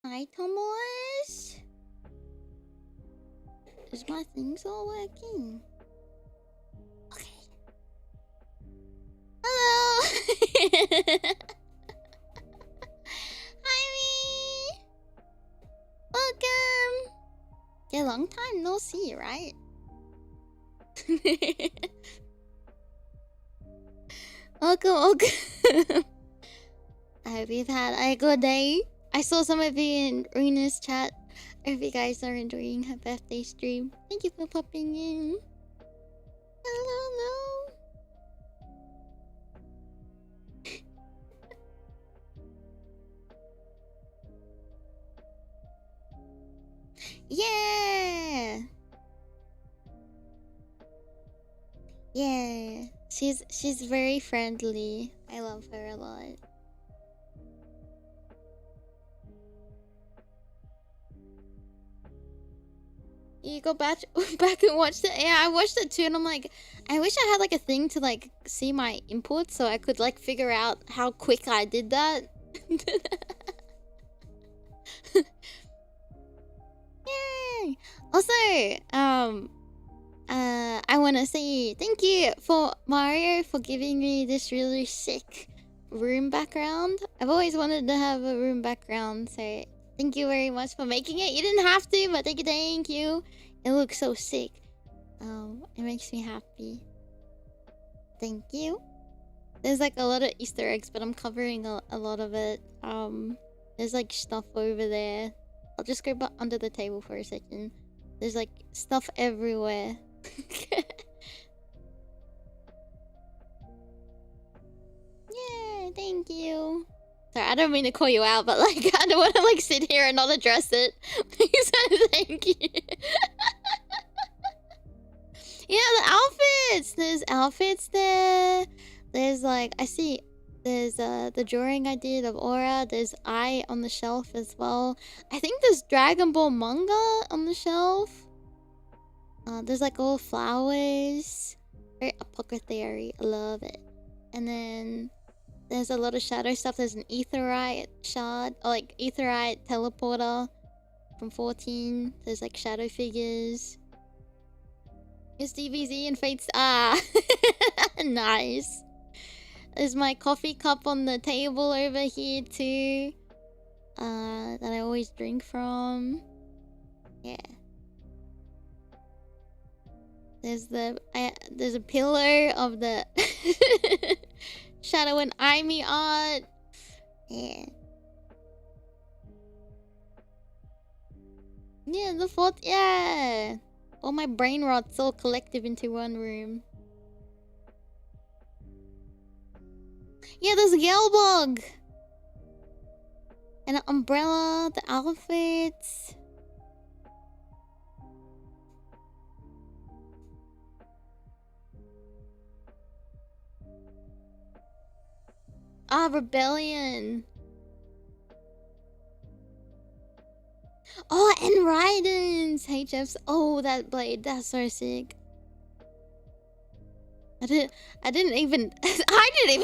Aitomo is my things all working? Okay. Hello. Aimee. Welcome. Yeah, long time no see, right? Welcome. I hope you've had a good day. I saw some of you in Rena's chat. I hope you guys are enjoying her birthday stream. Thank you for popping in. Hello. Yeah. Yeah. She's very friendly. I love her a lot. You go back and watch it. Yeah, I watched it too, and I'm like, I wish I had like a thing to like see my input so I could like figure out how quick I did that. Yay! Also, I want to say thank you for Mario for giving me this really sick room background. I've always wanted to have a room background, so thank you very much for making it. You didn't have to, but thank you. It looks so sick. It makes me happy. Thank you. There's like a lot of Easter eggs, but I'm covering a lot of it. There's like stuff over there. I'll just go under the table for a second. There's like stuff everywhere. Yeah, thank you. Sorry, I don't mean to call you out, but like I don't want to like sit here and not address it. So thank you. Yeah, the outfits. There's outfits there. There's like I see. There's the drawing I did of Aura. There's Eye on the shelf as well. I think there's Dragon Ball manga on the shelf. There's like all flowers. Very apothecary. I love it. And then there's a lot of shadow stuff. There's an Aetherite shard. Or like Aetherite teleporter from 14. There's like shadow figures. It's DBZ and Fates. Ah, nice. There's my coffee cup on the table over here too. That I always drink from. Yeah. There's a pillar of the Shadow and Aimee art. Yeah. Yeah, the fourth. Yeah. All my brain rot's all collective into one room. Yeah, there's a Gelbog! And an umbrella, the outfits. Ah, Rebellion. Oh, and Raiden's HFs. Oh, that blade. That's so sick. I didn't even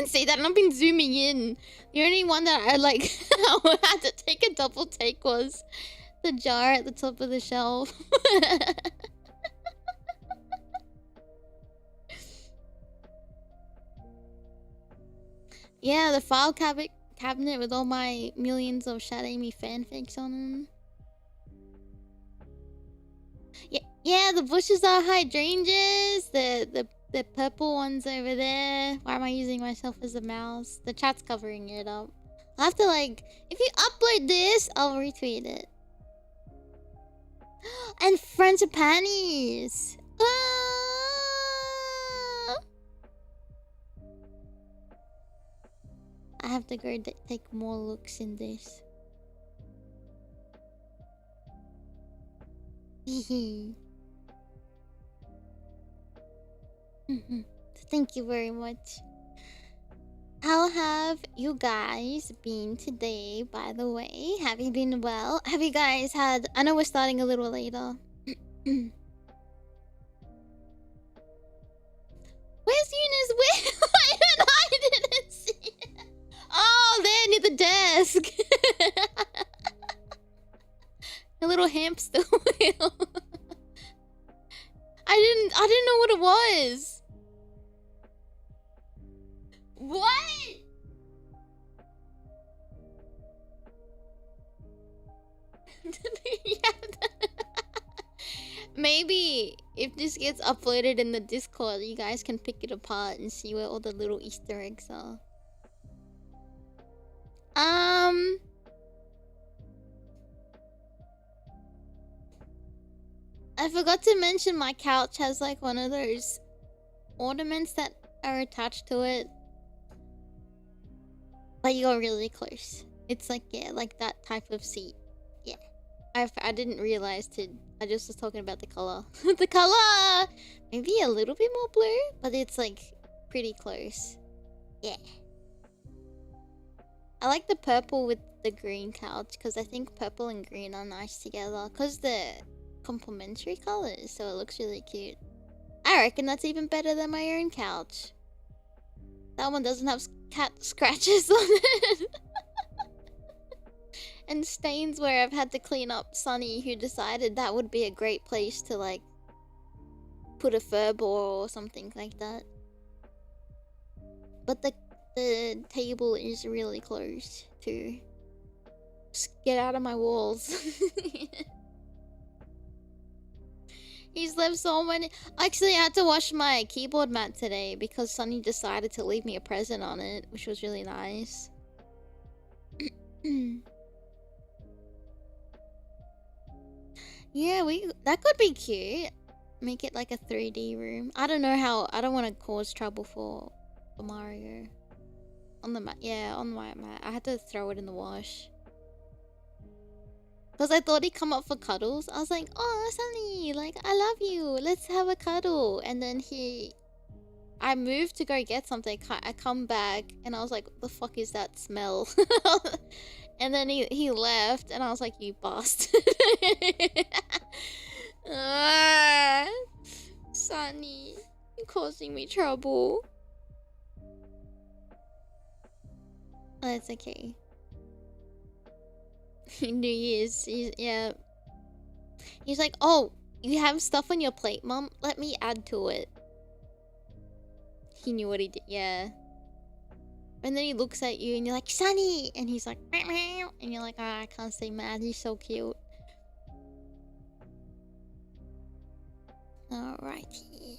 see that, and I've been zooming in. The only one that I like had to take a double take was the jar at the top of the shelf. Yeah, the file cabinet with all my millions of shadamy fanfics on them. Yeah, the bushes are hydrangeas. The purple ones over there. Why am I using myself as a mouse? The chat's covering it up. I'll have to like... If you upload this, I'll retweet it. And frangipanis! Ah! I have to go take more looks in this. Hehe. Thank you very much. How have you guys been today, by the way? Have you been well? Have you guys had... I know we're starting a little later. Where's Eunice? Where? I didn't see it. Oh, there near the desk. A little hamster wheel. I didn't know what it was. What? Yeah. Maybe if this gets uploaded in the Discord, you guys can pick it apart and see where all the little Easter eggs are. I forgot to mention my couch has like one of those ornaments that are attached to it. But you go really close. It's like, yeah, like that type of seat. Yeah. I didn't realize I just was talking about the color. The color! Maybe a little bit more blue, but it's like pretty close. Yeah. I like the purple with the green couch because I think purple and green are nice together because they're complementary colors, so it looks really cute. I reckon that's even better than my own couch. That one doesn't have cat scratches on it. And stains where I've had to clean up Sunny, who decided that would be a great place to like put a fur ball or something like that. But the table is really close to. Just get out of my walls. He's left so many. Actually, I had to wash my keyboard mat today because Sunny decided to leave me a present on it, which was really nice. Yeah, that could be cute. Make it like a 3D room. I don't know how. I don't want to cause trouble for Mario. On the mat, yeah, on my mat. I had to throw it in the wash. Because I thought he'd come up for cuddles. I was like, oh, Sunny, like, I love you. Let's have a cuddle. And then I moved to go get something. I come back and I was like, what the fuck is that smell? And then he left and I was like, you bastard. Sunny, you're causing me trouble. Oh, that's okay. New Year's, yeah. He's like, oh, you have stuff on your plate, Mum? Let me add to it. He knew what he did, yeah. And then he looks at you and you're like, Sunny! And he's like, meow, meow. And you're like, oh, I can't stay mad, he's so cute. Alrighty.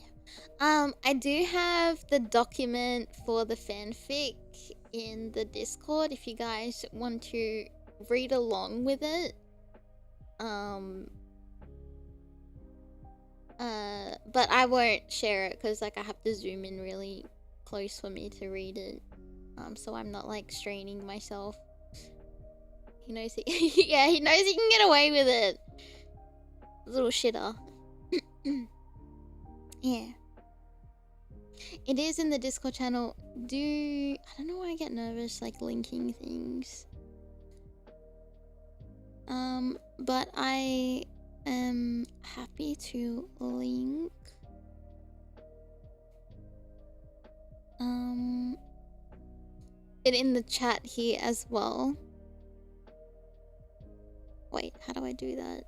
I do have the document for the fanfic in the Discord if you guys want to read along with it. But I won't share it because like I have to zoom in really close for me to read it. So I'm not like straining myself. He knows yeah, he knows he can get away with it. Little shitter. Yeah. It is in the Discord channel. I don't know why I get nervous like linking things. But I am happy to link it in the chat here as well. Wait, how do I do that?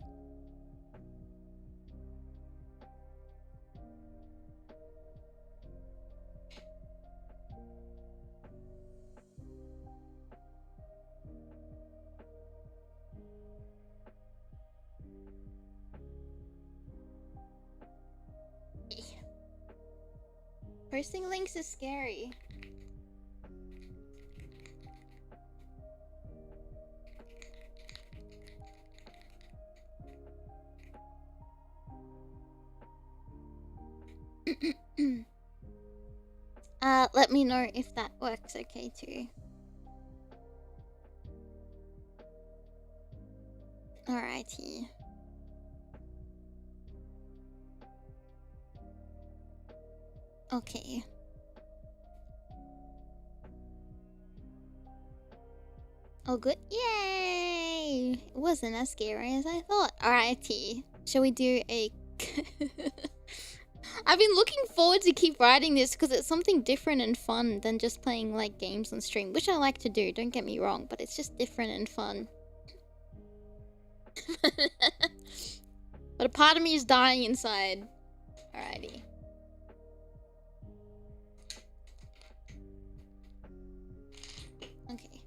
Posting links is scary. Let me know if that works okay too. Alrighty. Okay. Oh good. Yay! It wasn't as scary as I thought. Alrighty. Shall we do a... I've been looking forward to keep writing this because it's something different and fun than just playing like games on stream, which I like to do, don't get me wrong, but it's just different and fun. But a part of me is dying inside. Alrighty. Okay.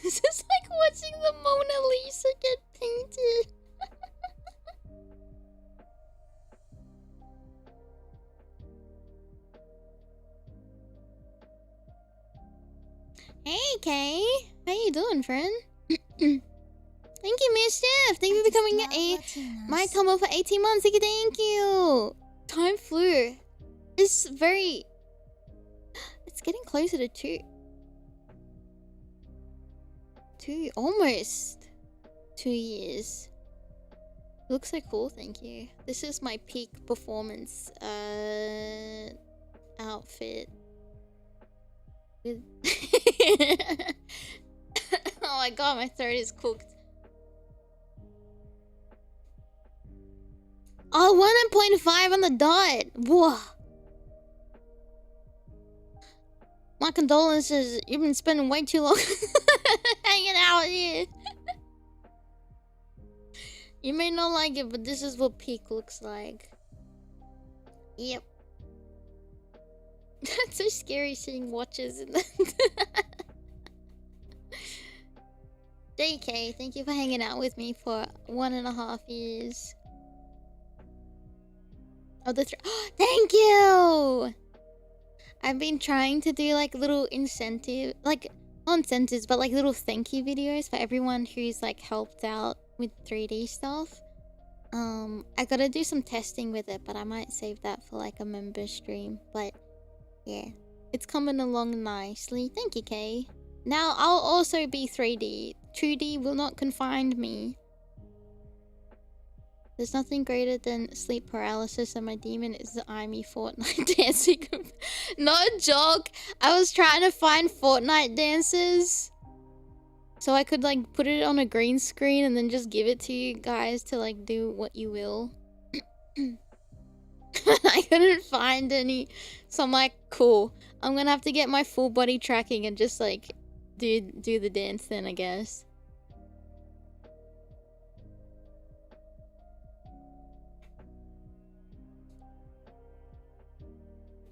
This is like watching the Mona Lisa get painted. Hey, Kay. How you doing, friend? Thank you, Mischief. Thank you for becoming my Aitomo for 18 months. Thank you. Time flew. It's getting closer to 2. Almost 2 years. Looks so cool, thank you. This is my peak performance outfit. With oh my god, my throat is cooked. Oh, 1.5 on the dot. Whoa. My condolences. You've been spending way too long hanging out here. You may not like it, but this is what peak looks like. Yep. That's so scary seeing watches in the JK, thank you for hanging out with me for 1.5 years. Oh, thank you! I've been trying to do like little incentive, like not incentives, but like little thank you videos for everyone who's like helped out with 3D stuff. I gotta do some testing with it, but I might save that for like a member stream. But yeah, it's coming along nicely. Thank you, Kay. Now I'll also be 3D. 2D will not confine me. There's nothing greater than sleep paralysis, and my demon is the Aimee Fortnite dancing. No joke. I was trying to find Fortnite dances so I could like put it on a green screen and then just give it to you guys to like do what you will. I couldn't find any, so I'm like, cool. I'm gonna have to get my full body tracking and just like do the dance then, I guess.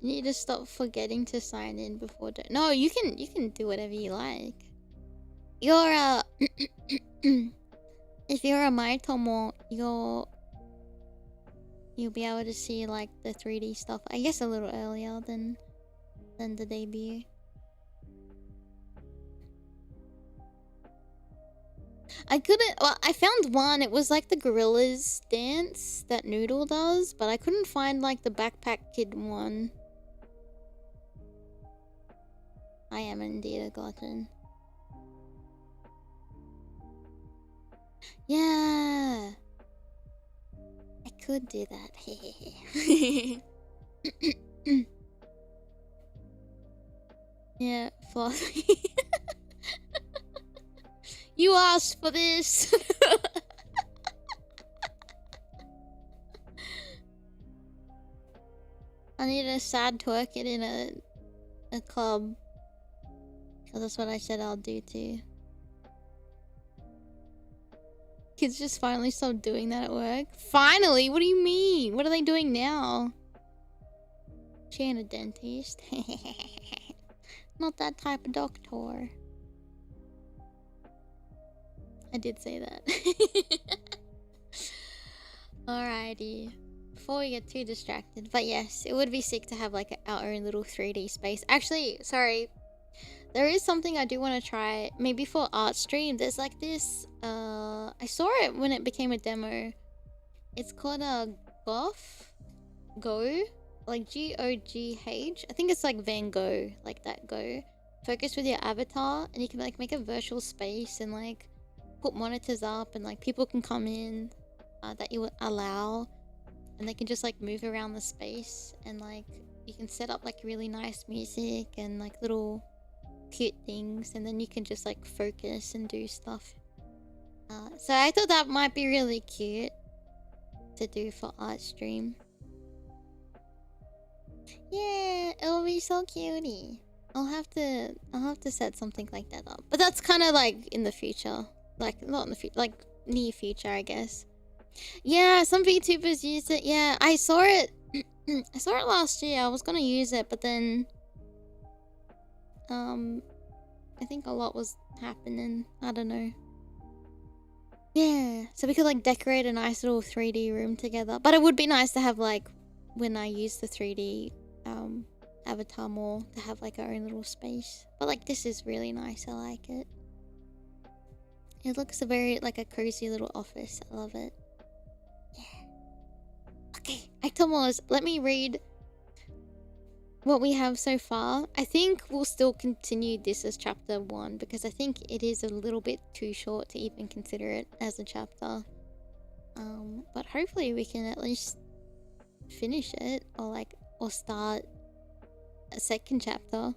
You need to stop forgetting to sign in before. No, you can do whatever you like. You're a if you're a Aitomo, you'll be able to see like the 3D stuff. I guess a little earlier than the debut. I couldn't. Well, I found one. It was like the gorillas dance that Noodle does, but I couldn't find like the backpack kid one. I am indeed a glutton. Yeah, I could do that. Yeah, flossy. You asked for this. I need a sad twerk it in a club. Because that's what I said I'll do too. Kids just finally stopped doing that at work. Finally? What do you mean? What are they doing now? She ain't a dentist. Not that type of doctor. I did say that. Alrighty. Before we get too distracted. But yes, it would be sick to have like our own little 3D space. Actually, sorry. There is something I do want to try. Maybe for art stream. There's like this. I saw it when it became a demo. It's called a Go. Like G-O-G-H. I think it's like Van Gogh. Like that Go. Focus with your avatar. And you can like make a virtual space and like put monitors up. And like people can come in that you would allow. And they can just like move around the space. And like you can set up like really nice music and like little cute things, and then you can just like focus and do stuff. So I thought that might be really cute to do for art stream. Yeah, it'll be so cutie. I'll have to set something like that up. But that's kind of like in the future. Like not in the future, like near future, I guess. Yeah, some VTubers use it. Yeah, I saw it. I saw it last year. I was gonna use it, but then I think a lot was happening. I don't know. Yeah, so we could like decorate a nice little 3D room together. But it would be nice to have like when I use the 3D avatar more to have like our own little space. But like this is really nice. I like it. It looks a very like a cozy little office. I love it. Yeah. Okay, Aitomo, let me read what we have so far. I think we'll still continue this as chapter 1 because I think it is a little bit too short to even consider it as a chapter. But hopefully we can at least finish it or start a second chapter.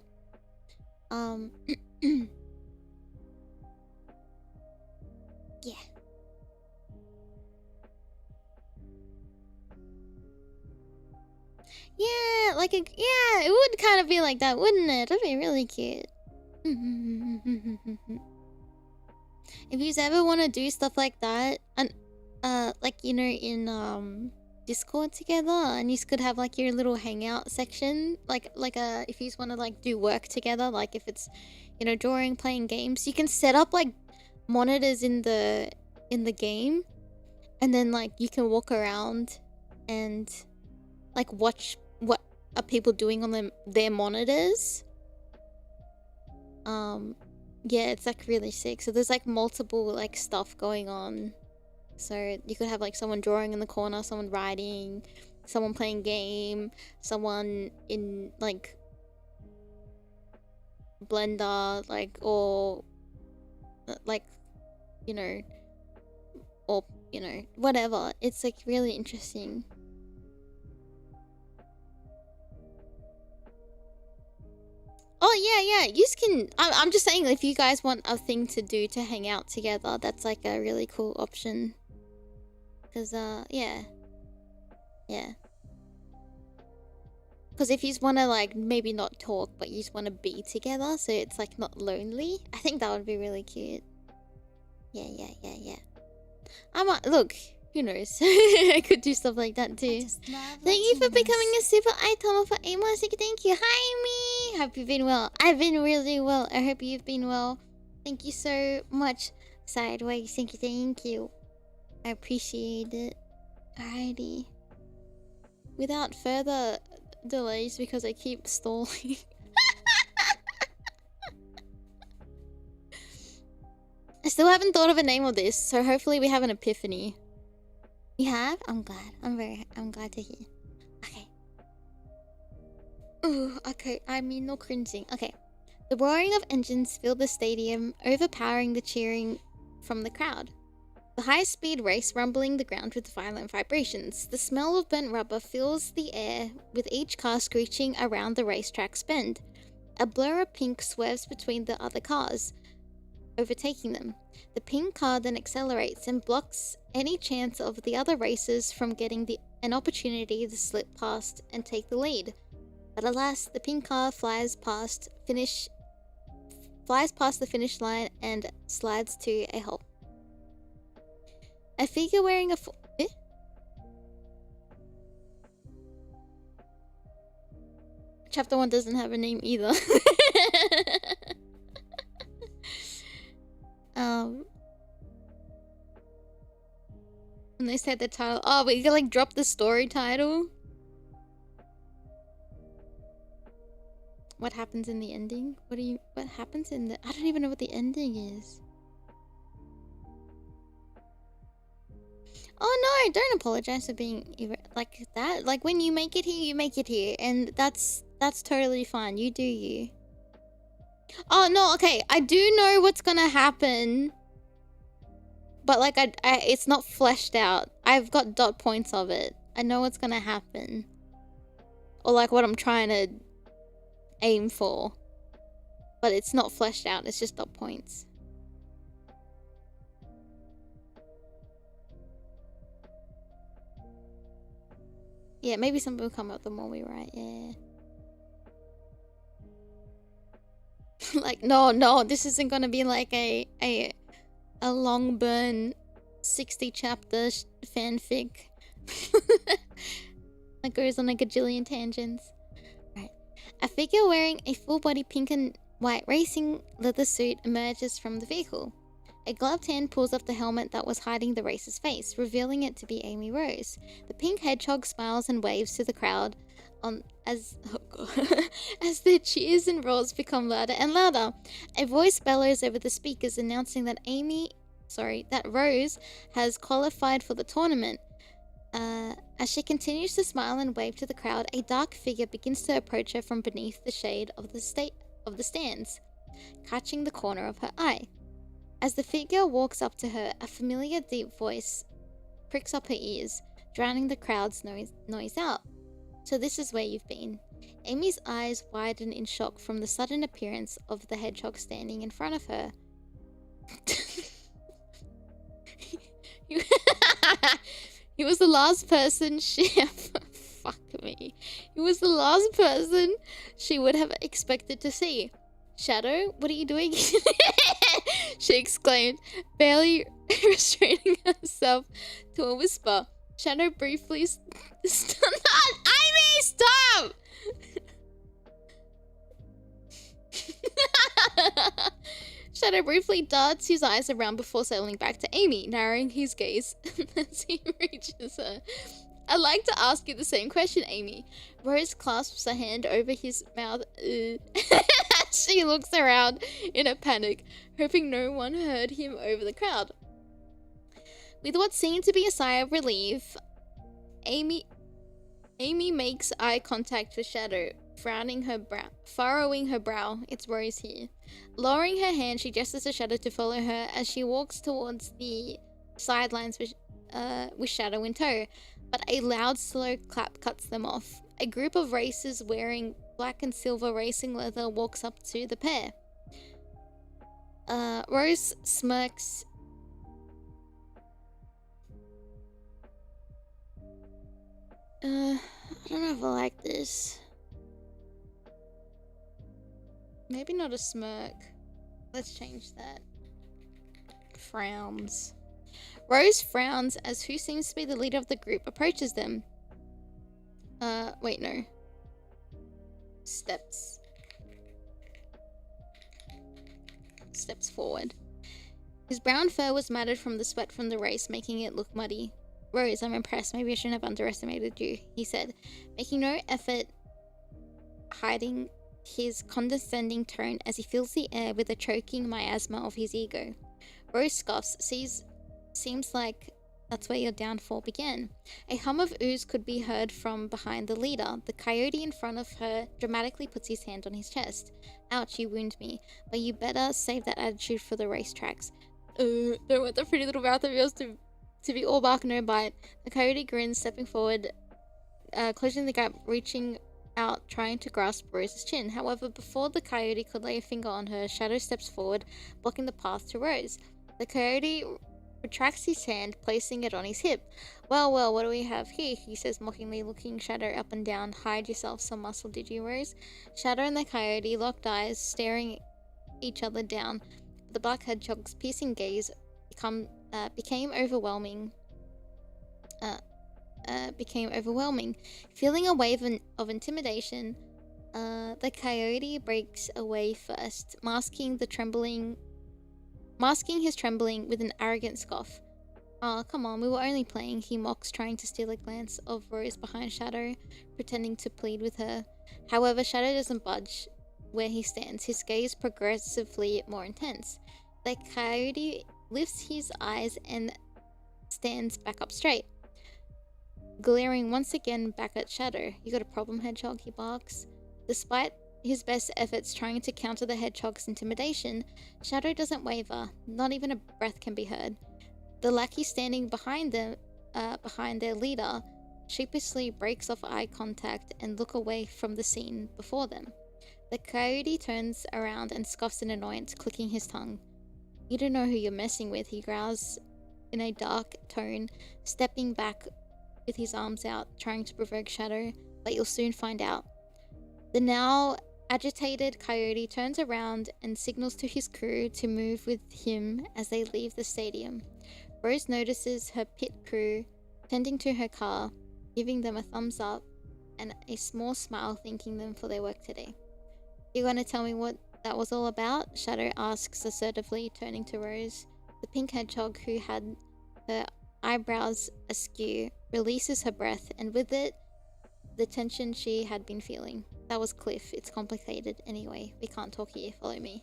Yeah. Yeah, like yeah, it would kind of be like that, wouldn't it? That'd be really cute. If you ever want to do stuff like that, and like you know, in Discord together, and you could have like your little hangout section, like if you want to like do work together, like if it's you know drawing, playing games, you can set up like monitors in the game, and then like you can walk around and like watch what are people doing on their monitors. Yeah, it's like really sick. So there's like multiple like stuff going on. So you could have like someone drawing in the corner, someone writing, someone playing game, someone in like Blender, like or like you know, or you know whatever. It's like really interesting. Oh yeah. You can. I'm just saying, if you guys want a thing to do to hang out together, that's like a really cool option. Cause yeah. Cause if you just wanna like maybe not talk, but you just wanna be together, so it's like not lonely. I think that would be really cute. Yeah. Look. Who knows? I could do stuff like that too. Thank you for becoming a super Aitomo for Aimee. Thank you. Hi, me. Hope you've been well. I've been really well. I hope you've been well. Thank you so much. Sideways. Thank you. I appreciate it. Alrighty. Without further delays, because I keep stalling. I still haven't thought of a name of this, so hopefully we have an epiphany. You have? I'm glad. I'm glad to hear. Okay. Ooh, okay. I mean, no cringing. Okay. The roaring of engines filled the stadium, overpowering the cheering from the crowd. The high-speed race rumbling the ground with violent vibrations. The smell of burnt rubber fills the air, with each car screeching around the racetrack's bend. A blur of pink swerves between the other cars, overtaking them. The pink car then accelerates and blocks any chance of the other racers from getting an opportunity to slip past and take the lead. But alas, the pink car flies past the finish line and slides to a halt. A figure wearing a Chapter 1 doesn't have a name either. And they said the title. Oh, but you can like drop the story title. What happens in the ending? What happens in the... I don't even know what the ending is. Oh no, don't apologize for being like that. Like when you make it here, you make it here. And that's totally fine. You do you. Oh no, okay. I do know what's gonna happen. But like it's not fleshed out. I've got dot points of it. I know what's gonna happen. Or like what I'm trying to aim for. But it's not fleshed out, it's just dot points. Yeah, maybe something will come up the more we write, yeah. Like, no, this isn't gonna be like a long burn 60 chapter fanfic. That goes on a gajillion tangents. Right. A figure wearing a full body pink and white racing leather suit emerges from the vehicle. A gloved hand pulls off the helmet that was hiding the racer's face, revealing it to be Aimee Rose. The pink hedgehog smiles and waves to the crowd as their cheers and roars become louder and louder. A voice bellows over the speakers announcing that Rose has qualified for the tournament. As she continues to smile and wave to the crowd, a dark figure begins to approach her from beneath the shade of the stands, catching the corner of her eye. As the figure walks up to her, a familiar deep voice pricks up her ears, drowning the crowd's noise out. So this is where you've been. Aimee's eyes widen in shock from the sudden appearance of the hedgehog standing in front of her. He was the last person fuck me. He was the last person she would have expected to see. Shadow, what are you doing? She exclaimed, barely restraining herself to a whisper. Shadow briefly Aimee, stop! Shadow briefly darts his eyes around before settling back to Aimee, narrowing his gaze as he reaches her. I'd like to ask you the same question, Aimee. Rose clasps a hand over his mouth. She looks around in a panic, hoping no one heard him over the crowd. With what seemed to be a sigh of relief, Aimee makes eye contact with Shadow, furrowing her brow. It's Rose here. Lowering her hand, she gestures to Shadow to follow her as she walks towards the sidelines with Shadow in tow. But a loud, slow clap cuts them off. A group of racers wearing black and silver racing leather walks up to the pair. Rose smirks. I don't know if I like this. Maybe not a smirk. Let's change that. Frowns. Rose frowns as who seems to be the leader of the group approaches them. Wait, no. Steps forward. His brown fur was matted from the sweat from the race, making it look muddy. Rose, I'm impressed. Maybe I shouldn't have underestimated you, he said, making no effort hiding his condescending tone as he fills the air with a choking miasma of his ego. Rose scoffs, seems like that's where your downfall began. A hum of ooze could be heard from behind the leader. The coyote in front of her dramatically puts his hand on his chest. Ouch, you wound me. But you better save that attitude for the racetracks. Don't want the pretty little mouth of yours to be all bark, no bite. The coyote grins, stepping forward, closing the gap, reaching out, trying to grasp Rose's chin. However, before the coyote could lay a finger on her, Shadow steps forward, blocking the path to Rose. The coyote retracts his hand, placing it on his hip. Well, what do we have here? He says mockingly, looking Shadow up and down. Hide yourself some muscle, did you, Rose? Shadow and the coyote locked eyes, staring each other down. The black hedgehog's piercing gaze became overwhelming. Feeling a wave of intimidation, the coyote breaks away first, masking his trembling with an arrogant scoff. Oh, come on, we were only playing, he mocks, trying to steal a glance of Rose behind Shadow, pretending to plead with her. However, Shadow doesn't budge where he stands, his gaze progressively more intense. The coyote lifts his eyes and stands back up straight, glaring once again back at Shadow. You got a problem, hedgehog? He barks. Despite his best efforts trying to counter the hedgehog's intimidation, Shadow doesn't waver. Not even a breath can be heard. The lackey standing behind their leader sheepishly breaks off eye contact and look away from the scene before them. The coyote turns around and scoffs in annoyance, clicking his tongue. You don't know who you're messing with, he growls in a dark tone, stepping back with his arms out, trying to provoke Shadow, but you'll soon find out. The now Agitated Coyote turns around and signals to his crew to move with him as they leave the stadium. Rose notices her pit crew tending to her car, giving them a thumbs up and a small smile, thanking them for their work today. You gonna tell me what that was all about? Shadow asks assertively, turning to Rose. The pink hedgehog, who had her eyebrows askew, releases her breath, and with it, the tension she had been feeling. That was Cliff. It's complicated. Anyway, we can't talk here. Follow me.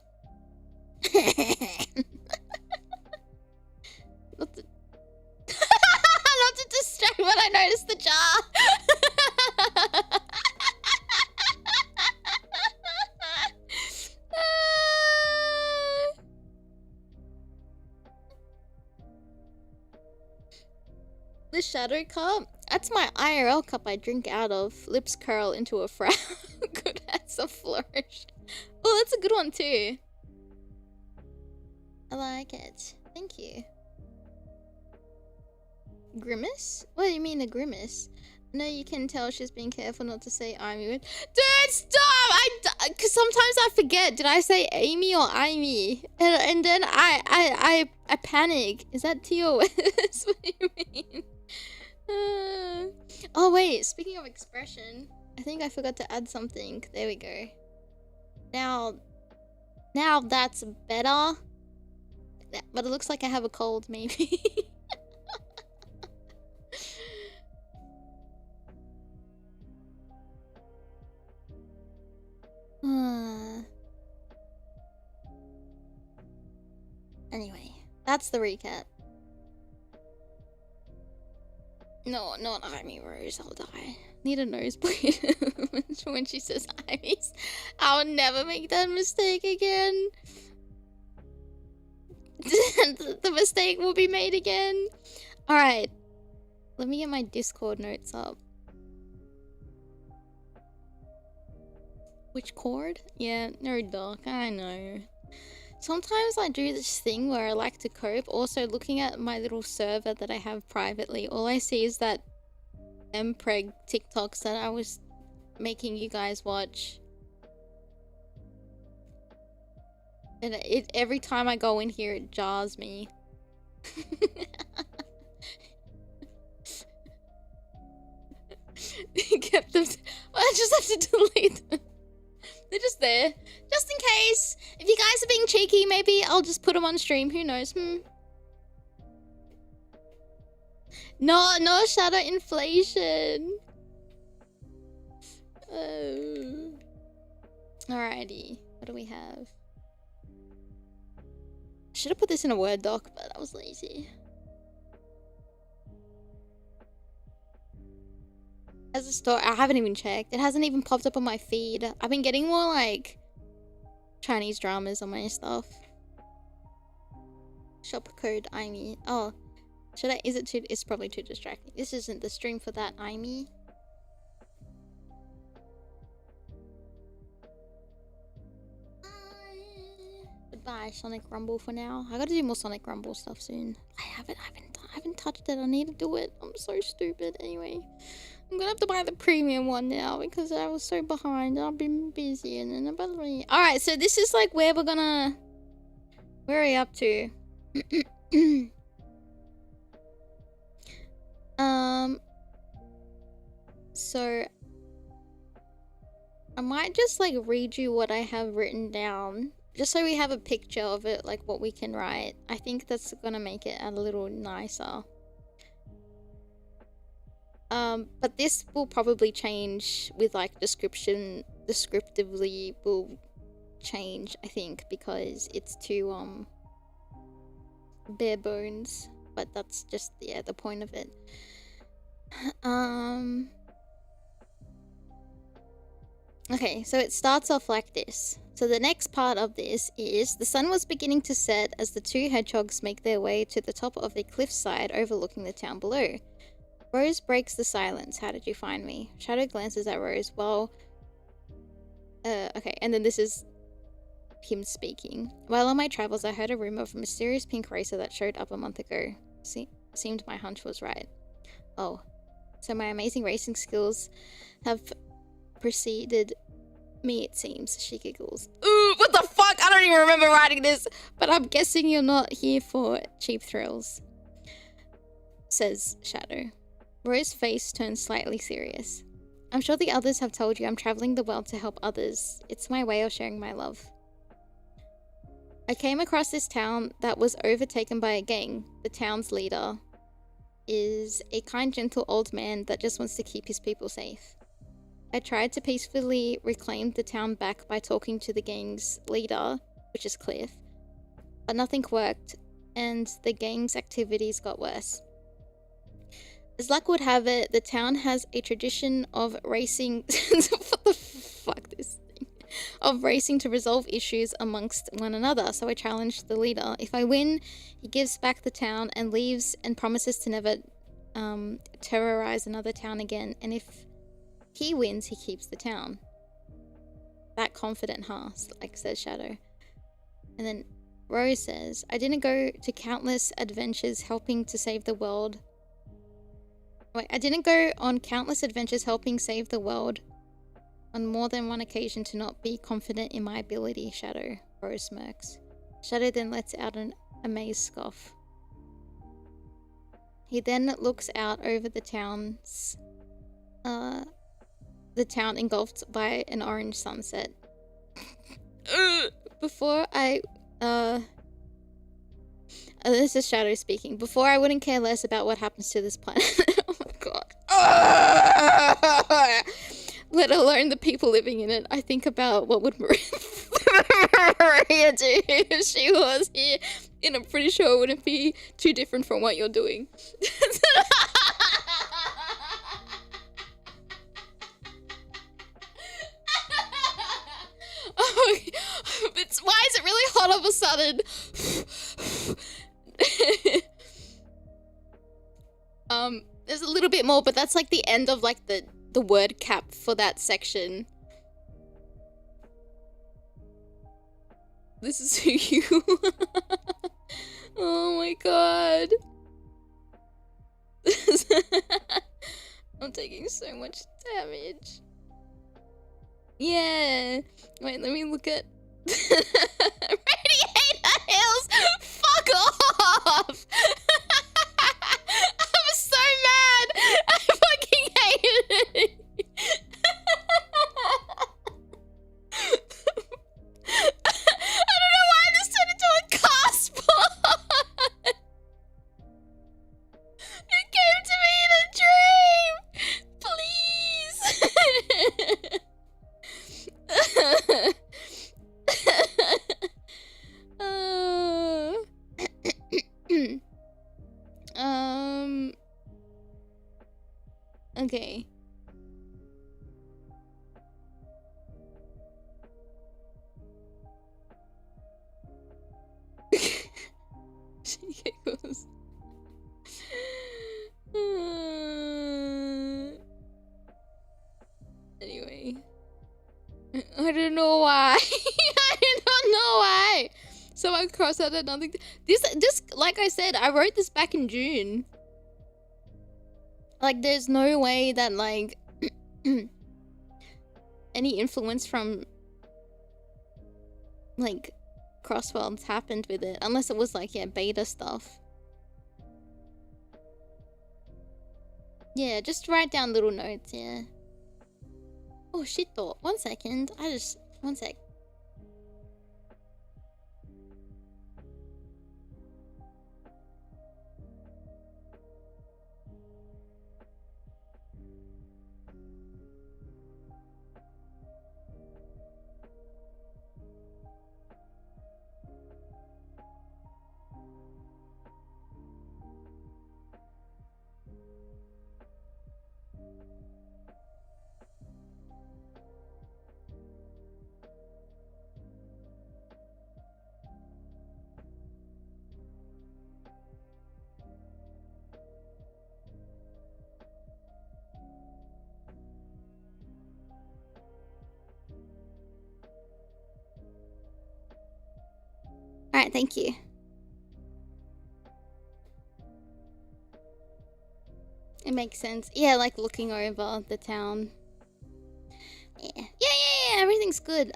Not to... Not to distract, but I noticed the jar. The shadow cup? That's my IRL cup I drink out of. Lips curl into a frown. Good as a flourish. Oh, that's a good one too. I like it. Thank you. Grimace? What do you mean a grimace? No, you can tell she's being careful not to say Aimee. Dude, stop! Cause sometimes I forget. Did I say Aimee or Aimee? And then I panic. Is that TOS? What do you mean? Oh wait, speaking of expression, I think I forgot to add something. There we go. Now that's better. But it looks like I have a cold, maybe. Anyway, that's the recap. No, not Aimee Rose, I'll die. Need a nosebleed when she says Aimees. I'll never make that mistake again. The mistake will be made again. Alright. Let me get my Discord notes up. Which chord? Yeah, Nerd Doc, I know. Sometimes I do this thing where I like to cope. Also, looking at my little server that I have privately, all I see is that mpreg TikToks that I was making you guys watch. And every time I go in here, it jars me. Kept them. Well, I just have to delete them. They're just there. Just in case. If you guys are being cheeky, maybe I'll just put them on stream. Who knows? No shadow inflation. Alrighty. What do we have? Should have put this in a Word doc, but I was lazy. As a story, I haven't even checked. It hasn't even popped up on my feed. I've been getting more like Chinese dramas on my stuff. Shop code Aimee. Oh, should I? Is it too? It's probably too distracting. This isn't the stream for that, Aimee. Goodbye, Sonic Rumble for now. I gotta do more Sonic Rumble stuff soon. I haven't touched it. I need to do it. I'm so stupid. Anyway. I'm gonna have to buy the premium one now because I was so behind. I've been busy and then about me. Alright, so this is like where we're gonna... Where are we up to? So... I might just like read you what I have written down. Just so we have a picture of it, like what we can write. I think that's gonna make it a little nicer. But this will probably change with like descriptively will change, I think, because it's too bare bones. But that's just, yeah, the point of it. Okay, so it starts off like this. So the next part of this is, the sun was beginning to set as the two hedgehogs make their way to the top of a cliffside overlooking the town below. Rose breaks the silence. How did you find me? Shadow glances at Rose. Well, okay, and then this is him speaking. While on my travels, I heard a rumor of a mysterious pink racer that showed up a month ago. Seemed my hunch was right. Oh, so my amazing racing skills have preceded me, it seems, she giggles. Ooh, what the fuck? I don't even remember writing this. But I'm guessing you're not here for cheap thrills, says Shadow. Rose's face turns slightly serious. I'm sure the others have told you I'm traveling the world to help others. It's my way of sharing my love. I came across this town that was overtaken by a gang. The town's leader is a kind, gentle old man that just wants to keep his people safe. I tried to peacefully reclaim the town back by talking to the gang's leader, which is Cliff, but nothing worked, and the gang's activities got worse. As luck would have it, the town has a tradition of racing... what the fuck this thing? Of racing to resolve issues amongst one another, so I challenged the leader. If I win, he gives back the town and leaves and promises to never terrorize another town again, and if he wins, he keeps the town. That confident, huh? Like says Shadow. And then Rose says, I didn't go to countless adventures helping to save the world. Wait, I didn't go on countless adventures helping save the world on more than one occasion to not be confident in my ability, Shadow. Rose smirks. Shadow then lets out an amazed scoff. He then looks out over the town engulfed by an orange sunset. Before I, this is Shadow speaking. Before I wouldn't care less about what happens to this planet. Oh my god. Let alone the people living in it. I think about what would Maria do if she was here. And I'm pretty sure it wouldn't be too different from what you're doing. Oh, why is it really hot all of a sudden? There's a little bit more, but that's like the end of like the word cap for that section. This is who you... Oh my god. I'm taking so much damage. Yeah. Wait, let me look at... Radiator Hills! Fuck off! I'm so mad! I fucking hate it! I don't know why this turned into a car spot! You came to me in a dream! Please! Okay. She giggles. Anyway. I don't know why. I don't know why. So I crossed out another... This, like I said, I wrote this back in June. Like, there's no way that, like, any influence from, like, Crossworlds happened with it. Unless it was, like, yeah, beta stuff. Yeah, just write down little notes, yeah. Oh, shit, though. 1 second. One sec. Alright, thank you. It makes sense. Yeah, like looking over the town. Yeah, everything's tastes good.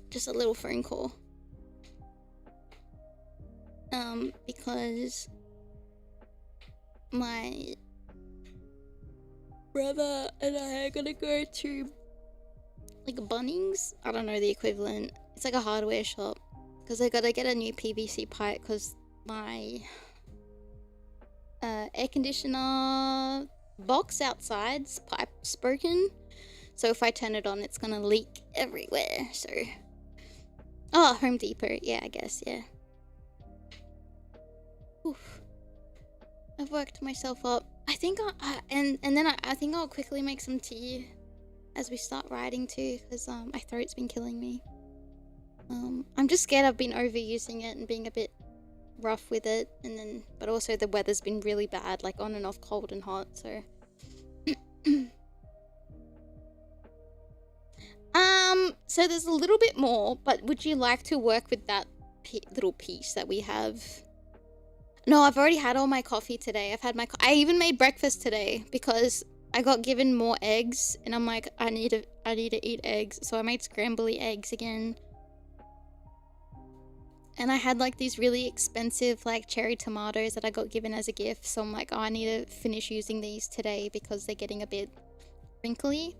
Just a little phone call. Because my brother and I are gonna go to like Bunnings. I don't know the equivalent. It's like a hardware shop. Because I gotta get a new PVC pipe because my air conditioner box outside's pipe's broken. So if I turn it on, it's gonna leak everywhere. So, oh, Home Depot. Yeah, I guess. Yeah. Oof. I've worked myself up. I think I think I'll quickly make some tea as we start writing too, because my throat's been killing me. I'm just scared I've been overusing it and being a bit rough with it, and then but also the weather's been really bad, like on and off, cold and hot. So so there's a little bit more, but would you like to work with that little piece that we have? No, I've already had all my coffee today. I've had my I even made breakfast today because I got given more eggs and I'm like, I need to eat eggs. So I made scrambly eggs again. And I had like these really expensive like cherry tomatoes that I got given as a gift. So I'm like, oh, I need to finish using these today because they're getting a bit wrinkly.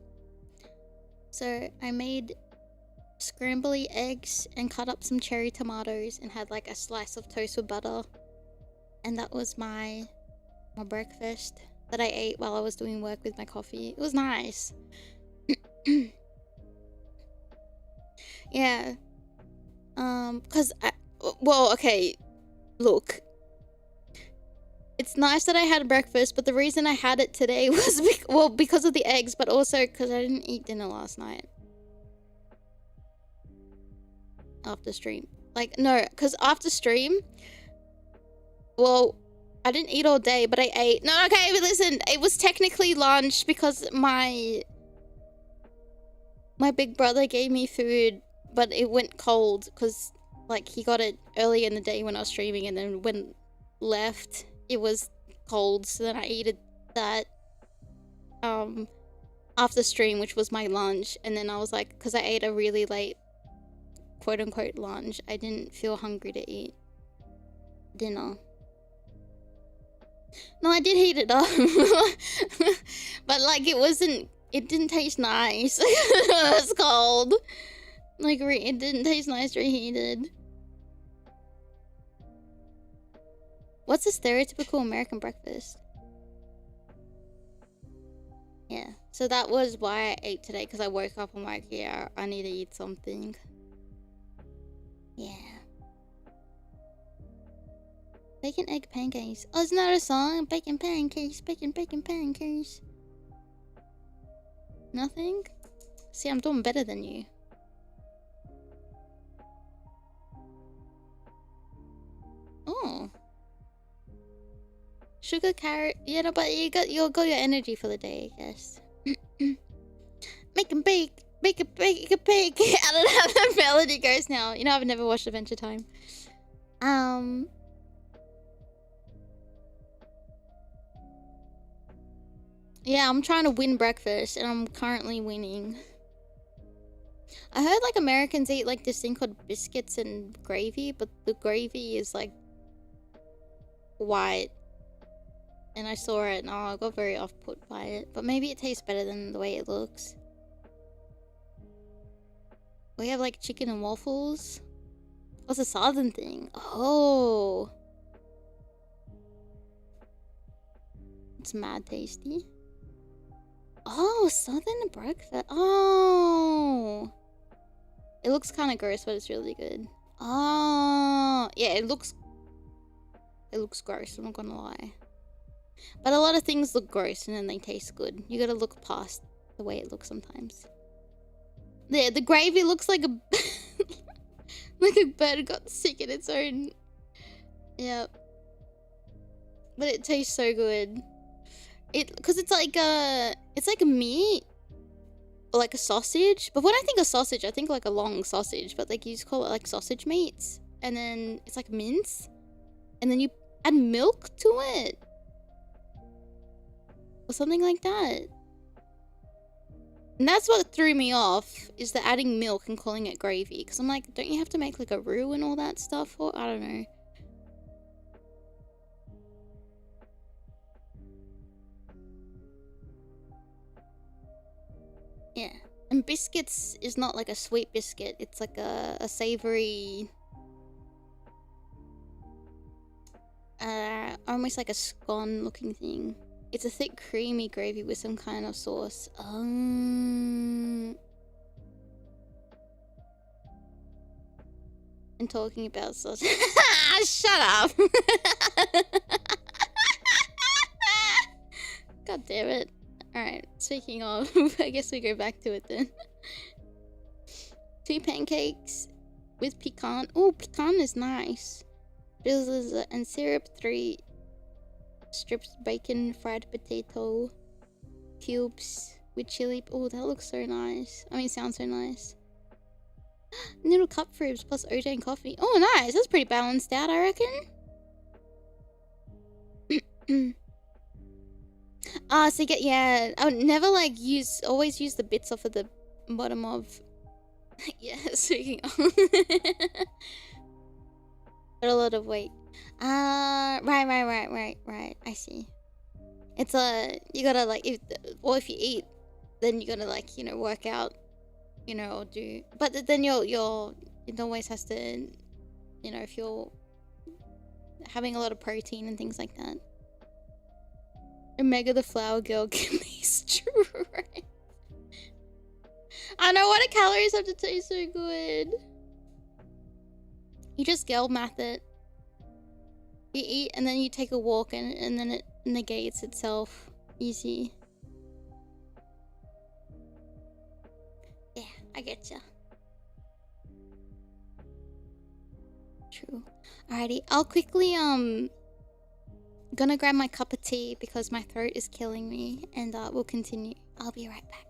So I made scrambly eggs and cut up some cherry tomatoes and had like a slice of toast with butter. And that was my breakfast that I ate while I was doing work with my coffee. It was nice. Yeah. Cause well, okay, look. It's nice that I had breakfast, but the reason I had it today was because of the eggs, but also because I didn't eat dinner last night. After stream. Like, no, because after stream, well, I didn't eat all day, but I ate. No, okay, but listen, it was technically lunch because my big brother gave me food, but it went cold because, like, he got it early in the day when I was streaming, and then when left, it was cold, so then I ate that after stream, which was my lunch, and then I was like, because I ate a really late quote-unquote lunch, I didn't feel hungry to eat dinner. No, I did heat it up. But, like, it didn't taste nice. It was cold. Like, it didn't taste nice reheated. What's a stereotypical American breakfast? Yeah, so that was why I ate today, because I woke up, I'm like, yeah, I need to eat something. Yeah. Bacon, egg, pancakes. Oh, isn't that a song? Bacon, pancakes, bacon, bacon, pancakes. Nothing? See, I'm doing better than you. Oh. Sugar, carrot. Yeah, no, but you got your energy for the day, I guess. Make and bake. Bake a bake a bake. I don't know how the melody goes now. You know, I've never watched Adventure Time. Yeah, I'm trying to win breakfast, and I'm currently winning. I heard, like, Americans eat, like, this thing called biscuits and gravy, but the gravy is, like, white. And I saw it, and I got very off-put by it. But maybe it tastes better than the way it looks. We have, like, chicken and waffles. What's a southern thing? Oh. It's mad tasty. Oh, southern breakfast. Oh. It looks kind of gross, but it's really good. Oh. Yeah, it looks gross, I'm not gonna lie. But a lot of things look gross and then they taste good. You gotta look past the way it looks sometimes. Yeah, the gravy looks like a like a bird got sick in its own. Yep. But it tastes so good. Because it's like a meat or like a sausage. But when I think of sausage, I think like a long sausage. But like you just call it like sausage meats, and then it's like mince, and then you add milk to it or something like that. And that's what threw me off, is the adding milk and calling it gravy. Because I'm like, don't you have to make like a roux and all that stuff? Or I don't know. Yeah. And biscuits is not like a sweet biscuit. It's like a savory... almost like a scone looking thing. It's a thick creamy gravy with some kind of sauce. And talking about sauce. Shut up! God damn it. Alright, speaking of, I guess we go back to it then. 2 pancakes with pecan. Oh, pecan is nice. Drizzles and syrup. 3 strips bacon, fried potato, cubes with chili. Oh, that looks so nice. I mean, sounds so nice. Little cup ribs plus OJ and coffee. Oh, nice. That's pretty balanced out, I reckon. So you get, yeah, I would never like always use the bits off of the bottom of. Yeah, speaking of. Got a lot of weight. Right. I see. It's you gotta like, if you eat, then you gotta like, you know, work out, you know, or do. But then it always has to, you know, if you're having a lot of protein and things like that. Omega the flower girl, give me strength. I know, what do calories have to taste so good? You just girl math it. You eat and then you take a walk and then it negates itself. Easy. Yeah, I get ya. True. Alrighty, I'll quickly gonna grab my cup of tea because my throat is killing me, and we'll continue. I'll be right back.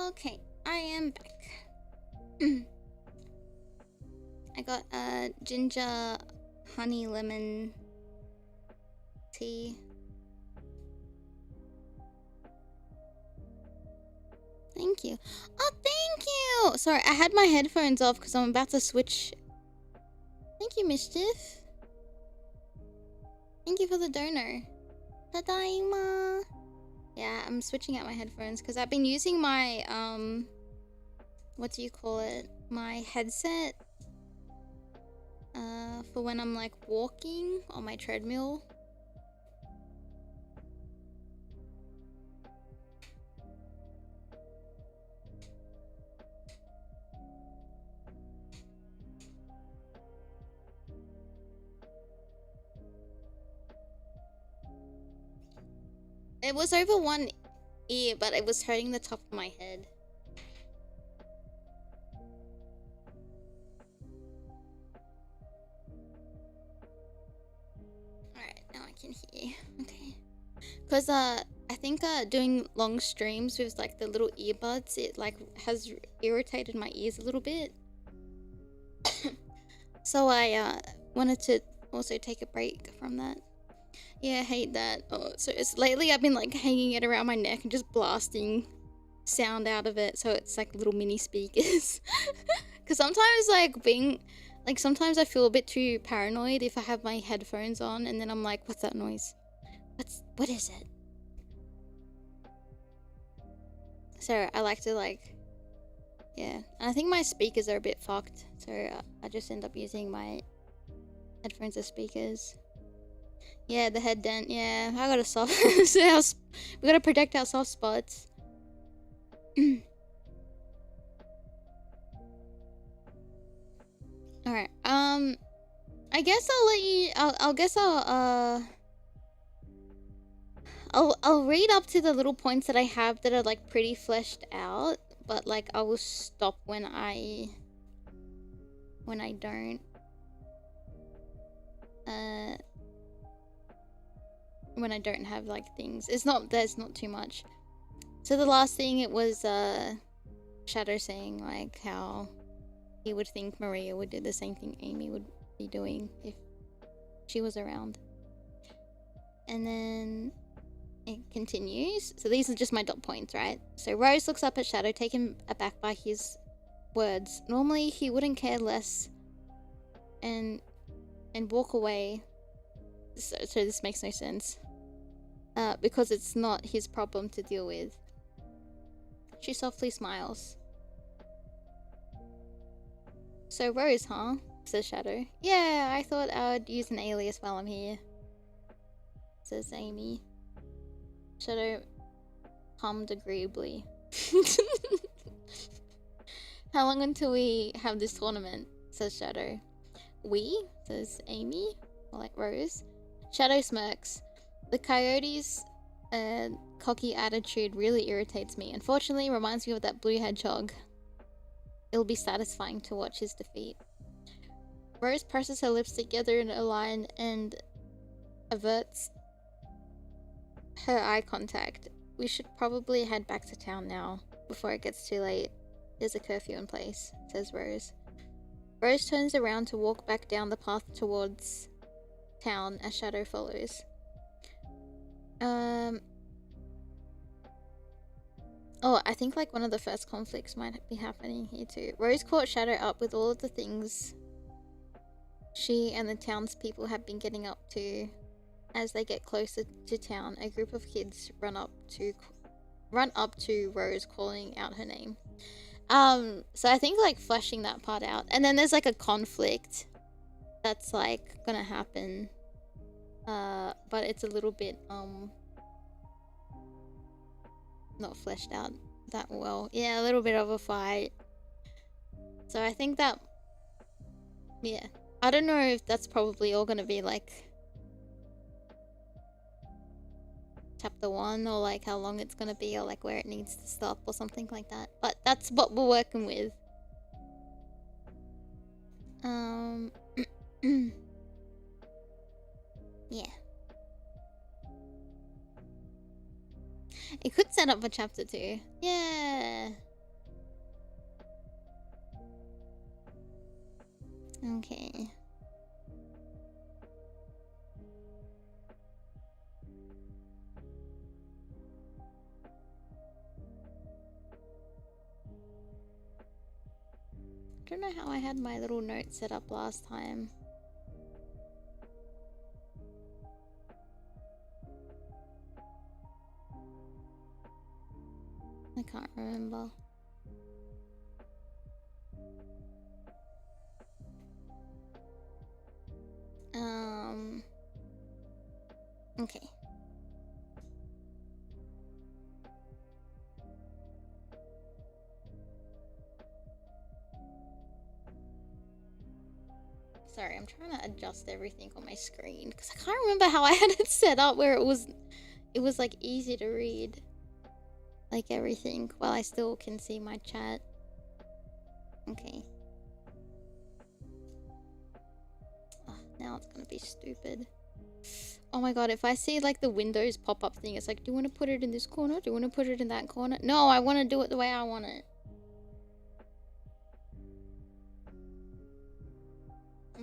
Okay, I am back. I got ginger honey lemon tea. Thank you. Oh, thank you! Sorry, I had my headphones off because I'm about to switch. Thank you, Mischief. Thank you for the donor. Tadaima. Yeah, I'm switching out my headphones because I've been using my, what do you call it? My headset, for when I'm like walking on my treadmill. It was over one ear, but it was hurting the top of my head. can hear. Okay. Because I think doing long streams with like the little earbuds, it like has irritated my ears a little bit. So I wanted to also take a break from that. Yeah, I hate that. Oh, so it's lately I've been like hanging it around my neck and just blasting sound out of it, so it's like little mini speakers. Because sometimes sometimes I feel a bit too paranoid if I have my headphones on, and then I'm like, what's that noise? What is it? So I like to yeah. And I think my speakers are a bit fucked, so I just end up using my headphones as speakers. Yeah, the head dent. Yeah, I got a soft. We gotta protect our soft spots. All right. I guess I'll let you. I'll read up to the little points that I have that are like pretty fleshed out, but like I will stop when I don't. When I don't have like things. There's not too much. So the last thing, it was Shadow saying like how he would think Maria would do the same thing Aimee would be doing if she was around. And then it continues. So these are just my dot points, right? So Rose looks up at Shadow, taken aback by his words. Normally he wouldn't care less and walk away. So this makes no sense. Because it's not his problem to deal with. She softly smiles. So Rose, huh? Says Shadow. Yeah, I thought I would use an alias while I'm here. Says Aimee. Shadow hummed agreeably. How long until we have this tournament? Says Shadow. We? Says Aimee. Or like Rose. Shadow smirks. The coyote's cocky attitude really irritates me. Unfortunately, it reminds me of that blue hedgehog. It'll be satisfying to watch his defeat. Rose presses her lips together in a line and averts her eye contact. We should probably head back to town now, before it gets too late. There's a curfew in place, says Rose. Rose turns around to walk back down the path towards town as Shadow follows. Oh, I think like one of the first conflicts might be happening here too. Rose caught Shadow up with all of the things she and the townspeople have been getting up to. As they get closer to town, a group of kids run up to Rose, calling out her name. So I think like fleshing that part out, and then there's like a conflict that's like gonna happen, but it's a little bit not fleshed out that well. Yeah, a little bit of a fight. So I think that, yeah, I don't know if that's probably all gonna be like chapter 1, or like how long it's gonna be, or like where it needs to stop or something like that, but that's what we're working with. Yeah, it could set up for chapter 2. Yeah. Okay. I don't know how I had my little note set up last time. I can't remember. Okay. Sorry, I'm trying to adjust everything on my screen because I can't remember how I had it set up where it was like easy to read, like everything, while I still can see my chat. Okay. Oh, now it's gonna be stupid. oh my god, if I see like the Windows pop-up thing, it's like, do you want to put it in this corner? Do you want to put it in that corner? No, I want to do it the way I want it.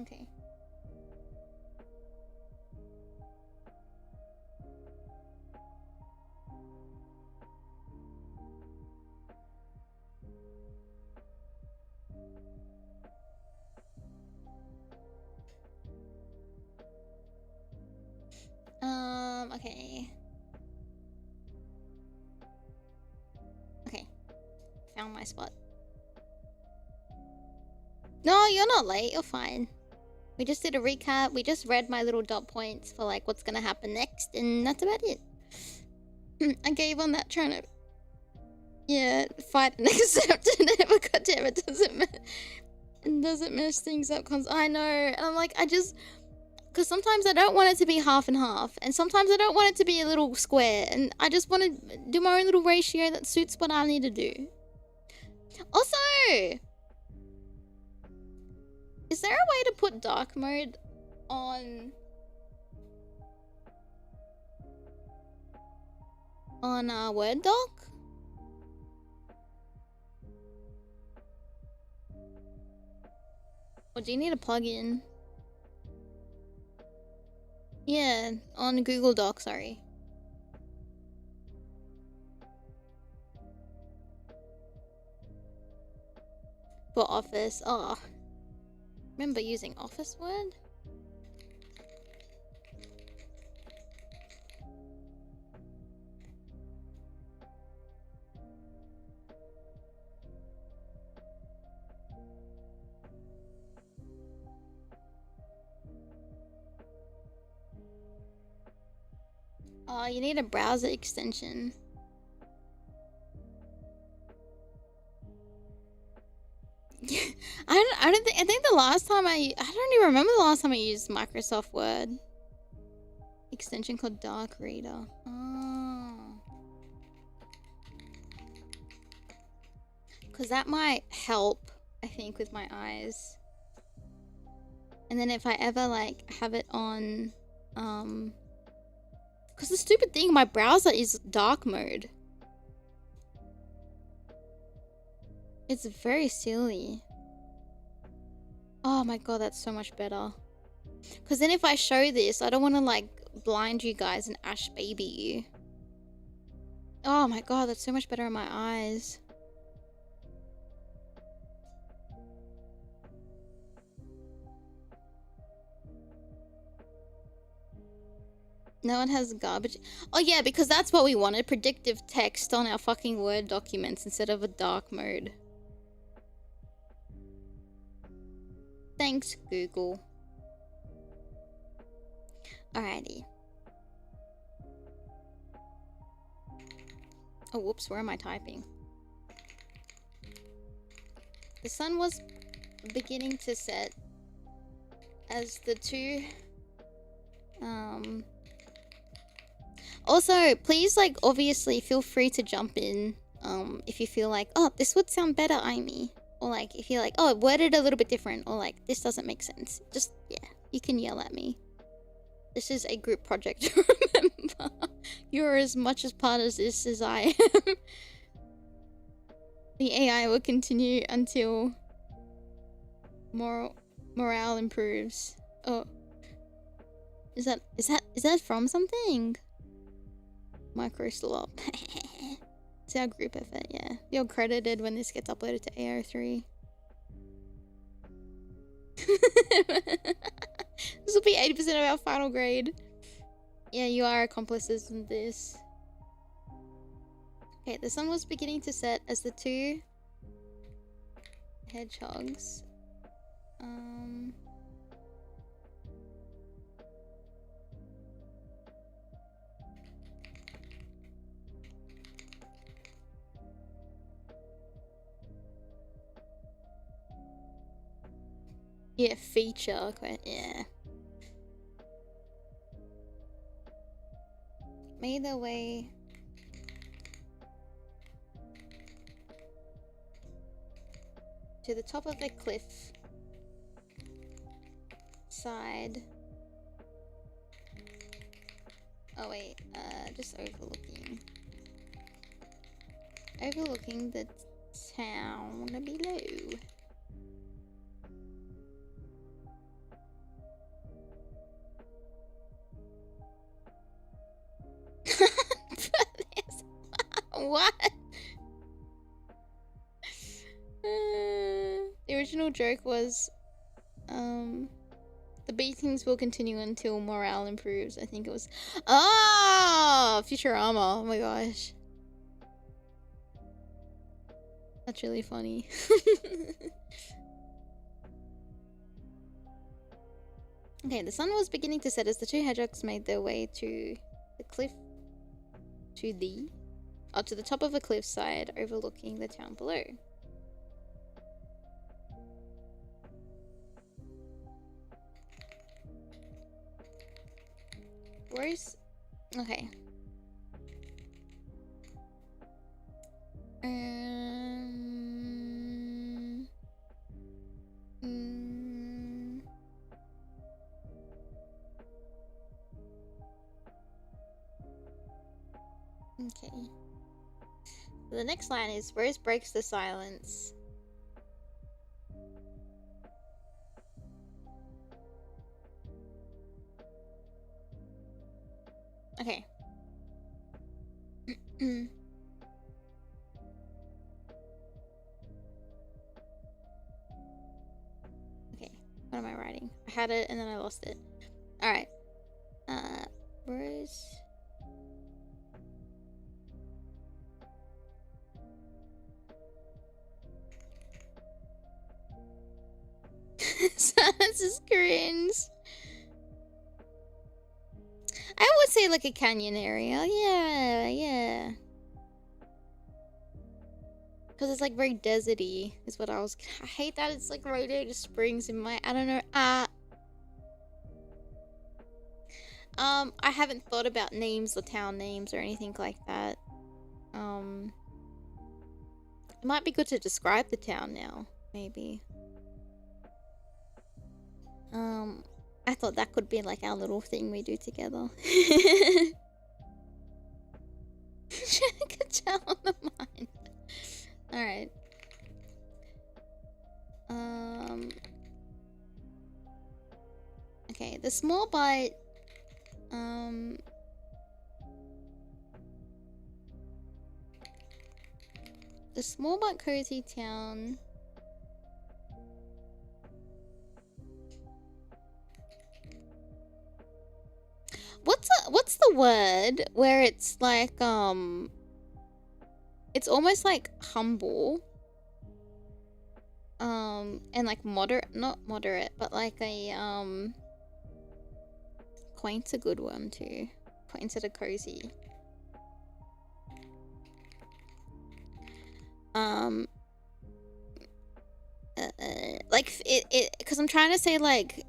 Okay. Okay. Okay. Found my spot. No, you're not late. You're fine. We just did a recap. We just read my little dot points for like what's gonna happen next, and that's about it. I gave on that trying to, yeah, fight and accept it. But goddamn, it doesn't mess things up. I know, and I'm like, because sometimes I don't want it to be half and half, and sometimes I don't want it to be a little square, and I just want to do my own little ratio that suits what I need to do. Also, is there a way to put dark mode on Word doc? Or do you need a plugin? Yeah, on Google Doc, sorry. For Office, oh. Remember using Office Word? Oh, you need a browser extension. I think the last time I don't even remember the last time I used Microsoft Word. Extension called Dark Reader. Oh. Because that might help, I think, with my eyes. And then if I ever like have it on, because the stupid thing, my browser is dark mode. It's very silly. Oh my god, that's so much better. Because then if I show this, I don't want to like blind you guys and Ash baby you. Oh my god, that's so much better on my eyes. No one has garbage. Oh yeah, because that's what we wanted. Predictive text on our fucking Word documents instead of a dark mode. Thanks, Google. Alrighty. Oh, whoops, where am I typing? The sun was beginning to set as the two... Also, please, like, obviously feel free to jump in if you feel like, oh, this would sound better, Aimee. Or like, if you're like, oh, worded a little bit different. Or like, this doesn't make sense. Just, yeah, you can yell at me. This is a group project, remember. You're as much as part of this as I am. The AI will continue until morale improves. Oh. Is that from something? Micro slop. It's our group effort, yeah. You're credited when this gets uploaded to AO3. This will be 80% of our final grade. Yeah, you are accomplices in this. Okay, the sun was beginning to set as the two hedgehogs. Yeah, feature. Yeah. Made their way to the top of the cliff side Oh wait, just overlooking. Overlooking the town below. What? The original joke was, the beatings will continue until morale improves. I think it was, Futurama. Oh my gosh. That's really funny. Okay, the sun was beginning to set as the two hedgehogs made their way to the cliff, to the top of a cliffside overlooking the town below. Where's... Okay. Okay. So the next line is, Rose breaks the silence. Okay. Okay, what am I writing? I had it and then I lost it. Alright. Rose... Silence is cringe. I would say like a canyon area. Yeah. Because it's like very deserty is what I was... I hate that it's like radiator springs in my... I don't know. I haven't thought about names or town names or anything like that. It might be good to describe the town now, maybe. I thought that could be like our little thing we do together. Good job on the mind. Alright. Okay, the small but the small but cozy town. What's the word where it's like it's almost like humble, and like moderate, not moderate, but like a quaint's a good one too. Quaint instead of cozy. Like it because I'm trying to say like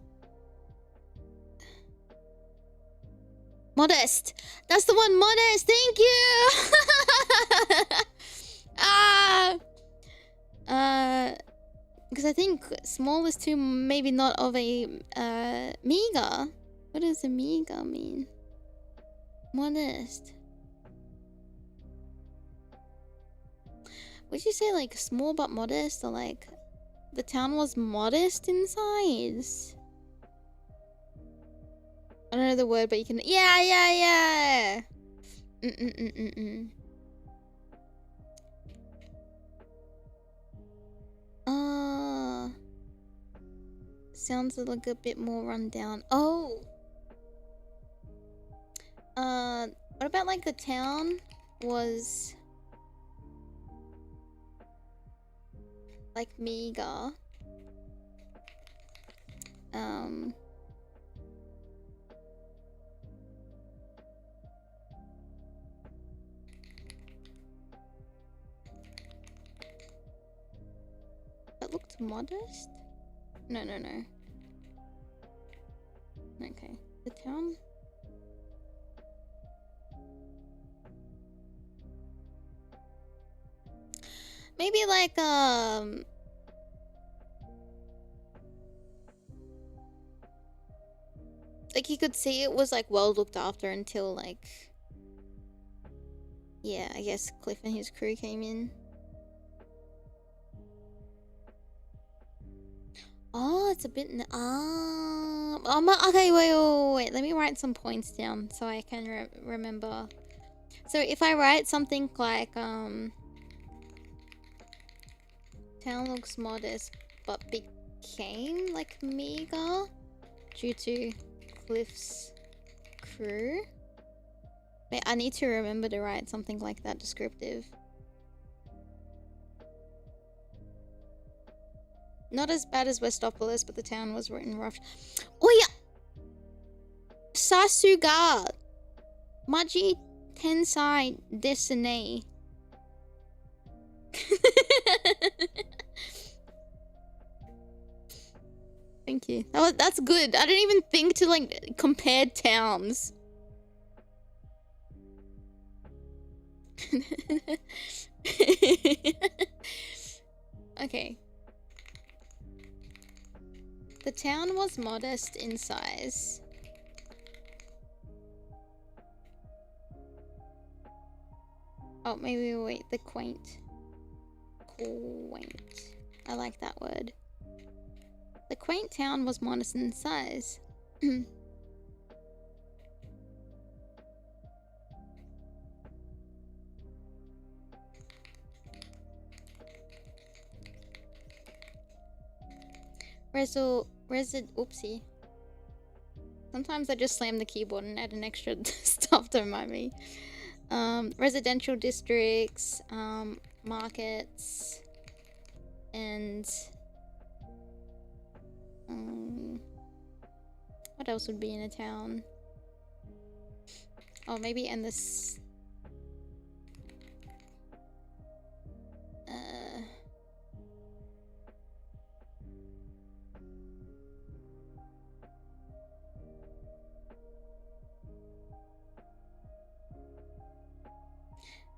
modest. That's the one, modest. Thank you. Because I think small is too maybe not of a meager. What does a meager mean? Modest. Would you say like small but modest, or like the town was modest in size? I don't know the word, but you can... Yeah! Sounds like a bit more run down. Oh! What about like the town was... like meager? That looked modest? No. Okay. The town? Maybe like, Like, you could see it was, like, well looked after until, like... Yeah, I guess Cliff and his crew came in. Oh, it's a bit... okay, wait. Let me write some points down so I can remember. So if I write something like, town looks modest, but became, like, meager due to Cliff's crew. Wait, I need to remember to write something like that descriptive. Not as bad as Westopolis, but the town was written rough. Oh yeah! Sasuga! Maji Tensai Desune. Thank you. That's good. I didn't even think to, like, compare towns. Okay. The town was modest in size. Oh, maybe wait, the quaint. Quaint. I like that word. The quaint town was modest in size. Oopsie. Sometimes I just slam the keyboard and add an extra stuff to remind me. Residential districts, markets, and what else would be in a town? Oh, maybe in this.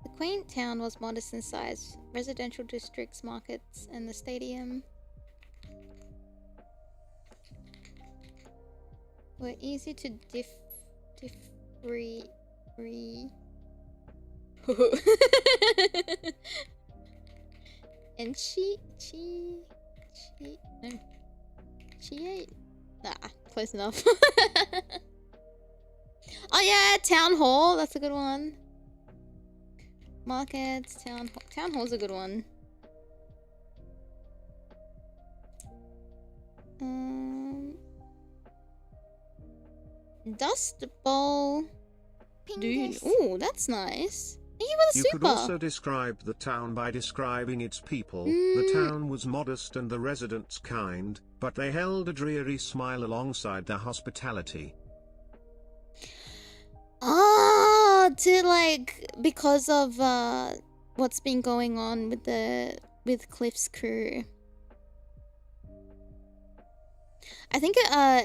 The quaint town was modest in size. Residential districts, markets, and the stadium were easy to and close enough. Oh yeah, town hall, that's a good one. Markets, town hall's a good one. Dust bowl. Dude, ooh, that's nice. Thank you for the super. You could also describe the town by describing its people. The town was modest and the residents kind, but they held a dreary smile alongside their hospitality. Ah, to like, because of what's been going on with Cliff's crew. I think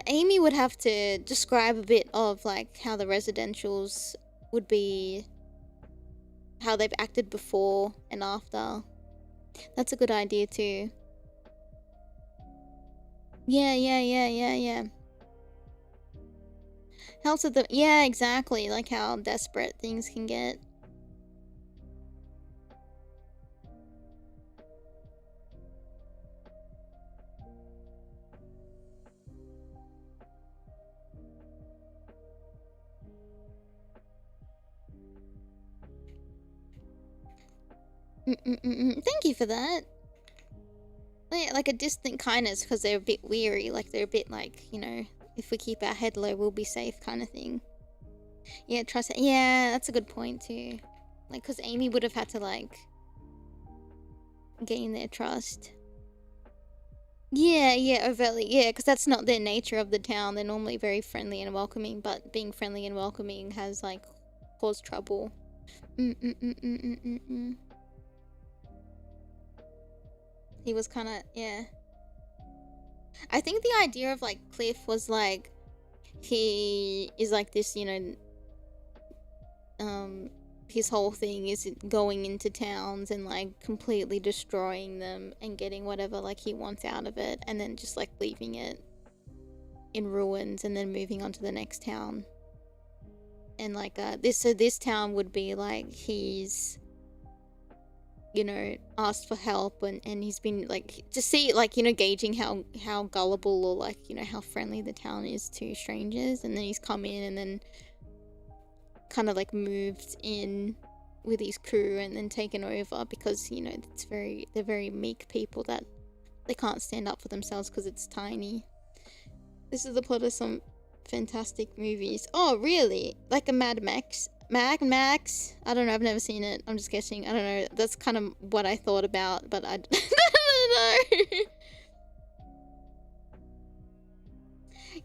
Aimee would have to describe a bit of like how the residentials would be, how they've acted before and after. That's a good idea too. Yeah. Helps with the, yeah, exactly, like how desperate things can get. Thank you for that. Yeah, like a distant kindness because they're a bit weary, like they're a bit like, you know, if we keep our head low, we'll be safe kind of thing. Yeah, trust it. Yeah, that's a good point too. Like, because Aimee would have had to, like, gain their trust. Yeah, overtly. Yeah, because that's not their nature of the town. They're normally very friendly and welcoming, but being friendly and welcoming has, like, caused trouble. He was kind of, yeah. I think the idea of, like, Cliff was, like, he is, like, this, you know, his whole thing is going into towns and, like, completely destroying them and getting whatever, like, he wants out of it and then just, like, leaving it. in ruins and then moving on to the next town. And like this town would be like he's, you know, asked for help and he's been like, to see like, you know, gauging how gullible or like, you know, how friendly the town is to strangers, and then he's come in and then kind of like moved in with his crew and then taken over because, you know, they're very meek people that they can't stand up for themselves because it's tiny. This is the plot of some fantastic movies. Oh, really? Like a Mad Max? Mad Max? I don't know. I've never seen it. I'm just guessing. I don't know. That's kind of what I thought about, but I don't know.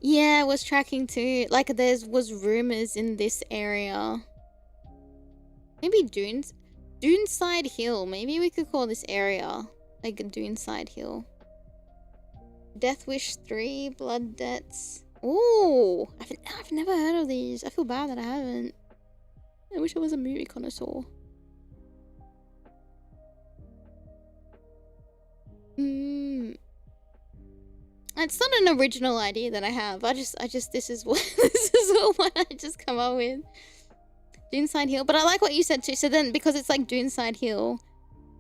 Yeah, I was tracking too. Like was rumors in this area. Maybe Duneside Hill. Maybe we could call this area like Duneside Hill. Death Wish 3, Blood Debts. Ooh, I've never heard of these. I feel bad that I haven't. I wish I was a movie connoisseur. It's not an original idea that I have. This is what I just come up with. Duneside Hill, but I like what you said too. So then, because it's like Duneside Hill,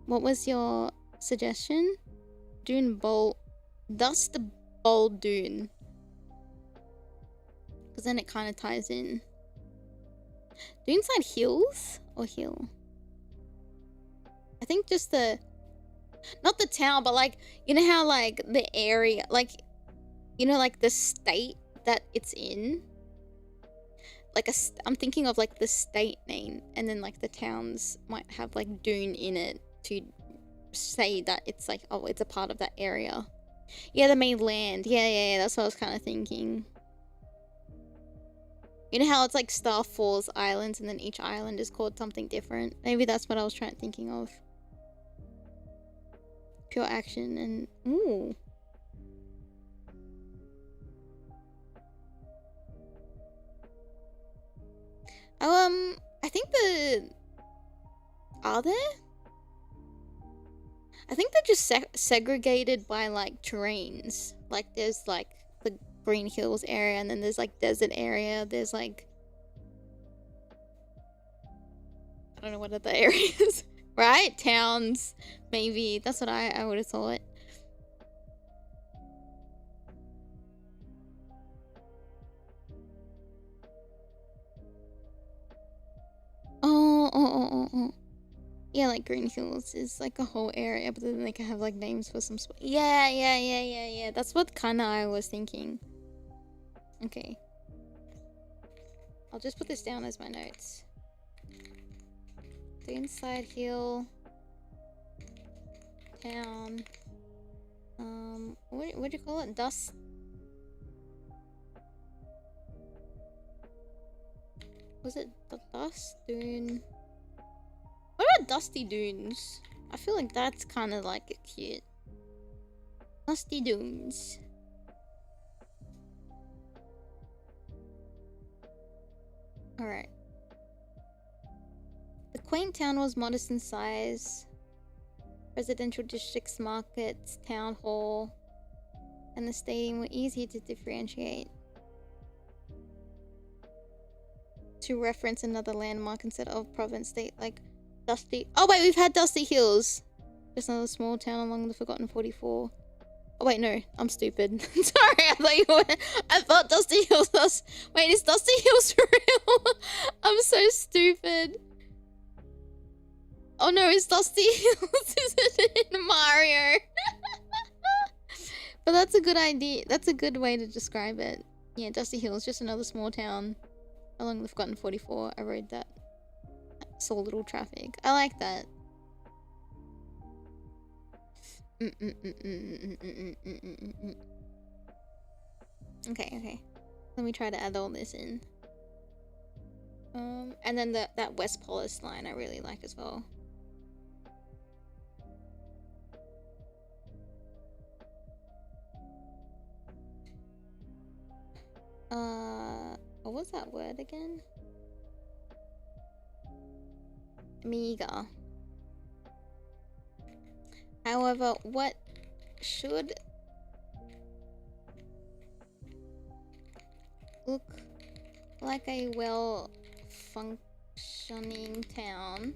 what was your suggestion? Dust Bowl Dune. Because then it kind of ties in. Duneside Hills or Hill? I think just not the town, but like, you know how like the area, like, you know, like the state that it's in. Like I'm thinking of like the state name, and then like the towns might have like Dune in it to say that it's like, oh, it's a part of that area. Yeah, the mainland. Yeah, that's what I was kind of thinking. You know how it's like Star Falls Islands, and then each island is called something different? Maybe that's what I was thinking of. Pure action and... Ooh. I think Are there? I think they're just segregated by like terrains. Like there's like the Green Hills area, and then there's like desert area. There's like, I don't know what other areas, right? Towns, maybe. That's what I would have thought. Oh. Yeah, like Green Hills is like a whole area, but then they can have like names for some Yeah. That's what kinda I was thinking. Okay. I'll just put this down as my notes. The Inside Hill. Town. What'd you call it? Dust. Was it the Dust Dune? What about Dusty Dunes? I feel like that's kind of like cute. Dusty Dunes. Alright. The quaint town was modest in size. Residential districts, markets, town hall, and the stadium were easy to differentiate. To reference another landmark instead of province state, like Dusty. Oh wait, we've had Dusty Hills. Just another small town along the Forgotten 44. Oh wait, no, I'm stupid. Sorry, I thought Dusty Hills was... Wait, is Dusty Hills real? I'm so stupid. Oh no, it's Dusty Hills. Is it in Mario? But that's a good idea. That's a good way to describe it. Yeah, Dusty Hills, just another small town along the Forgotten 44. I rode that. Saw little traffic. I like that. Okay. Let me try to add all this in. And then that West Polis line I really like as well. What was that word again? Meager. However, what should look like a well-functioning town.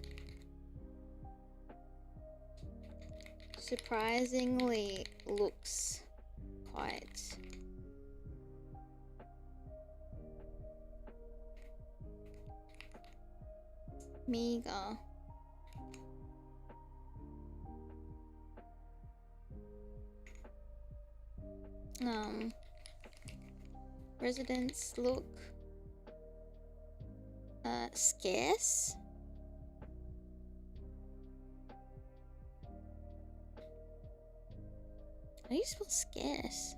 Surprisingly looks quite meager. Residents look scarce. How do you spell scarce?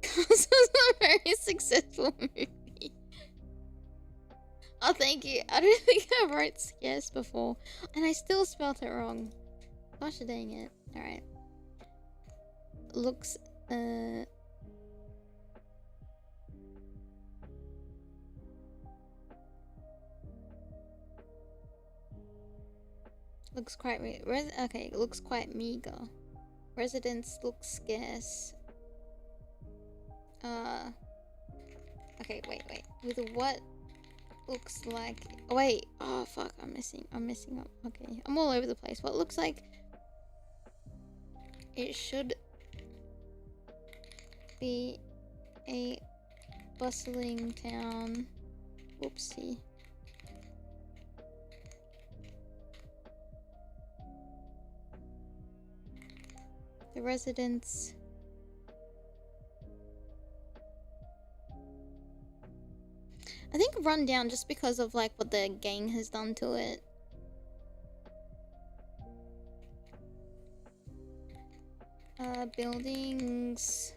This was a very successful movie. Oh, thank you. I don't think I wrote scarce before, and I still spelled it wrong. Gosh dang it. Alright. Looks, looks quite okay, looks quite meager. Residents look scarce. Okay, wait. With what looks like... Oh, wait. Oh, fuck. I'm messing up. Okay. I'm all over the place. What looks like... It should be a bustling town. Whoopsie. The residents... I think run down just because of like what the gang has done to it. Buildings.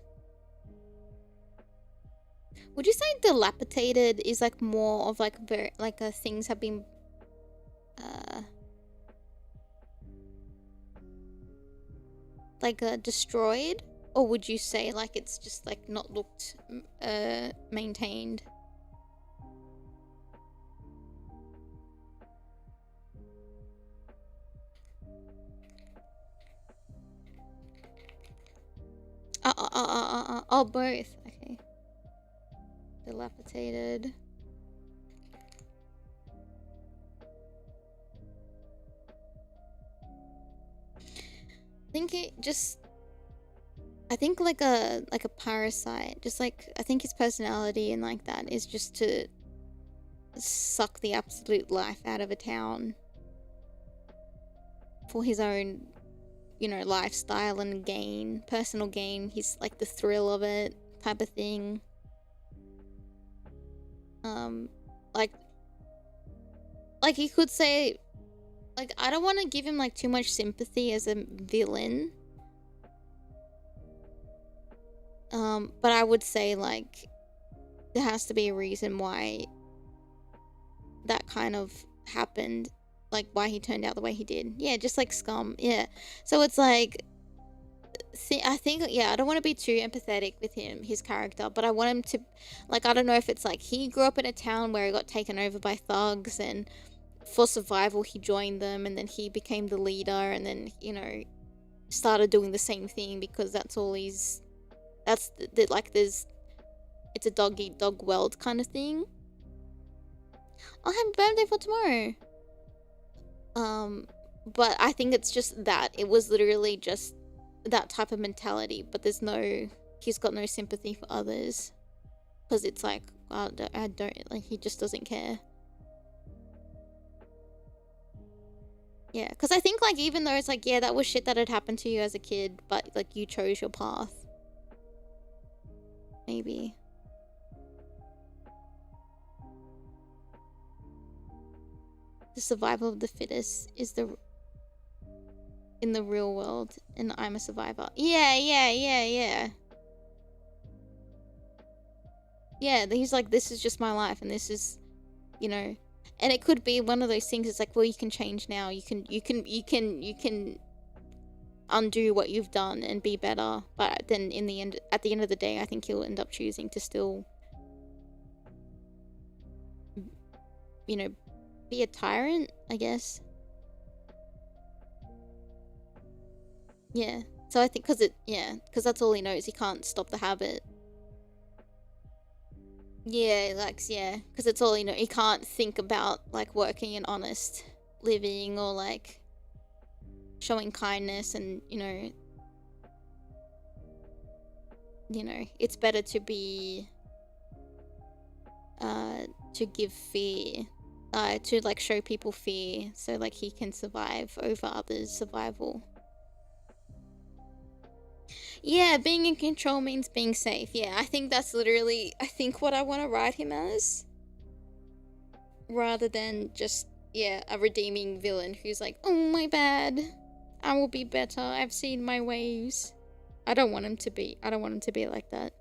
Would you say dilapidated is like more of like very like things have been like destroyed, or would you say like it's just like not looked maintained? Oh, both. Okay. Dilapidated. I think like a parasite. Just like, I think his personality and like that is just to suck the absolute life out of a town for his own, you know, lifestyle and gain, personal gain. He's like the thrill of it type of thing. Like you could say, like, I don't want to give him like too much sympathy as a villain. But I would say like there has to be a reason why that kind of happened, like why he turned out the way he did. Yeah, just like Scum. Yeah. So it's like, I think, yeah, I don't want to be too empathetic with him, his character, but I want him to, like, I don't know if it's like he grew up in a town where he got taken over by thugs, and for survival he joined them, and then he became the leader, and then, you know, started doing the same thing because that's all he's, that's like there's, it's a dog eat dog world kind of thing. I'll have a birthday for tomorrow. But I think it's just that it was literally just that type of mentality, but there's no, he's got no sympathy for others because it's like, I don't like, he just doesn't care. Yeah, because I think like even though it's like, yeah, that was shit that had happened to you as a kid, but like you chose your path, maybe. The survival of the fittest is in the real world, and I'm a survivor. Yeah. Yeah, he's like, this is just my life, and this is, you know, and it could be one of those things. It's like, well, you can change now. You can undo what you've done and be better. But then in the end, at the end of the day, I think he'll end up choosing to still, you know, be a tyrant, I guess. Yeah, So I think because that's all he knows. He can't stop the habit. Yeah, because it's all he knows. He can't think about like working an honest living or like showing kindness, and it's better to be to give fear, to like show people fear so like he can survive over others' survival. Yeah, being in control means being safe. Yeah, I think that's literally, what I want to write him as. Rather than just, a redeeming villain who's like, oh, my bad. I will be better. I've seen my ways. I don't want him to be like that.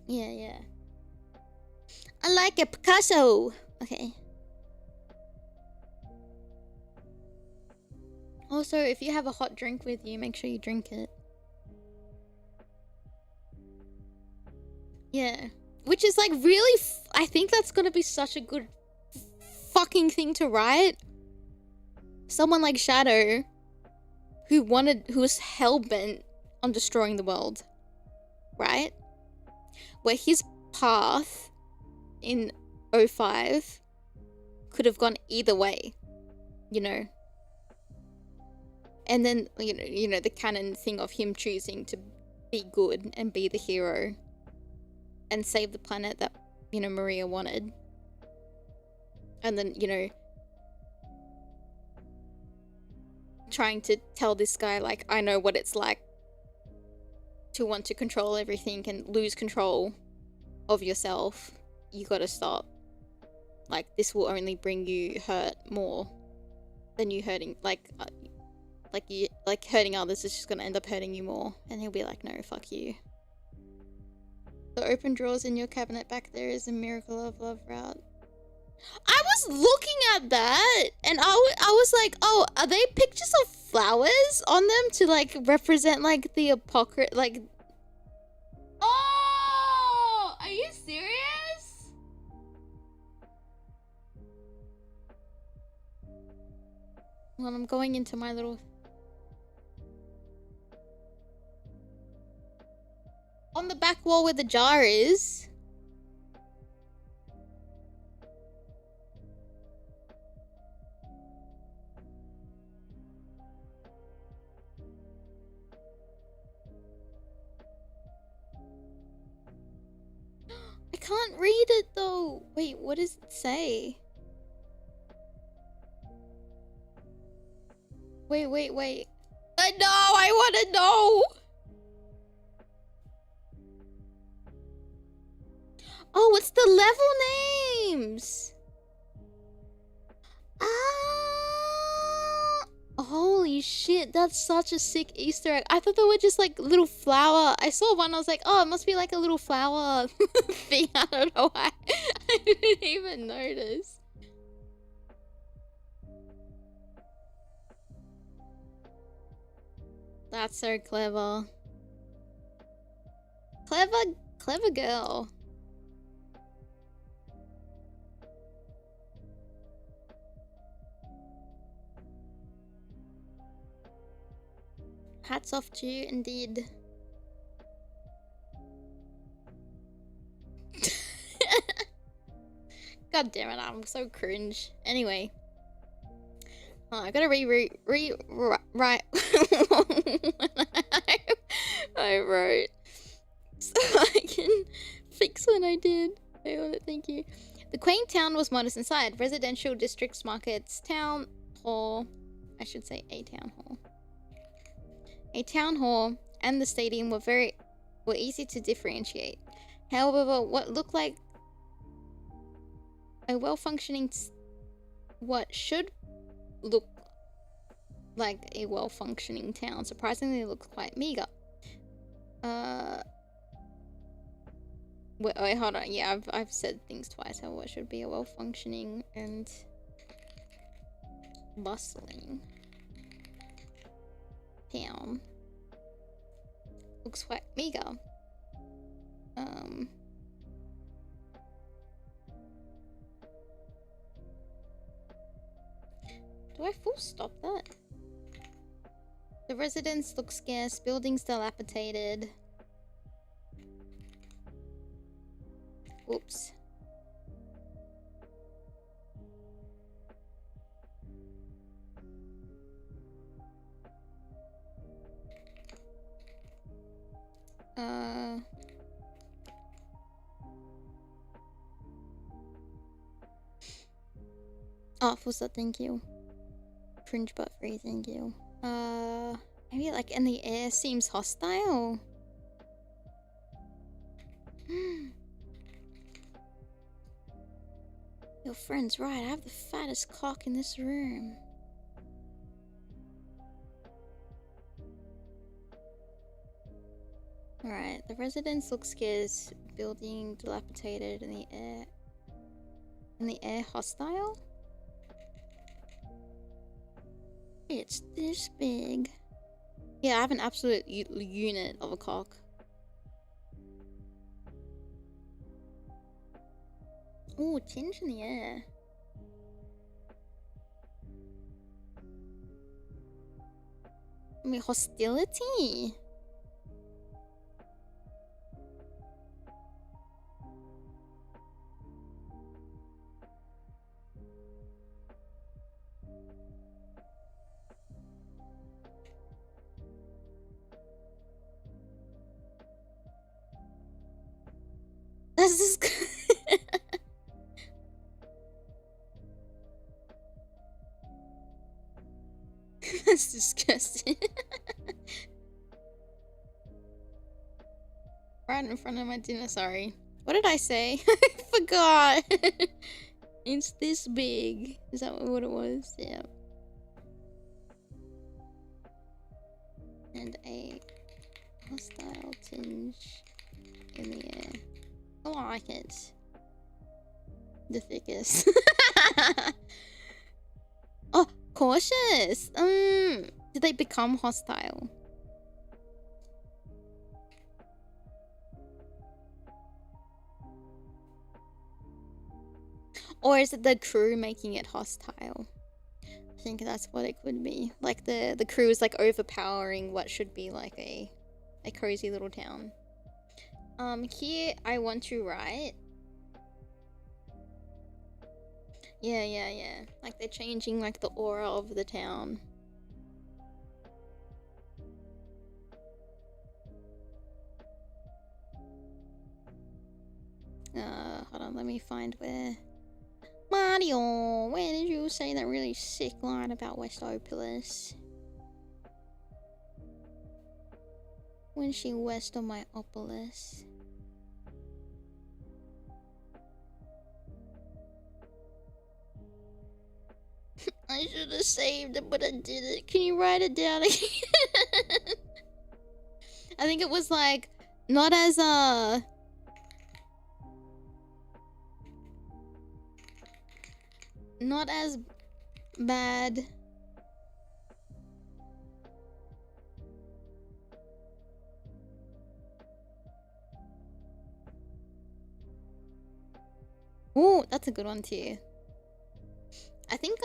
Yeah. I like it, Picasso. Okay. Also, if you have a hot drink with you, make sure you drink it. Yeah. Which is like really, I think that's gonna be such a good fucking thing to write. Someone like Shadow, who was hell-bent on destroying the world. Right? Where his path in 05 could have gone either way. And then, the canon thing of him choosing to be good and be the hero and save the planet that, Maria wanted. And then, trying to tell this guy, like, I know what it's like to want to control everything and lose control of yourself. You gotta stop. Like, this will only bring you hurt more than you hurting, hurting others is just gonna end up hurting you more. And he'll be like, no, fuck you. The open drawers in your cabinet back there is a miracle of love route. I was looking at that and I was like, oh, are they pictures of flowers on them to like represent like the apocalypse? Like, oh, are you serious? Well, I'm going into my little... On the back wall where the jar is. I can't read it though. Wait, what does it say? Wait. I know, I want to know. Oh, it's the level names. Ah, holy shit, that's such a sick Easter egg. I thought they were just like little flower. I saw one, I was like, oh, it must be like a little flower thing. I don't know why. I didn't even notice. That's so clever. Clever girl. Hats off to you, indeed. God damn it, I'm so cringe. Anyway. Oh, I gotta rewrite I wrote so I can fix what I did. I want to thank you. The quaint town was modest inside. Residential districts, markets, town hall. I should say a town hall. A town hall and the stadium were easy to differentiate. However, what looked like a well-functioning what should look like a well-functioning town surprisingly looked quite meager. Wait, hold on. Yeah, I've said things twice. How what should be a well-functioning and bustling town looks quite meager. Do I full stop that? residents look scarce. Buildings dilapidated. Oops. Oh, Fusa, thank you. Cringe but free, thank you. Maybe like in the air seems hostile. Your friend's right, I have the fattest cock in this room. Alright, the residence looks scarce. Building dilapidated in the air. In the air hostile? It's this big. Yeah, I have an absolute unit of a cock. Ooh, tinge in the air. I mean, hostility? That's just... That's disgusting. Right in front of my dinner, sorry. What did I say? I forgot. It's this big. Is that what it was? Yeah. And a hostile tinge in the air. I like it. The thickest. Oh, cautious. Did they become hostile? Or is it the crew making it hostile? I think that's what it could be. Like the crew is like overpowering what should be like a cozy little town. Here I want to write. Yeah. Like they're changing like the aura of the town. Hold on, let me find where. Mario, where did you say that really sick line about Westopolis? When she west on my opolis. I should have saved it, but I didn't. Can you write it down again? I think it was like, not as not as bad. Ooh, that's a good one too. I think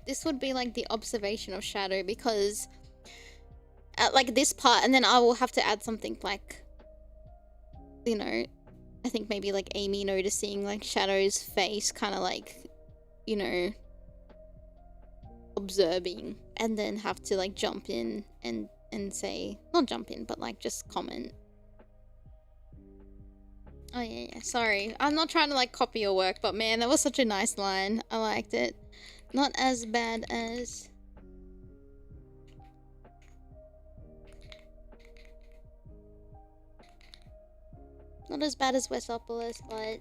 this would be like the observation of Shadow, because at like this part, and then I will have to add something like, you know, I think maybe like Aimee noticing like Shadow's face, kind of like, you know, observing, and then have to like jump in and say, not jump in, but like just comment. Oh yeah, sorry, I'm not trying to like copy your work, but man, that was such a nice line. I liked it. Not as bad as... Not as bad as Westopolis, but...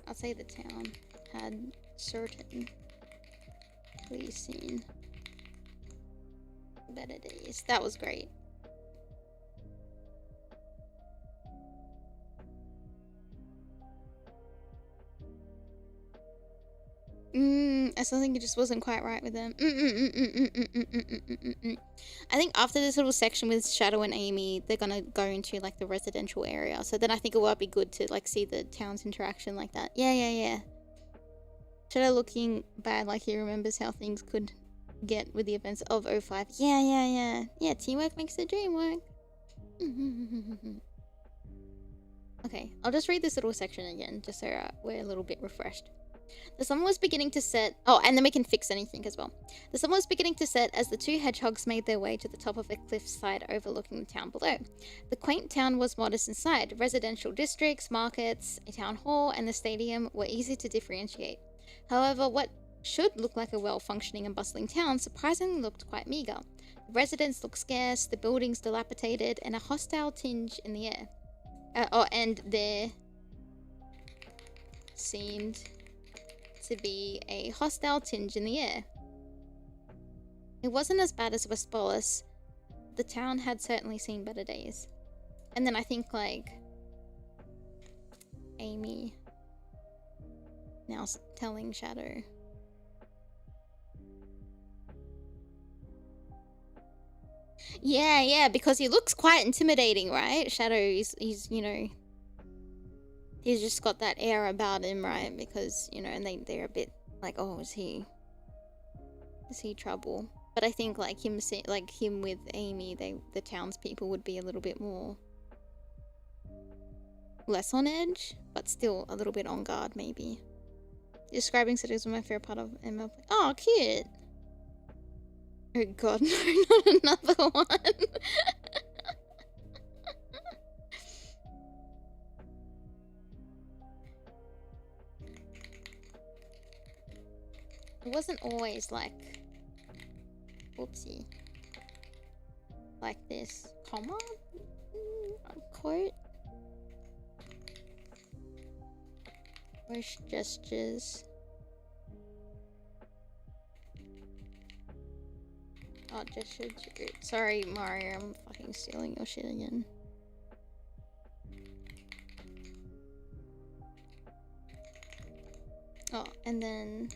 I'll say the town had certain policing better days. That was great. I still think it just wasn't quite right with them. I think after this little section with Shadow and Aimee, they're gonna go into like the residential area. So then I think it will be good to like see the town's interaction like that. Yeah. Shadow looking bad like he remembers how things could get with the events of 05. Yeah. Yeah, teamwork makes the dream work. Okay, I'll just read this little section again, just so we're a little bit refreshed. The sun was beginning to set. Oh, and then we can fix anything as well. The sun was beginning to set as the two hedgehogs made their way to the top of a cliffside overlooking the town below. The quaint town was modest inside. Residential districts, markets, a town hall, and the stadium were easy to differentiate. However, what should look like a well-functioning and bustling town surprisingly looked quite meager. The residents looked scarce, the buildings dilapidated, and a hostile tinge in the air. And there seemed to be a hostile tinge in the air. It wasn't as bad as Westpolis. The town had certainly seen better days. And then I think like Aimee now telling Shadow. Yeah, because he looks quite intimidating, right? Shadow, he's you know, he's just got that air about him, right? Because, you know, and they're a bit like, oh, is he trouble? But I think like him with Aimee, the townspeople would be a little bit more less on edge, but still a little bit on guard, maybe. Describing cities was my favorite part of ML. Oh, cute. Oh god, no, not another one. It wasn't always like, whoopsie, like this, comma, quote, wish gestures. Oh, gesture. Sorry, Mario, I'm fucking stealing your shit again. Oh, and then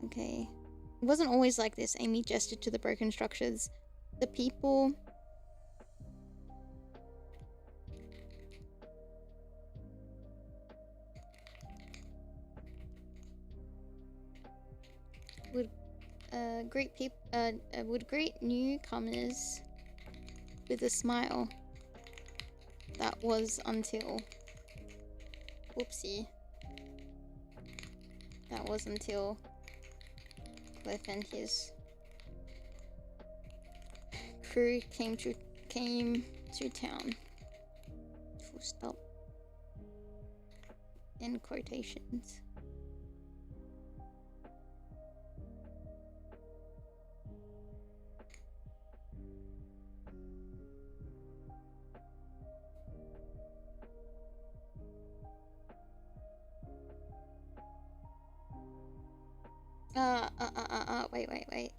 okay. It wasn't always like this. Aimee gestured to the broken structures. The people would greet newcomers with a smile. That was until whoopsie. That was until Cliff and his crew came to town. Full stop. In quotations. Wait.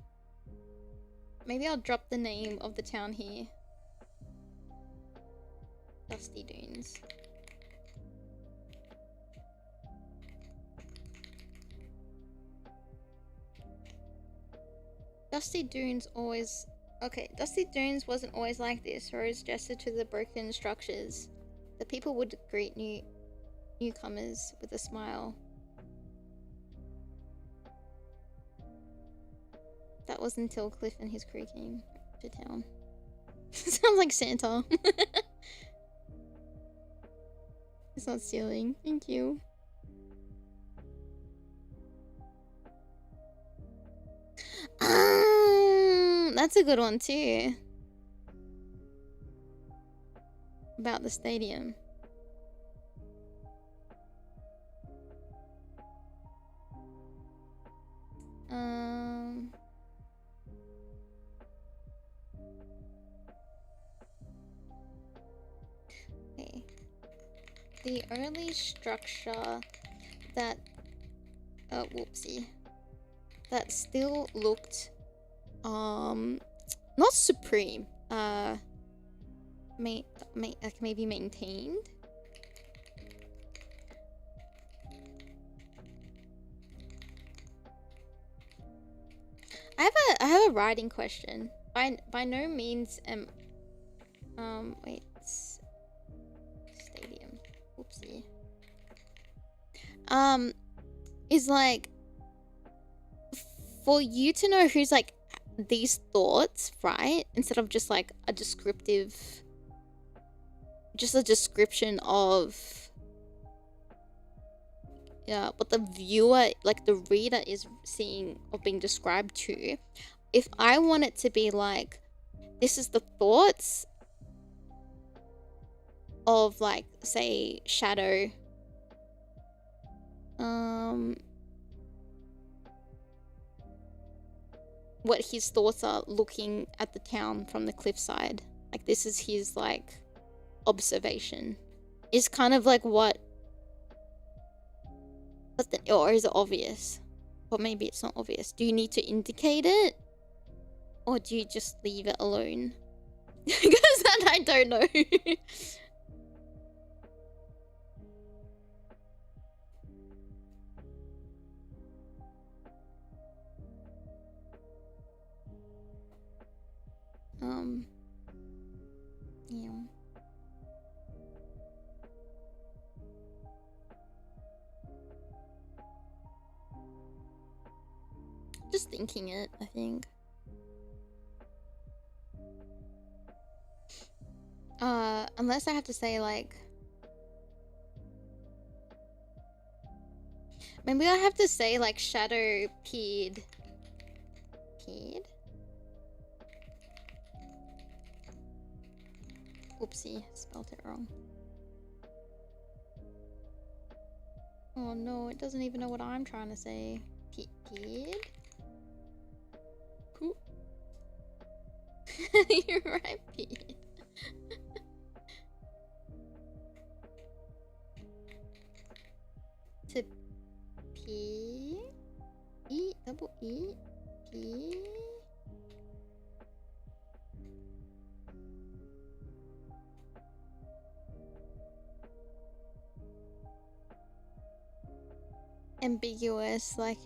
Maybe I'll drop the name of the town here. Dusty Dunes. Dusty Dunes always... Okay, Dusty Dunes wasn't always like this. Rose gestured to the broken structures. The people would greet newcomers with a smile. That was until Cliff and his crew came to town. Sounds like Santa. It's not stealing. Thank you. That's a good one too. About the stadium. Okay. The early structure that whoopsie. That still looked not supreme. Maybe maintained. I have a writing question. By no means wait, stadium. Oopsie. Is like for you to know who's like these thoughts, right? Instead of just like a description of what the viewer, like the reader, is seeing or being described to. If I want it to be like, this is the thoughts of, like, say, Shadow, what his thoughts are looking at the town from the cliffside, like this is his like observation, is kind of like what. Or is it obvious? Or maybe it's not obvious. Do you need to indicate it? Or do you just leave it alone? Because that I don't know. Yeah. Just thinking it, I think. Unless I have to say, like, maybe I have to say, like, Shadow peed. Oopsie, spelled it wrong. Oh no, it doesn't even know what I'm trying to say. Peed? Cool. You're right, peed. To pee? Double E? Pee? Ambiguous, like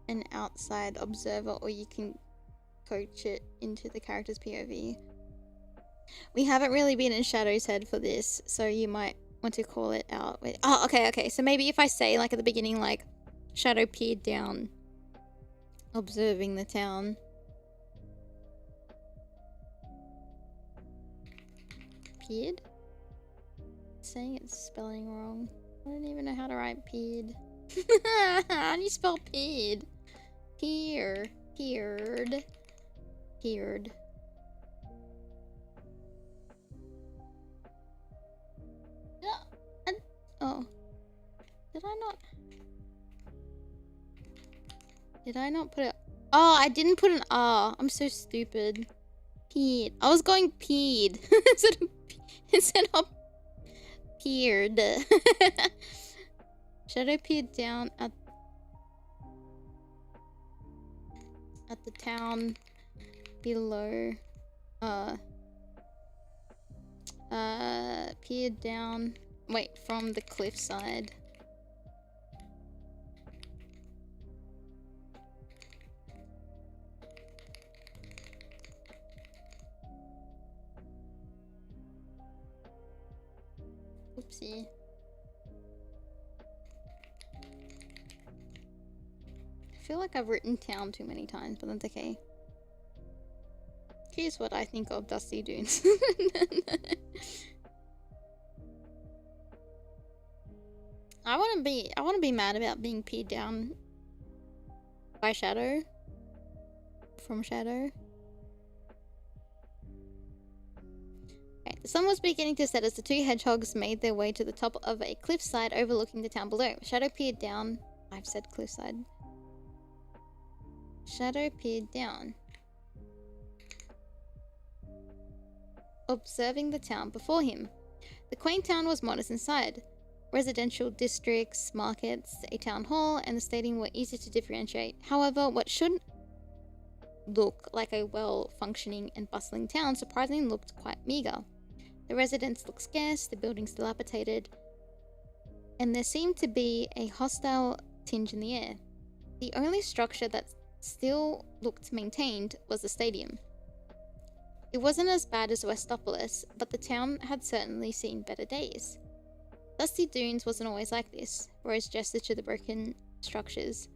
an outside observer, or you can coach it into the character's POV. We haven't really been in Shadow's head for this, so you might want to call it out. Wait. Oh, okay. So maybe if I say, like, at the beginning, like, Shadow peered down, observing the town. Peered? Saying it's spelling wrong. I don't even know how to write peered. How do you spell peered? Peered. Oh. Did I not put it? Oh, I didn't put an R. I'm so stupid. Peed. I was going peed. instead of peered. Shadow peered down at the town below. Peered down. Wait, from the cliffside. Oopsie. I feel like I've written town too many times, but that's okay. Here's what I think of Dusty Dunes. I want to be mad about being peed down by Shadow. From Shadow. Okay, the sun was beginning to set as the two hedgehogs made their way to the top of a cliffside overlooking the town below. Shadow peered down. I've said cliffside. Shadow peered down, observing the town before him. The quaint town was modest inside. Residential districts, markets, a town hall, and the stadium were easy to differentiate. However, what should look like a well-functioning and bustling town surprisingly looked quite meagre. The residents looked scarce, the buildings dilapidated, and there seemed to be a hostile tinge in the air. The only structure that still looked maintained was the stadium. It wasn't as bad as Westopolis, but the town had certainly seen better days. Dusty Dunes wasn't always like this. Rose gestured to the broken structures.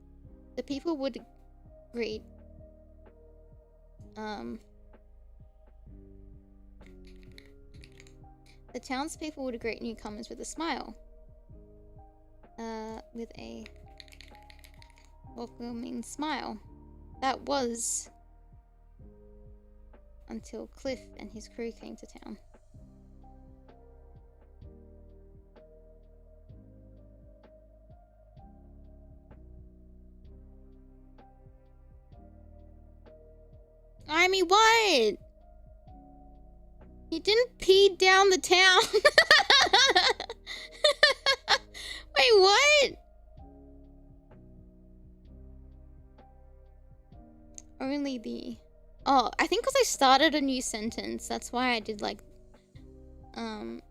The people would greet the townspeople would greet newcomers with a smile. With a welcoming smile. That was until Cliff and his crew came to town. Aimee, what? He didn't pee down the town. Wait, what? Only the... Oh, I think because I started a new sentence. That's why I did like... the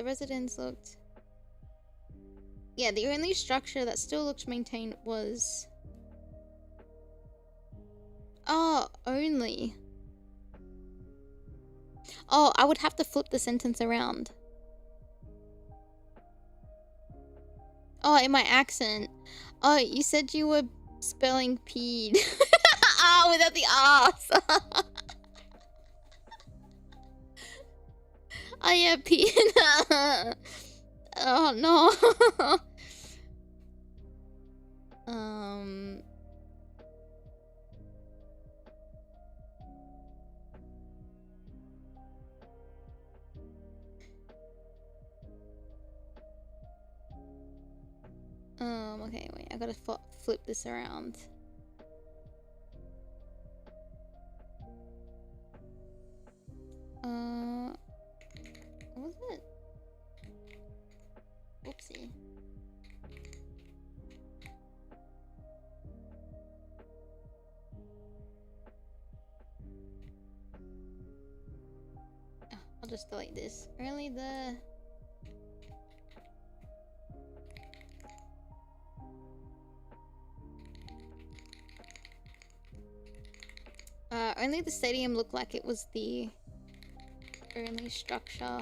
residents looked... Yeah, the only structure that still looked maintained was... Oh, only. Oh, I would have to flip the sentence around. Oh, in my accent. Oh, you said you were spelling peed. Ah, without the ass. Oh yeah, peed. Oh no. Okay, wait, I gotta flip this around. What was it? Oopsie. Oh, I'll just delete this. Only the... only the stadium looked like it was the only structure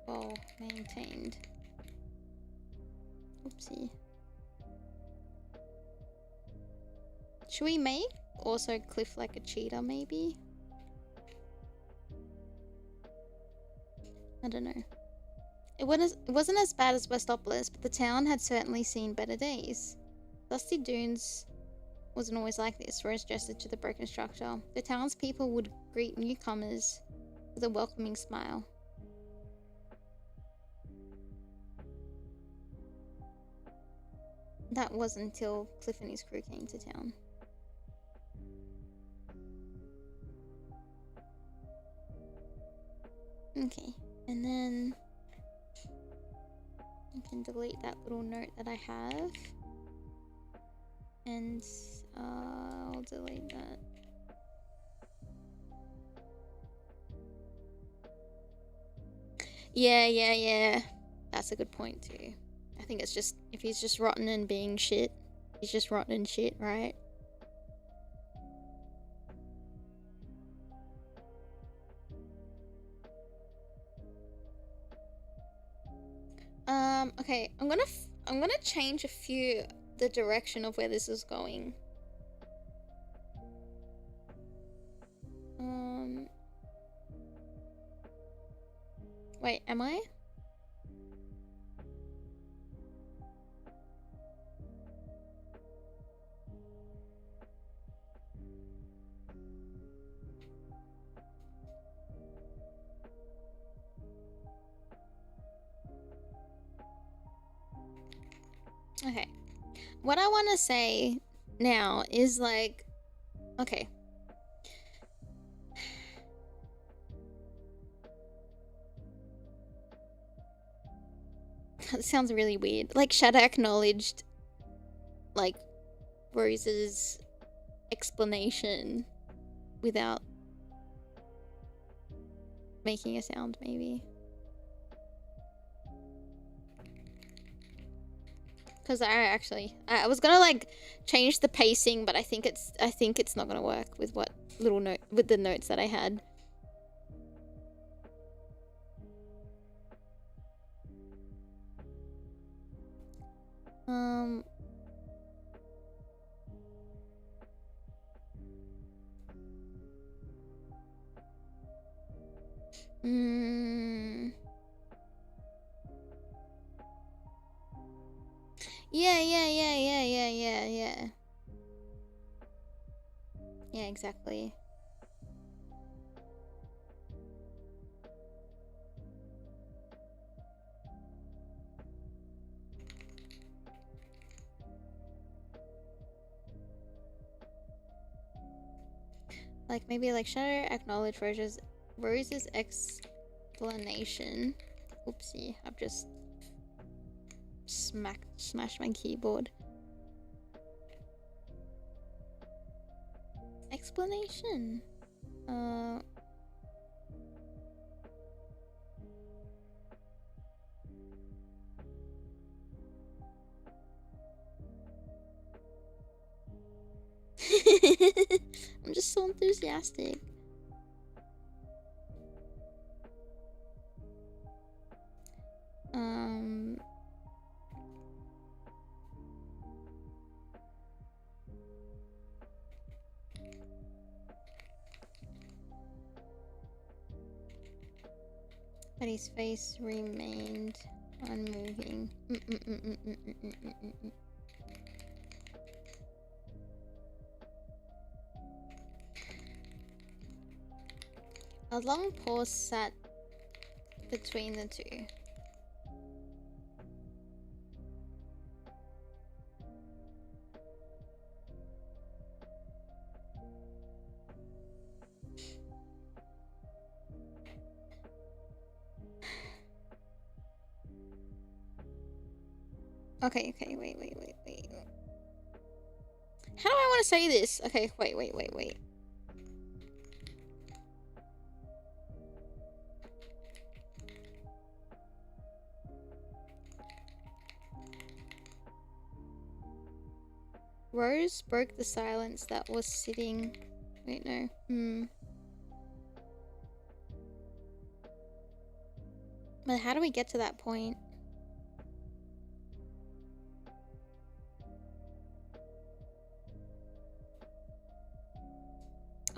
well maintained. Oopsie. Should we make also Cliff like a cheater maybe? I don't know. It wasn't as bad as Westopolis, but the town had certainly seen better days. Dusty Dunes wasn't always like this. Rose gestured to the broken structure. The townspeople would greet newcomers with a welcoming smile. That was until Cliff and his crew came to town. Okay, and then I can delete that little note that I have. And I'll delete that. Yeah. That's a good point too. I think it's just, if he's just rotten and being shit, he's just rotten and shit, right? Okay, I'm gonna change a few the direction of where this is going. Wait, am I? Okay. What I want to say now is like, okay. That sounds really weird. Like, Shadow acknowledged, like, Rose's explanation without making a sound, maybe. because I was gonna like change the pacing, but I think it's not gonna work with what little note with the notes that I had. Yeah. Yeah, exactly. Like maybe like Shadow acknowledge Rose's explanation. Oopsie, I've just smashed my keyboard. Explanation. I'm just so enthusiastic. But his face remained unmoving. A long pause sat between the two. Okay, wait. How do I want to say this? Okay, wait. Rose broke the silence that was sitting... Wait, no. But how do we get to that point?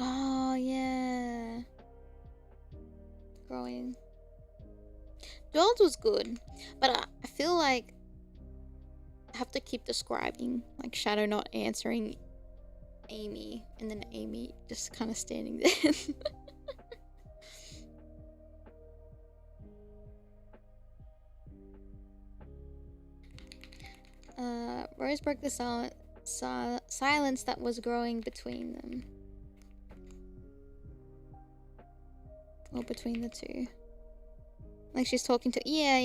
Oh, yeah. Growing. Joel's was good, but I feel like I have to keep describing, like Shadow not answering Aimee, and then Aimee just kind of standing there. Rose broke the silence that was growing between them. Or between the two. Like she's talking to... Yeah.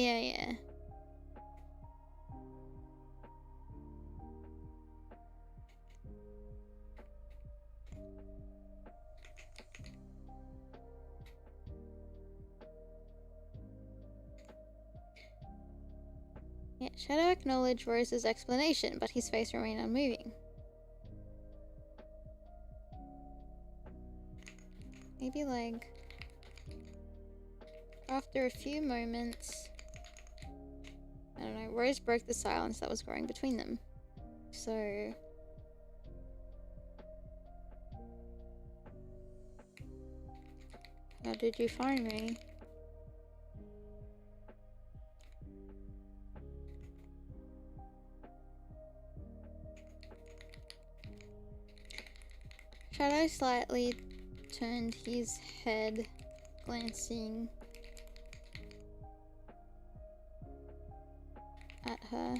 Yeah, Shadow acknowledged Rose's explanation, but his face remained unmoving. Maybe like... After a few moments... I don't know, Rose broke the silence that was growing between them. So... How did you find me? Shadow slightly turned his head, glancing at her.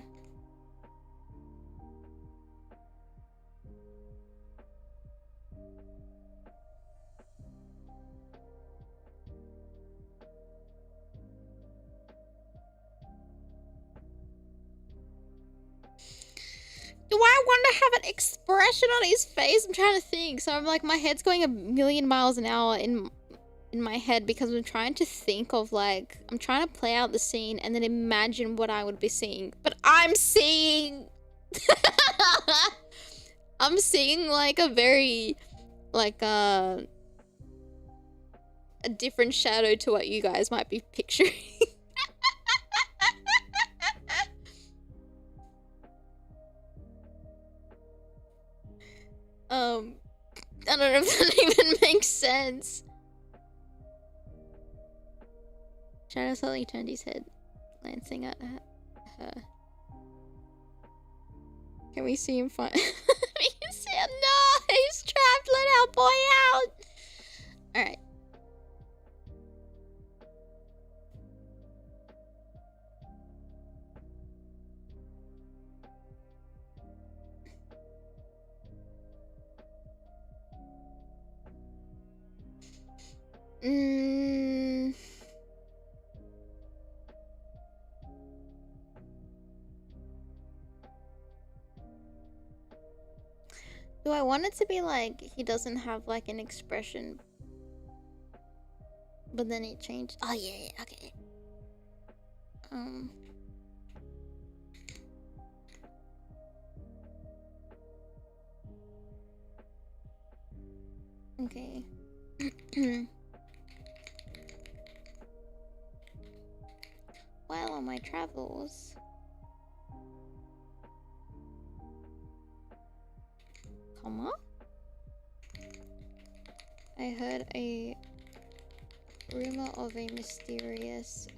Do I want to have an expression on his face? I'm trying to think. So I'm like, my head's going a million miles an hour in in my head because I'm trying to think of like, I'm trying to play out the scene and then imagine what I would be seeing. But I'm seeing I'm seeing like a very like a different shadow to what you guys might be picturing. I don't know if that even makes sense. Shadow suddenly turned his head, glancing at her. Can we see him find? We can see him. No, he's trapped. Let our boy out. All right. Do I want it to be like he doesn't have like an expression, but then it changed? Oh yeah, okay. Okay. While on my travels, I heard a rumor of a mysterious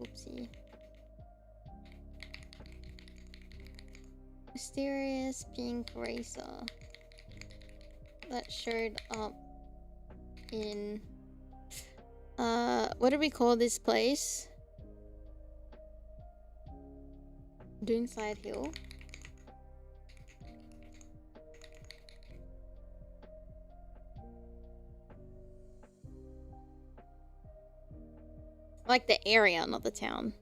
pink racer that showed up in what do we call this place? Doonside Hill. Like the area, not the town.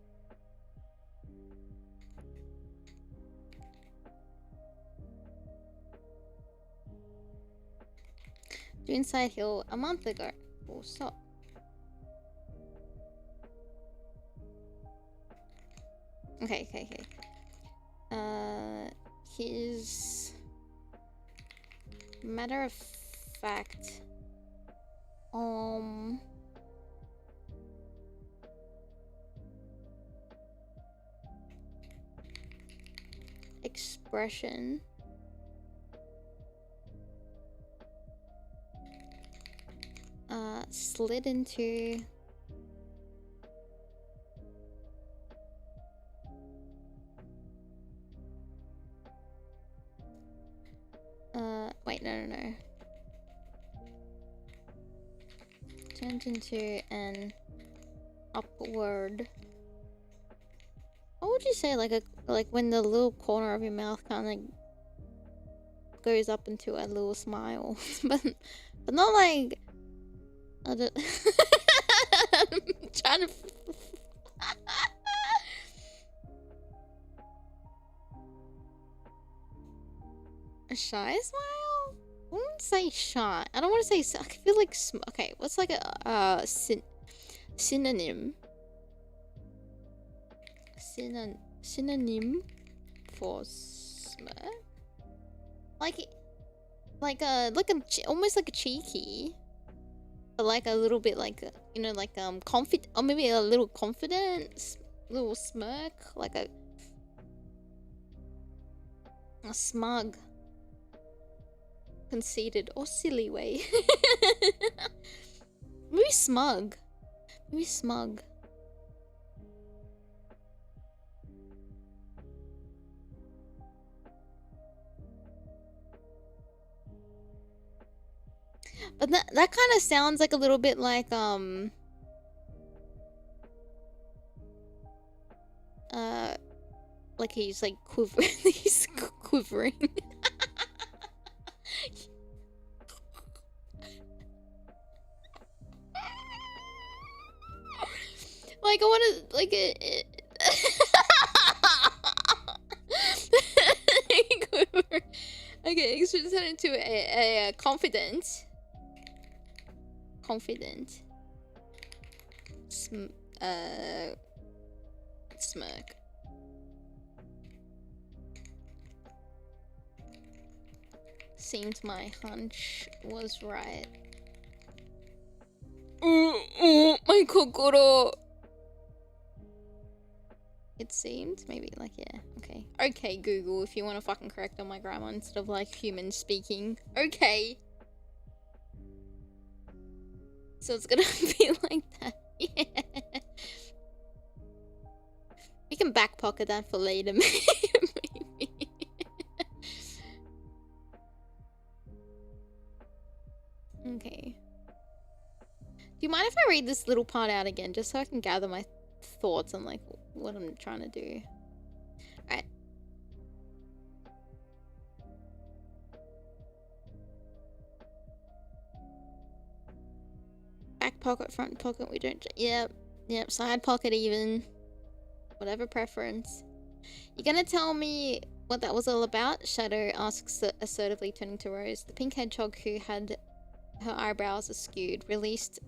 Doonside Hill a month ago. Full stop. Okay. His matter of fact, expression slid into wait, no. Turned into an upward. What would you say, like when the little corner of your mouth kind of goes up into a little smile, but not like. I don't. I'm trying to. A shy smile? I wouldn't say shy. I don't want to say. I feel like. Okay, what's like a synonym? Synonym for smirk? Like almost like a cheeky, but like a little bit like you know, like confident, or maybe a little confident little smirk, like a smug, conceited, or silly way. Maybe smug. But that kind of sounds like a little bit like he's like quivering. He's quivering. Like I want to like it. Okay, so turn into a confident. Smirk. Seems my hunch was right. My kokoro. It seemed, maybe, like, yeah, okay. Okay, Google, if you want to fucking correct on my grammar instead of, like, human speaking. Okay. So it's gonna be like that. Yeah. We can back pocket that for later, maybe. Okay. Do you mind if I read this little part out again, just so I can gather my thoughts on, like, what I'm trying to do? Alright. Back pocket, front pocket, we don't... Yep, side pocket even. Whatever preference. You gonna tell me what that was all about? Shadow asks assertively, turning to Rose. The pink hedgehog, who had her eyebrows askewed, released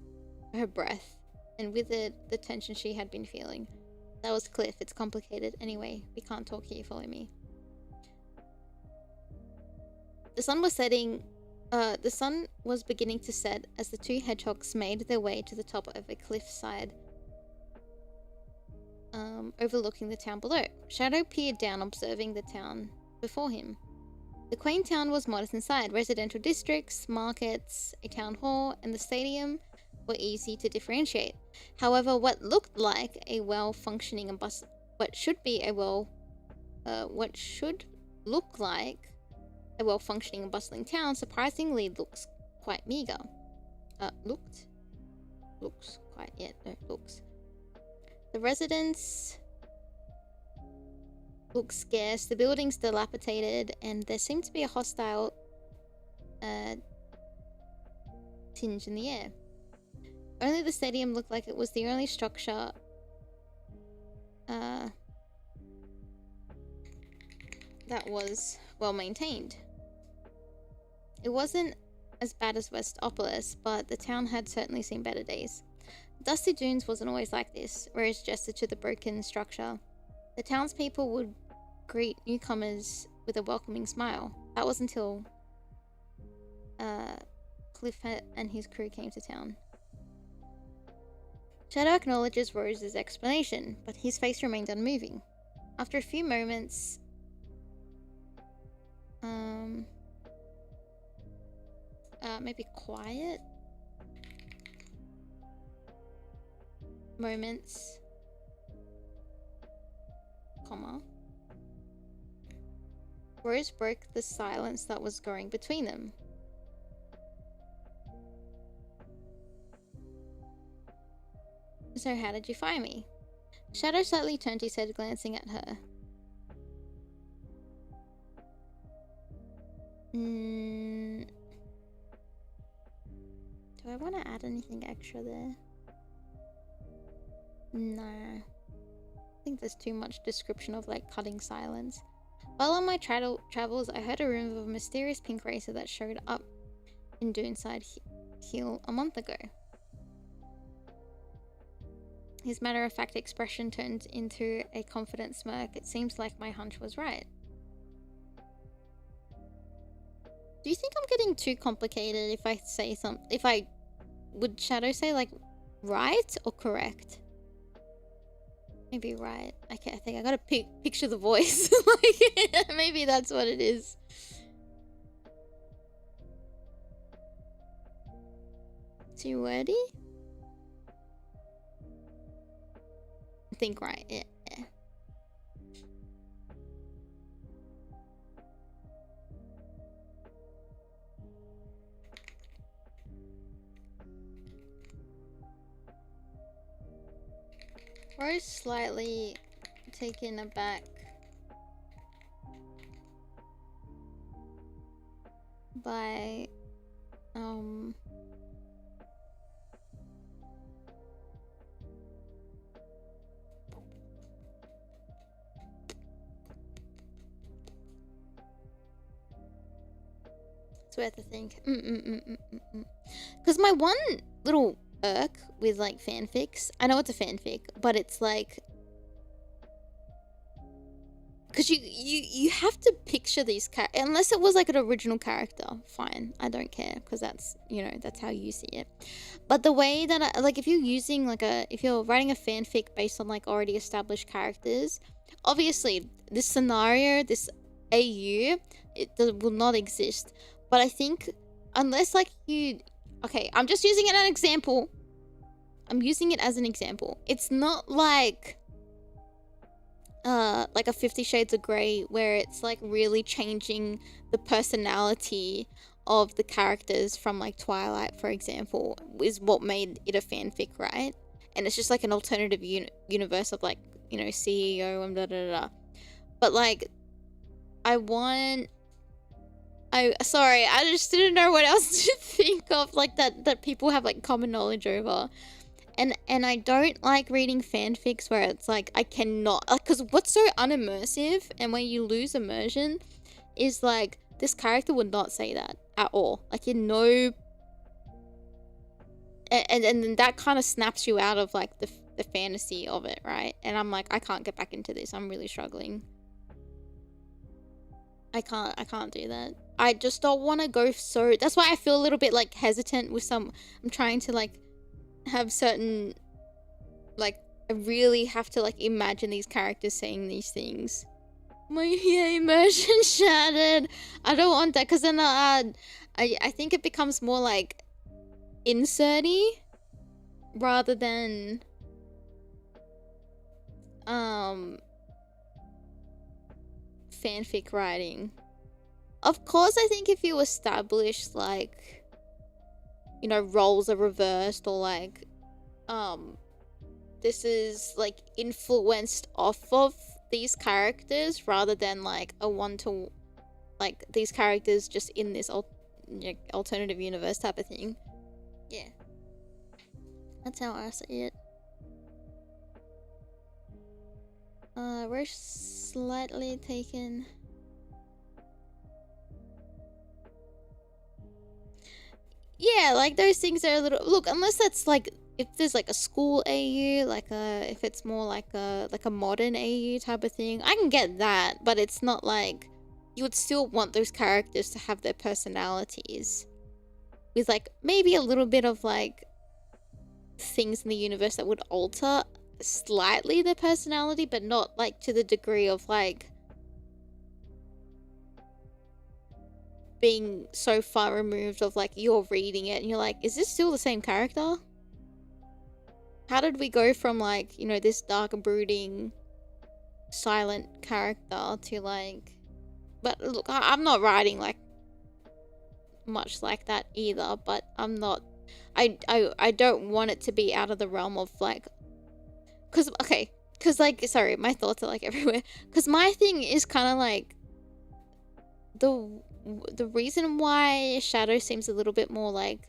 her breath, and with it, the tension she had been feeling. That was Cliff. It's complicated. Anyway, we can't talk here. Follow me. The sun was setting... the sun was beginning to set as the two hedgehogs made their way to the top of a cliffside, overlooking the town below. Shadow peered down, observing the town before him. The quaint town was modest inside. Residential districts, markets, a town hall, and the stadium were easy to differentiate. However, what looked like a well-functioning and what should look like a well-functioning and bustling town surprisingly looks quite meager. Looks quite, yeah, no, looks. The residents look scarce, the buildings dilapidated, and there seemed to be a hostile tinge in the air. Only the stadium looked like it was the only structure that was well maintained. It wasn't as bad as Westopolis, but the town had certainly seen better days. Dusty Dunes wasn't always like this. Rose gestured to the broken structure. The townspeople would greet newcomers with a welcoming smile. That was until Cliff and his crew came to town. Shadow acknowledges Rose's explanation, but his face remained unmoving. After a few moments, maybe quiet moments, comma, Rose broke the silence that was growing between them. So how did you find me? Shadow slightly turned his head, glancing at her. Do I want to add anything extra there? No. I think there's too much description of, like, cutting silence. While on my travels, I heard a rumor of a mysterious pink racer that showed up in Duneside Hill a month ago. His matter-of-fact expression turned into a confident smirk. It seems like my hunch was right. Do you think I'm getting too complicated if I say would Shadow say, like, right or correct? Maybe right. Okay, I think I gotta picture the voice. Like, maybe that's what it is. Too wordy? I think right, yeah. Rose slightly taken aback by it's worth a think. Because my one little irk with like fanfics. I know it's a fanfic, but it's like, because you have to picture these unless it was like an original character, fine, I don't care, because that's, you know, that's how you see it. But the way that like, if you're using like if you're writing a fanfic based on like already established characters, obviously this scenario, this AU, will not exist. But I think unless like okay, I'm just using it as an example. I'm using it as an example. It's not like a 50 Shades of Grey where it's like really changing the personality of the characters from like Twilight, for example, is what made it a fanfic, right? And it's just like an alternative universe of like, you know, CEO and da da da. But like, sorry, I just didn't know what else to think of, like that people have like common knowledge over. And I don't like reading fanfics where it's like I cannot, because what's so unimmersive and when you lose immersion is like this character would not say that at all. Like, you know, and then that kind of snaps you out of like the fantasy of it, right? And I'm like, I can't get back into this. I'm really struggling. I can't do that. I just don't want to go so. That's why I feel a little bit like hesitant with some. I'm trying to like have certain, like, I really have to like imagine these characters saying these things. My immersion shattered. I don't want that, because then I think it becomes more like inserty rather than fanfic writing. Of course, I think if you establish like, you know, roles are reversed, or like this is like influenced off of these characters rather than like a one-to, like these characters just in this alternative universe type of thing. Yeah, that's how I see it. We're slightly taken. Yeah, like those things are a little, look, unless that's like, if there's like a school AU, like if it's more like a modern AU type of thing, I can get that, but it's not like, you would still want those characters to have their personalities with like maybe a little bit of like things in the universe that would alter slightly their personality, but not like to the degree of like being so far removed of like you're reading it and you're like, is this still the same character? How did we go from like, you know, this dark, brooding, silent character to like, but look, I'm not writing like much like that either, but I'm not, I don't want it to be out of the realm of like, cause like, sorry, my thoughts are like everywhere, cause my thing is kind of like, the reason why Shadow seems a little bit more like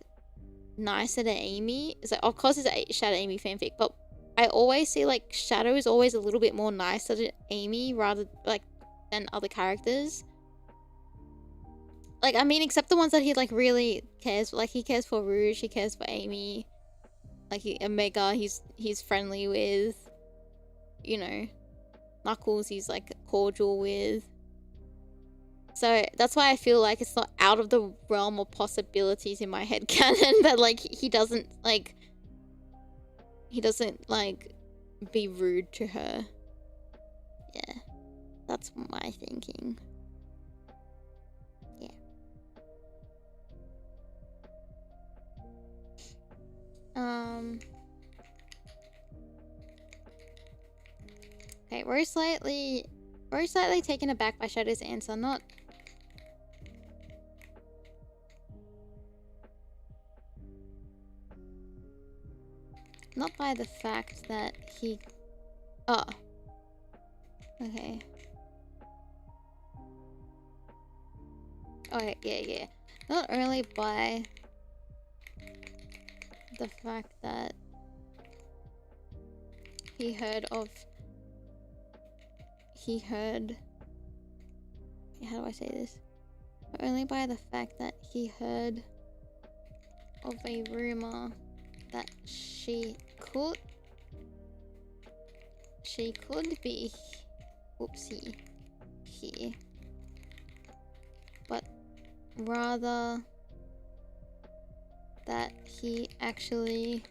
nicer to Aimee is like, of course it's a Shadow Aimee fanfic, but I always see like Shadow is always a little bit more nicer to Aimee rather like than other characters. Like, I mean, except the ones that he like really cares for. Like, he cares for Rouge, he cares for Aimee, like Omega he's friendly with, you know, Knuckles he's like cordial with. So that's why I feel like it's not out of the realm of possibilities in my head canon that like he doesn't like be rude to her. Yeah, that's my thinking. Yeah. Okay, we're slightly taken aback by Shadow's answer, not by the fact that he... Oh. Okay. Okay, yeah. Not only by the fact that he heard... How do I say this? Not only by the fact that he heard of a rumor that she could be oopsie here, but rather that he actually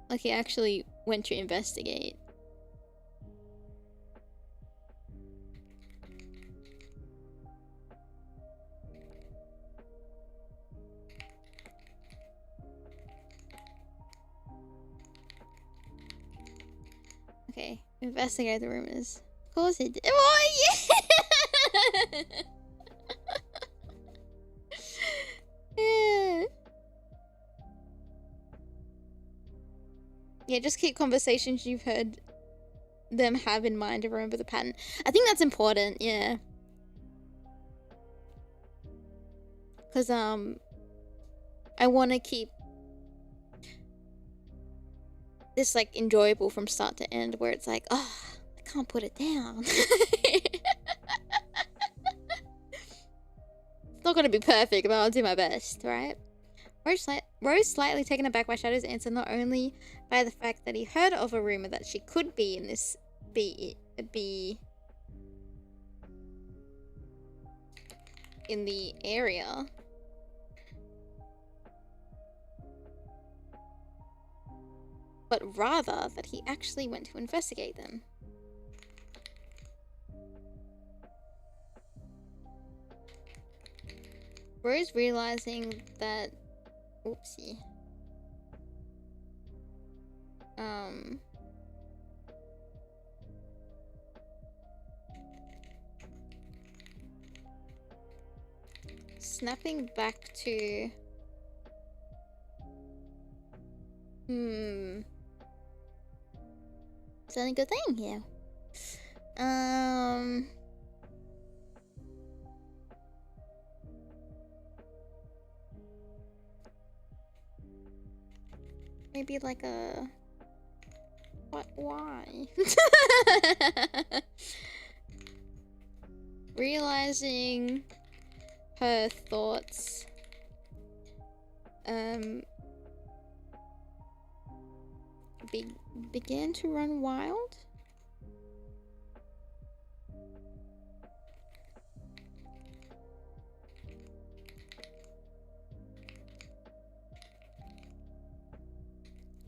like he actually went to investigate. Okay, investigate the rumors. Of course he did. Oh, yeah! Yeah. Yeah, just keep conversations you've heard them have in mind to remember the pattern. I think that's important, yeah. Because, I want to keep this, like, enjoyable from start to end, where it's like, oh, I can't put it down. It's not going to be perfect, but I'll do my best, right? Rose slightly taken aback by Shadow's answer, not only by the fact that he heard of a rumor that she could be in this be in the area, but rather that he actually went to investigate them. Rose realizing that oopsie. Snapping back to it's only a good thing here. Maybe like a what? Why? Realizing her thoughts began to run wild.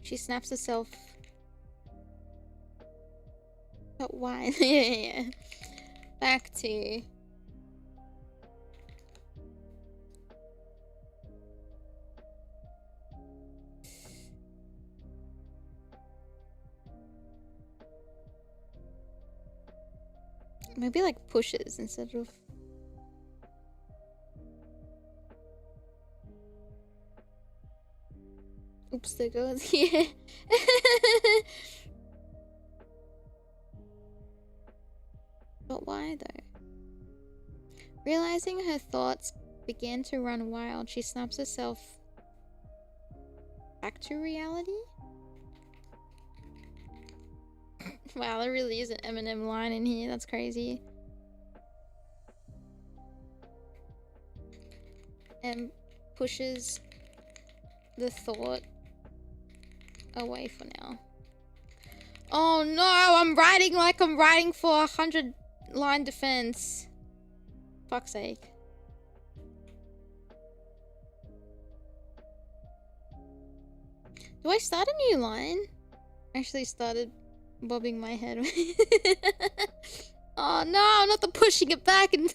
She snaps herself. But why? Yeah. Back to maybe like pushes instead of oops, there goes. Yeah. But why though? Realizing her thoughts began to run wild, she snaps herself back to reality. Wow, there really is an Eminem line in here. That's crazy. And pushes the thought away for now. Oh no, I'm writing like I'm writing for 100-line defense. Fuck's sake. Do I start a new line? I actually started bobbing my head. Oh no, I'm not the pushing it back and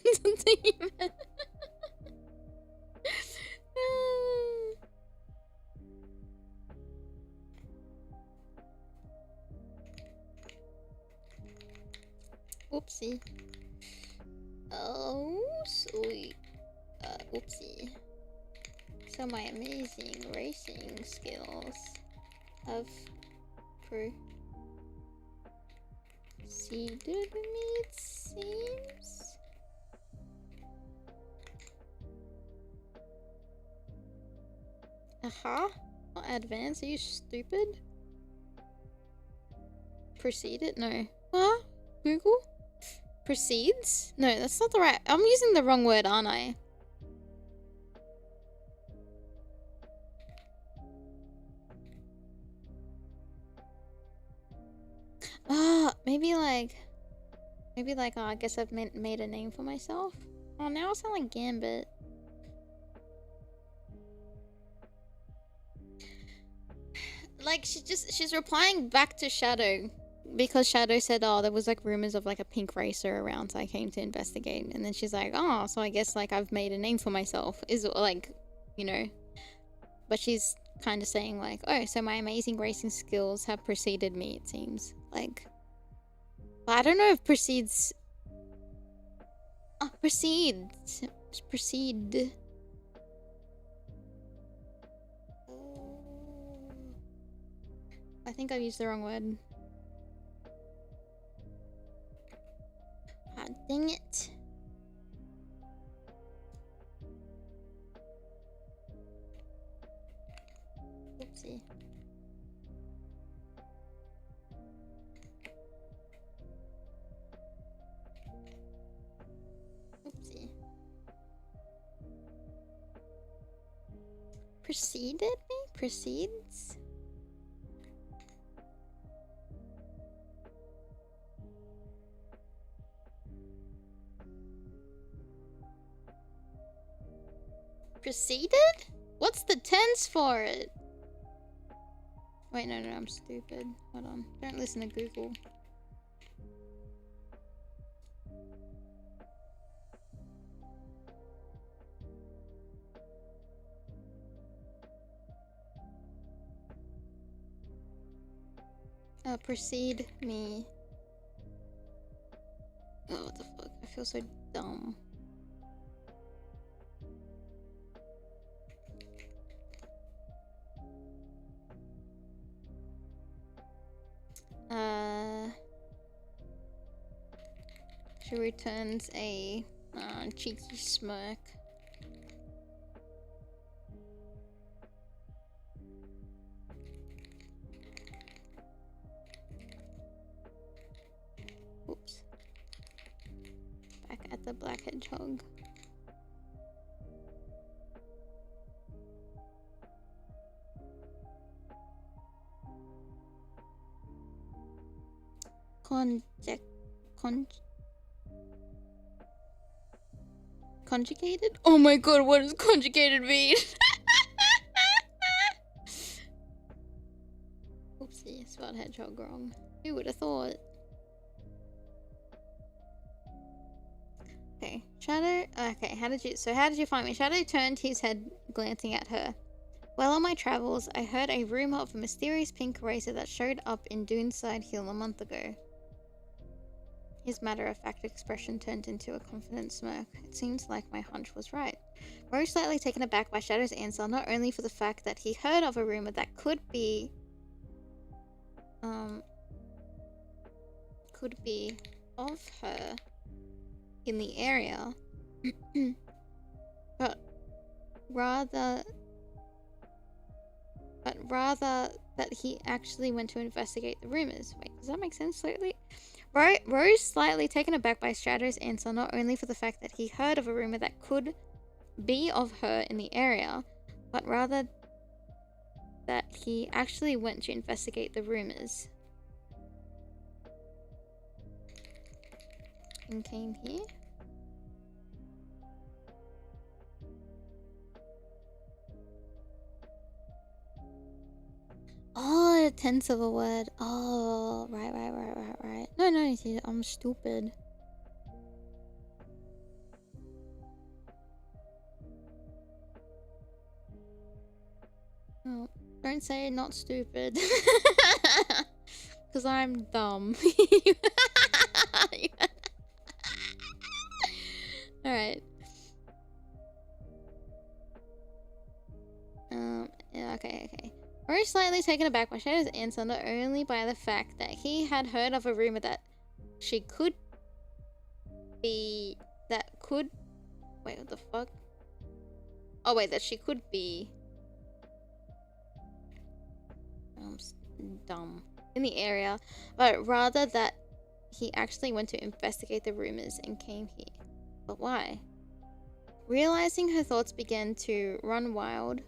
Oopsie. Oh, sweet. Oopsie. So my amazing racing skills have proceeded me, it seems. Aha. Not advanced, are you stupid? Proceeded? No. Huh? Google? Proceeds? No, that's not the right... I'm using the wrong word, aren't I? Ah, maybe like... oh, I guess I've made a name for myself. Oh, now I sound like Gambit. Like, she's replying back to Shadow. Because Shadow said, oh, there was like rumors of like a pink racer around, so I came to investigate. And then she's like, oh, so I guess like I've made a name for myself. Is like, you know. But she's kind of saying like, oh, so my amazing racing skills have preceded me, it seems. Like, but I don't know if proceeds... Oh, proceeds. Proceed. I think I've used the wrong word. Ah, dang it. Oopsie. Oopsie. Preceded me? Precedes? Preceded? What's the tense for it? Wait, no, I'm stupid. Hold on. Don't listen to Google. Precede me. Oh, what the fuck? I feel so dumb. She returns a cheeky smirk. Oops. Back at the black hedgehog. Conjugated? Oh my god, what does conjugated mean? Oopsie, spelled hedgehog wrong. Who would have thought? Okay, Shadow. Okay, how did you find me? Shadow turned his head, glancing at her. Well, on my travels, I heard a rumor of a mysterious pink racer that showed up in Duneside Hill a month ago. His matter-of-fact expression turned into a confident smirk. It seems like my hunch was right. Rose slightly taken aback by Shadow's answer, not only for the fact that he heard of a rumor that could be of her in the area, but rather that he actually went to investigate the rumors. Wait, does that make sense slightly? Rose slightly taken aback by Shadow's answer, not only for the fact that he heard of a rumor that could be of her in the area, but rather that he actually went to investigate the rumors. And came here. Oh, the tense of a word. Oh, right. No, I'm stupid. Oh, don't say not stupid. Because I'm dumb. Alright. Yeah, okay. Very slightly taken aback by Shadow's answer, not only by the fact that he had heard of a rumor that she could be... Wait, what the fuck? Oh wait, that she could be... I'm dumb. In the area, but rather that he actually went to investigate the rumors and came here. But why? Realizing her thoughts began to run wild,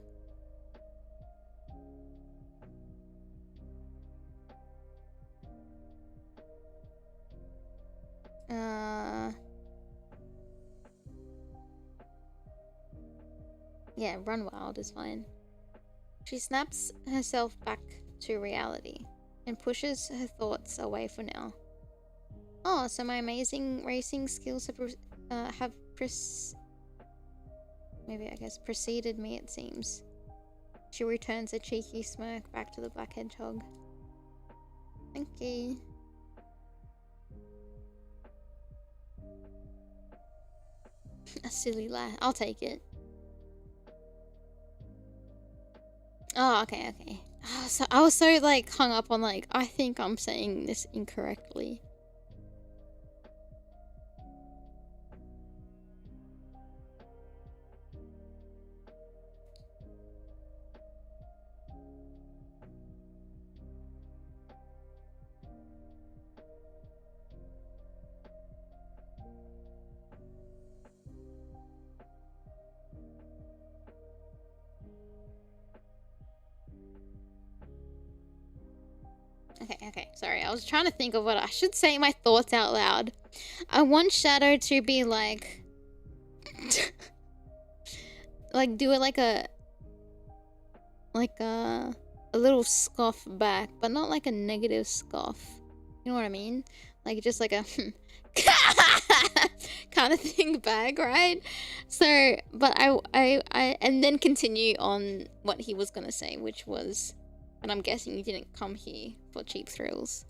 yeah, run wild is fine. She snaps herself back to reality and pushes her thoughts away for now. Oh, so my amazing racing skills have preceded me, it seems. She returns a cheeky smirk back to the black hedgehog. Thank you. A silly lie. I'll take it. Oh, okay. Oh, so I was so like hung up on like, I think I'm saying this incorrectly. Okay. Sorry, I was trying to think of what I should say my thoughts out loud. I want Shadow to be like... like, do it like a little scoff back, but not like a negative scoff. You know what I mean? Like, just like a... kind of thing back, right? So, but I and then continue on what he was gonna say, which was... And I'm guessing you didn't come here for cheap thrills.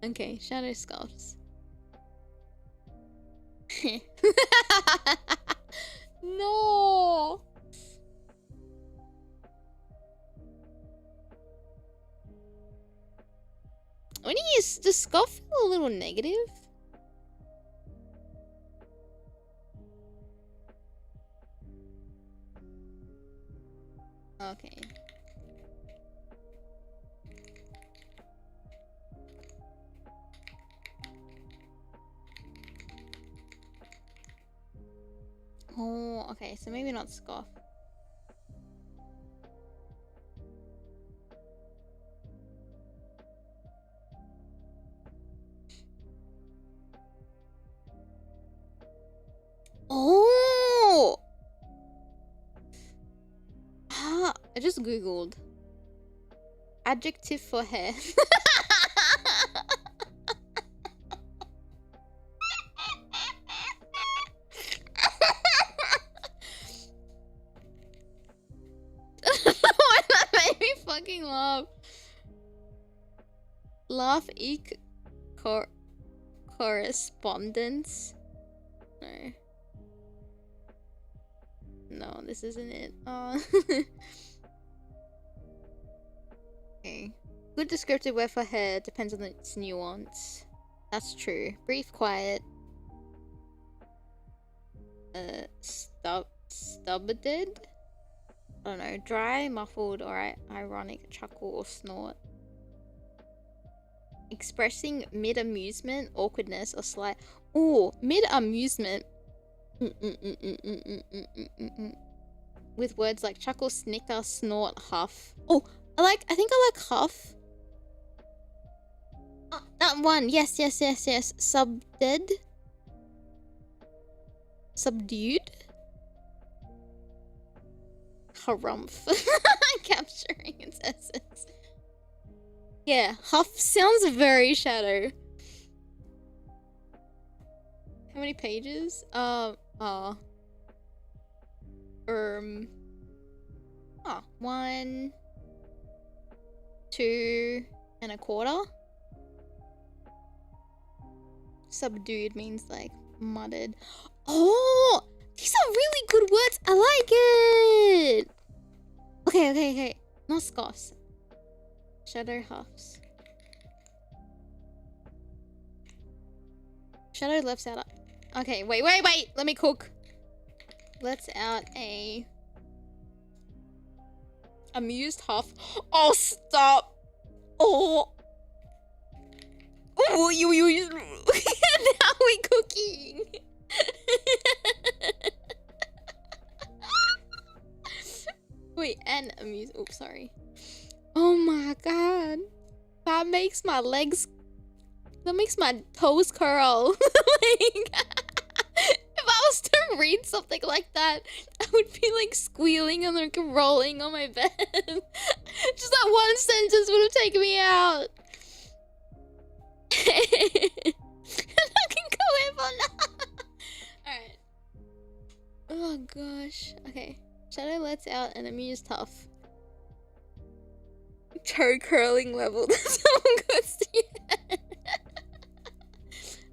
Okay, Shadow scoffs. No! When he is, does scoff feel a little negative? Okay. Oh, okay, so maybe not scoff. Oh! I just googled adjective for hair. Why that made me fucking laugh. Laugh correspondence. No, this isn't it. Okay. Good descriptive word for hair depends on its nuance. That's true. Brief, quiet. Stubborn. I don't know. Dry, muffled, or ironic, chuckle or snort. Expressing mid-amusement, awkwardness, or slight... Ooh, mid-amusement. With words like chuckle, snicker, snort, huff. Oh, I think I like huff. Oh, that one. Yes. Subdued. Harumph. Capturing its essence. Yeah, huff sounds very Shadow. How many pages? 1, 2 and a quarter. Subdued means like muttered. Oh, these are really good words. I like it. Okay. Not scoffs. Shadow huffs. Shadow lets out Okay, wait. Let me cook. Let's out a amused half. Oh, stop. Oh. Oh, you. Now we cooking. Wait, and amused. Oops, sorry. Oh my god. That makes my legs. That makes my toes curl. Like, if I was to read something like that, I would be like squealing and like rolling on my bed. Just that one sentence would have taken me out. Alright. Oh gosh. Okay. Shadow lets out an amused tough. Toe curling level. That's how good.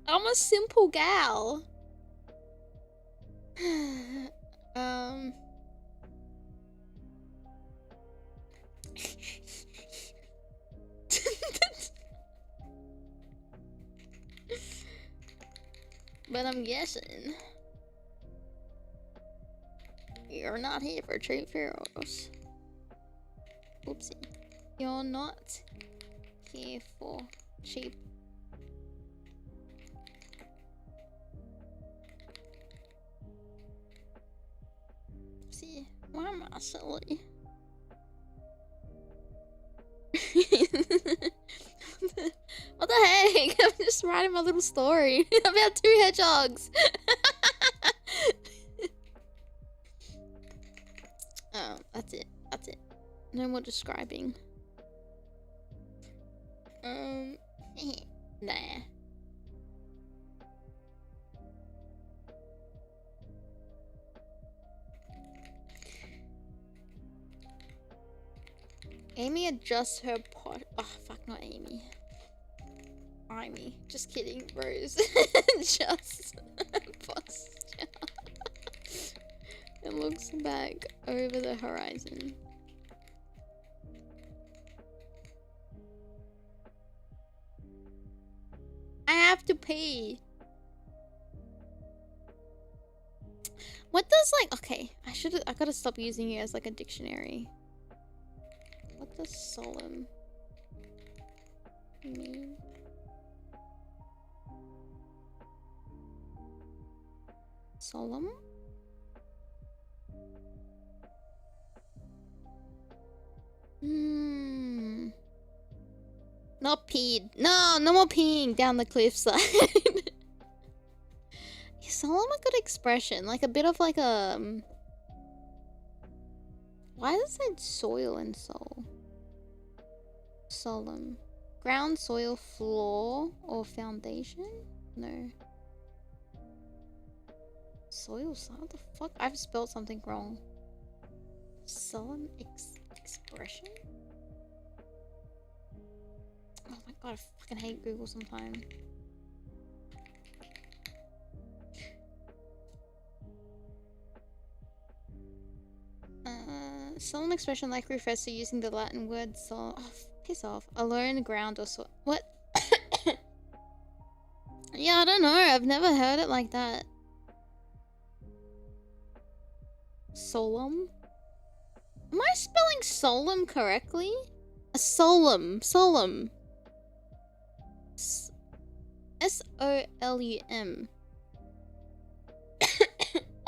I'm a simple gal. But I'm guessing you're not here for cheap pharaohs. Oopsie. You're not here for cheap. Oopsie. Why am I silly? What the heck? I'm just writing my little story about 2 hedgehogs. Oh, that's it. That's it. No more describing. Nah. Aimee adjusts her pot. Oh, fuck, not Aimee. Aimee. Just kidding, bros. Just posture. It looks back over the horizon. I have to pee. What does like, okay, I gotta stop using it as like a dictionary. What does solemn mean? Solemn? Not peed. No, no more peeing down the cliffside. Is solemn a good expression? Like a bit of like a... Why does it say soil and soul? Solemn. Ground, soil, floor, or foundation? No. Soil, what the fuck? I've spelled something wrong. Solemn expression? Oh my god, I fucking hate Google sometimes. Solemn expression like refers to using the Latin word solemn. Oh, piss off. Alone, ground, or so. What? Yeah, I don't know. I've never heard it like that. Solemn? Am I spelling solemn correctly? A solemn. Solemn. S-O-L-U-M.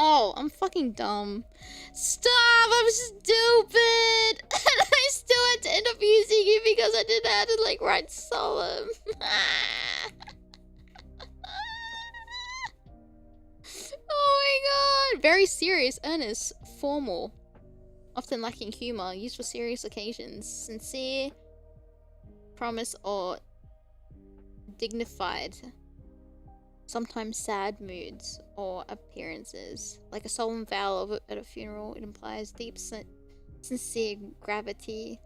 Oh, I'm fucking dumb. Stop! I'm stupid! And I still had to end up using it because I didn't have to like write solemn. Oh my god! Very serious, earnest, formal. Often lacking humor, used for serious occasions. Sincere, promise, or dignified. Sometimes sad moods or appearances. Like a solemn vow at a funeral, it implies deep, sincere gravity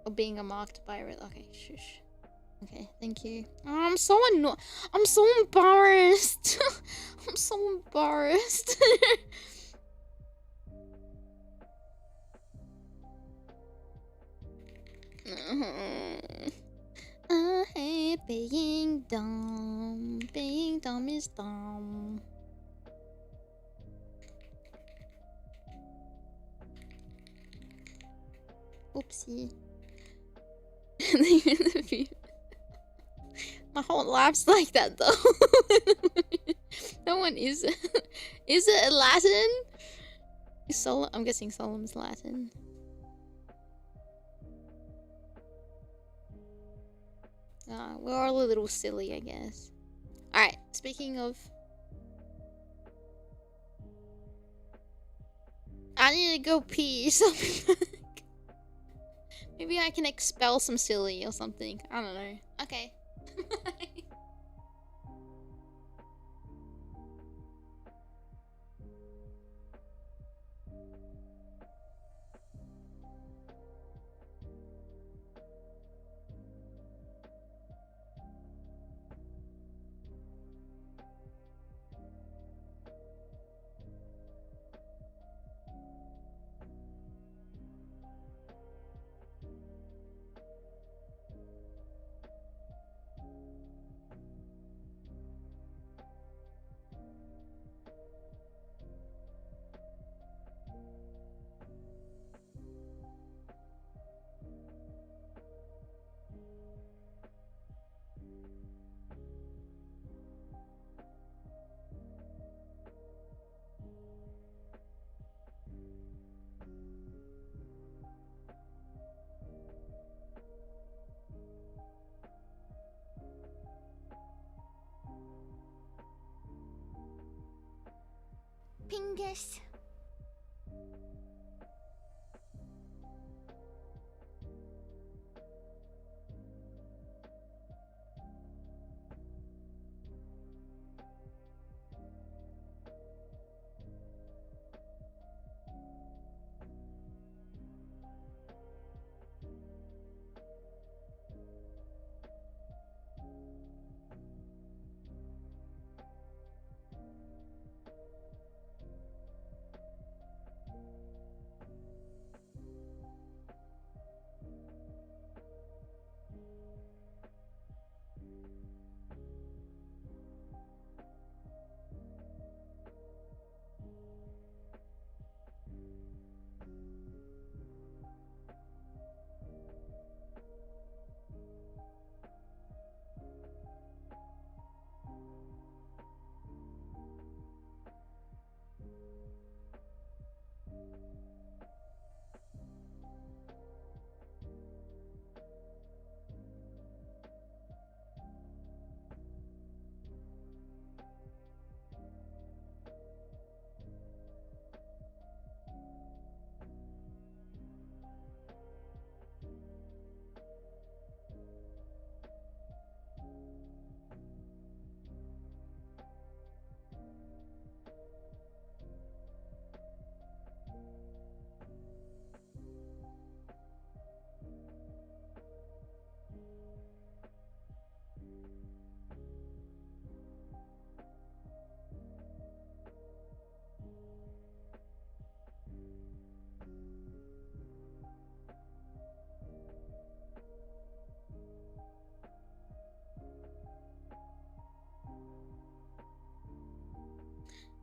or being marked by... Okay, shush. Okay, thank you. Oh, I'm so annoyed. I'm so embarrassed. I'm so embarrassed. I hate being dumb. Being dumb is dumb. Oopsie. My whole life's like that though. No one is. Is it Latin? I'm guessing Solemn's Latin. We're all a little silly, I guess. Alright, speaking of... I need to go pee, so maybe I can expel some silly or something. I don't know. Okay. Pingus.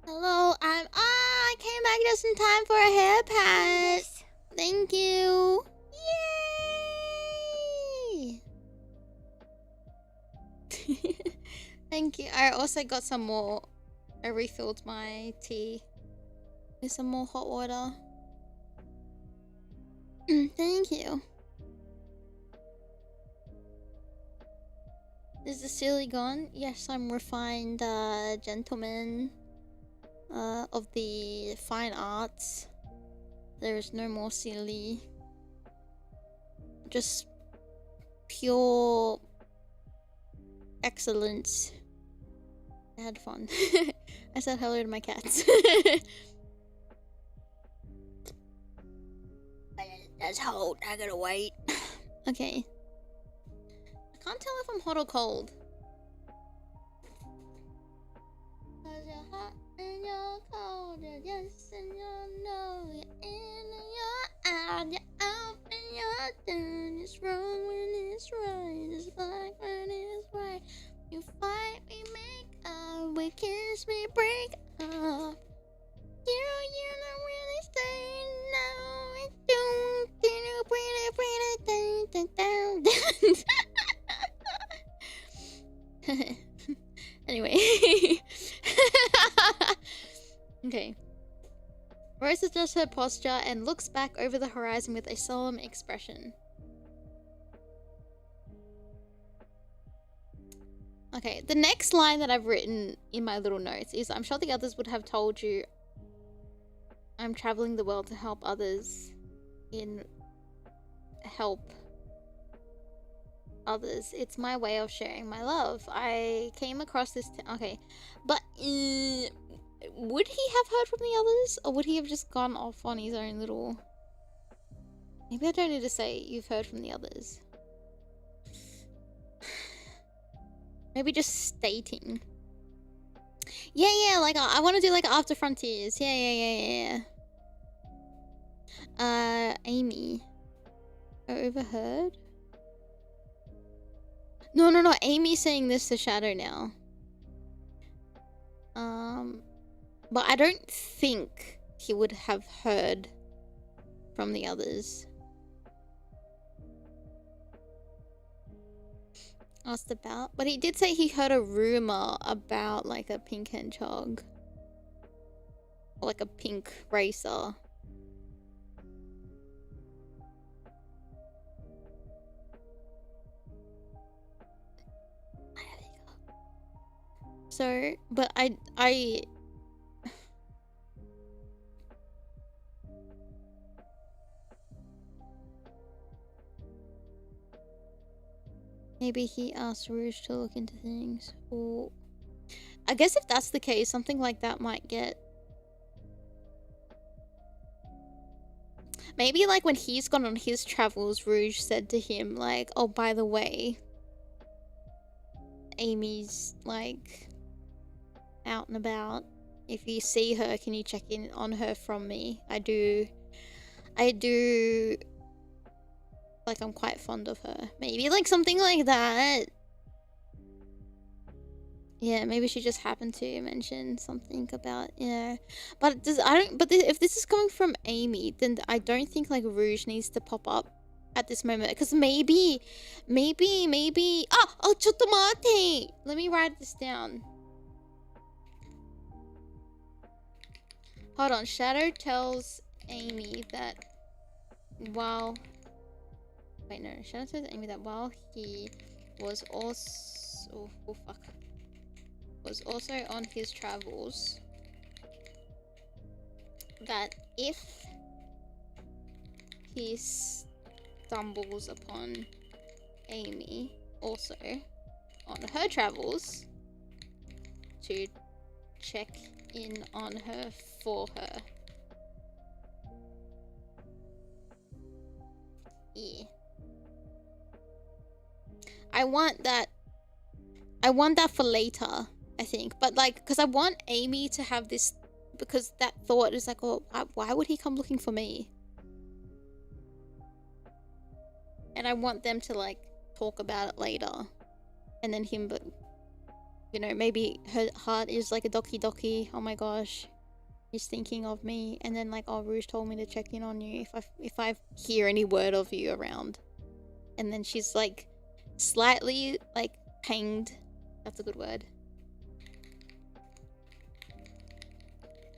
Hello, I came back just in time for a hair pat. Thank you. Yay! Thank you. I also got some more. I refilled my tea with some more hot water. Thank you. Is the silly gone? Yes, I'm refined gentleman of the fine arts. There is no more silly. Just pure excellence. I had fun. I said hello to my cats. That's hot. I gotta wait. Okay. I can't tell if I'm hot or cold. Cause you're hot and you're cold, you're yes and you're no, you're in and you're out, you're out and you're down. It's wrong when it's right, it's black when it's white. You fight, we make up, we kiss, we break up. You're not really staying now. Don't bring Rose adjusts her posture and looks back over the horizon with a solemn expression. Okay, the next line that I've written in my little notes is, I'm sure the others would have told you I'm traveling the world to help others help others. It's my way of sharing my love. I came across this okay, but would he have heard from the others, or would he have just gone off on his own little... Maybe I don't need to say you've heard from the others. Maybe just stating. Yeah, like I want to do like After Frontiers. Yeah. Aimee. I overheard? No. Amy's saying this to Shadow now. But I don't think he would have heard from the others. Asked about, but he did say he heard a rumor about like a pink hedgehog, or like a pink racer. So, but I maybe he asked Rouge to look into things, or I guess if that's the case, something like that might get... Maybe like when he's gone on his travels, Rouge said to him like, oh, by the way, Amy's like out and about. If you see her, can you check in on her from me? I do like, I'm quite fond of her. Maybe like something like that. Yeah, maybe she just happened to mention something about, yeah. But if this is coming from Aimee, then I don't think like Rouge needs to pop up at this moment, because maybe oh, chotto mate. Let me write this down. Hold on. Shadow tells Aimee that while... Wait, no. Shadow tells Aimee that while he was also... Oh, fuck. Was also on his travels, that if he stumbles upon Aimee also on her travels, to check in on her for her. Yeah. I want that for later, I think. But like, because I want Aimee to have this, because that thought is like, oh, why would he come looking for me? And I want them to like talk about it later. And then him, but you know, maybe her heart is like a doki. Oh my gosh, he's thinking of me. And then like, oh, Rouge told me to check in on you if I hear any word of you around. And then she's like slightly like panged. That's a good word.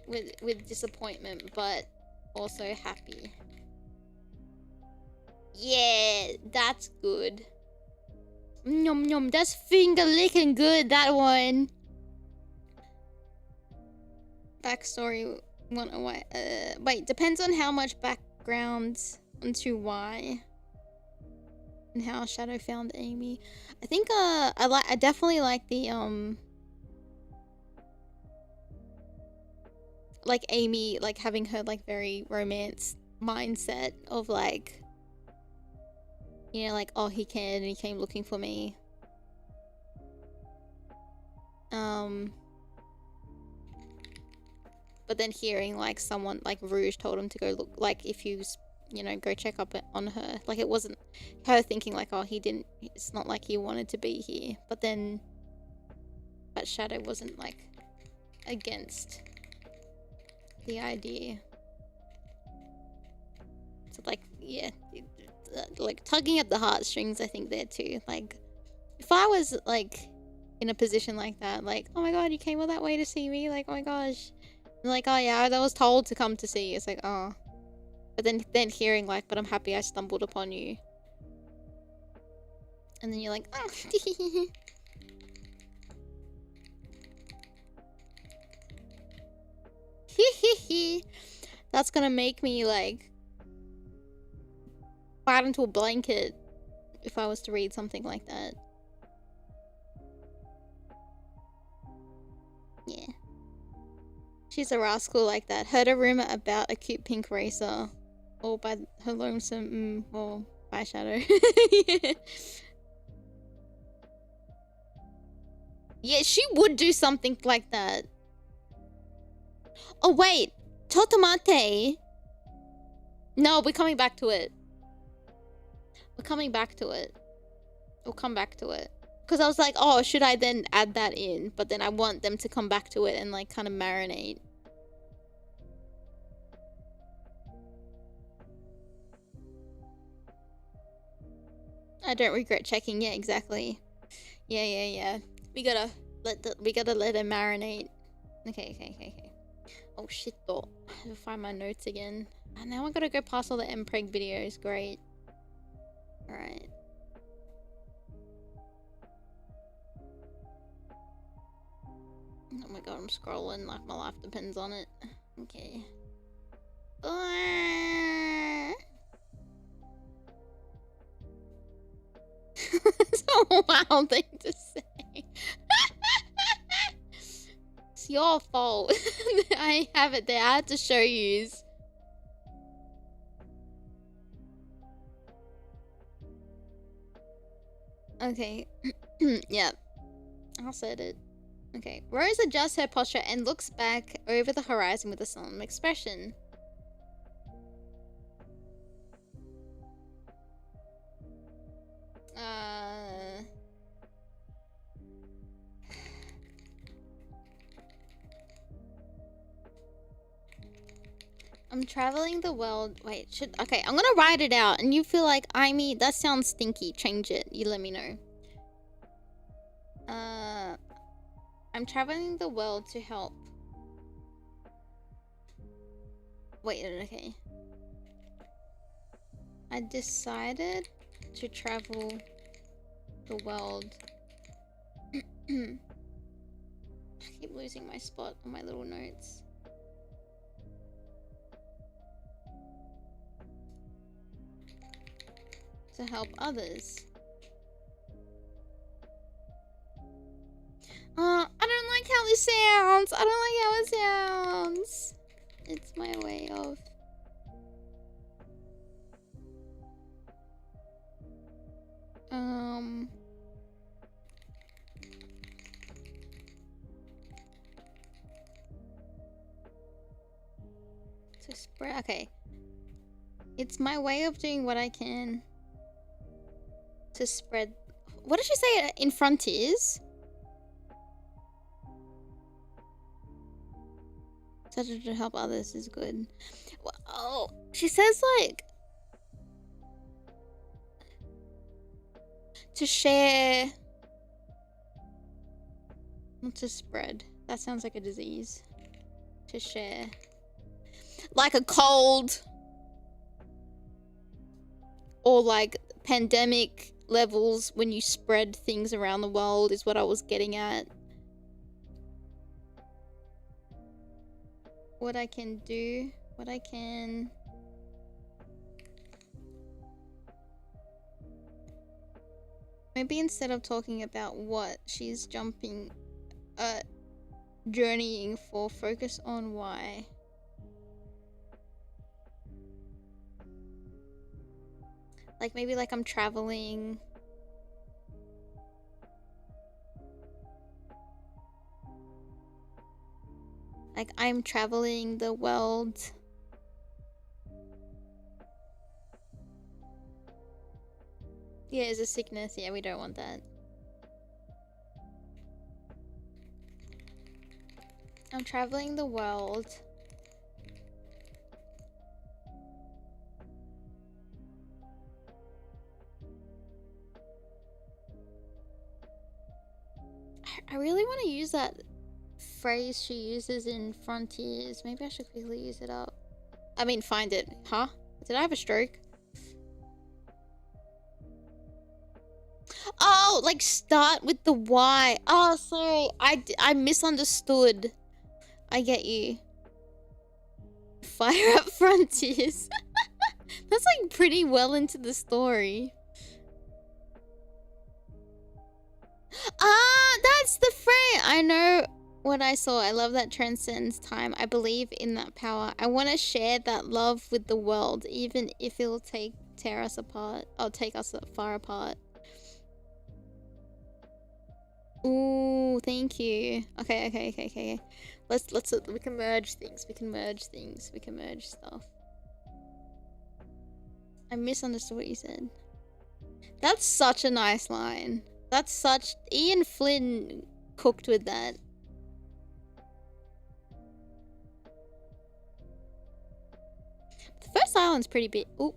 With disappointment, but also happy. Yeah, that's good. Nom, that's finger licking good, that one. Backstory, wait, depends on how much background onto why and how Shadow found Aimee. I think I definitely like the like Aimee like having her like very romance mindset of like, you know, like, oh, he cared and he came looking for me. But then hearing like someone like Rouge told him to go look, like if you know, go check up on her. Like it wasn't her thinking like, oh, it's not like he wanted to be here. But Shadow wasn't like against the idea. So like, yeah, like tugging at the heartstrings, I think there too. Like if I was like in a position like that, like, oh my god, you came all that way to see me, like, oh my gosh, Like, oh yeah, I was told to come to see you. It's like, oh. But then hearing like, but I'm happy I stumbled upon you. And then you're like, oh. That's gonna make me like bite into a blanket if I was to read something like that. Yeah. She's a rascal like that. Heard a rumor about a cute pink racer. Or by her lonesome, or by Shadow. Yeah. Yeah, she would do something like that. Oh wait, Totomate. No, we're coming back to it. We're coming back to it. We'll come back to it. Because I was like, oh, should I then add that in? But then I want them to come back to it and like kind of marinate. I don't regret checking. Yeah, exactly. Yeah. We gotta let it marinate. Okay. Oh shit though. I have to find my notes again. And now I gotta go past all the mpreg videos. Great. Alright. Oh my god, I'm scrolling like my life depends on it. Okay. That's a wild thing to say. It's your fault. I have it there. I had to show you. Okay. Yep. I'll set it. Okay. Rose adjusts her posture and looks back over the horizon with a solemn expression. I'm traveling the world. Wait, okay, I'm gonna write it out and you feel like, Aimee, that sounds stinky. Change it. You let me know. I'm traveling the world to help. Wait, okay. I decided to travel the world. I keep losing my spot on my little notes. To help others. I don't like how this sounds. I don't like how it sounds. It's my way of... To spread... Okay. It's my way of doing what I can to spread... What did she say in front is? Such to help others is good. Well, oh, she says like... To share... Not to spread. That sounds like a disease. To share. Like a cold. Or like pandemic levels when you spread things around the world is what I was getting at. What I can do. What I can... Maybe instead of talking about what she's journeying for, focus on why. Like maybe like I'm traveling. Like I'm traveling the world. Yeah, it's a sickness. Yeah, we don't want that. I'm traveling the world. I really want to use that phrase she uses in Frontiers. Maybe I should quickly use it up. I mean, find it. Huh? Did I have a stroke? Oh, like start with the Y. Oh, sorry. I misunderstood. I get you. Fire up Frontiers. That's like pretty well into the story. Ah, that's the phrase. I know what I saw. I love that transcends time. I believe in that power. I want to share that love with the world, even if it'll tear us apart. Or take us far apart. Ooh, thank you. Okay. We can merge things. We can merge stuff. I misunderstood what you said. That's such a nice line. That's such... Ian Flynn cooked with that. The first island's pretty big. Ooh.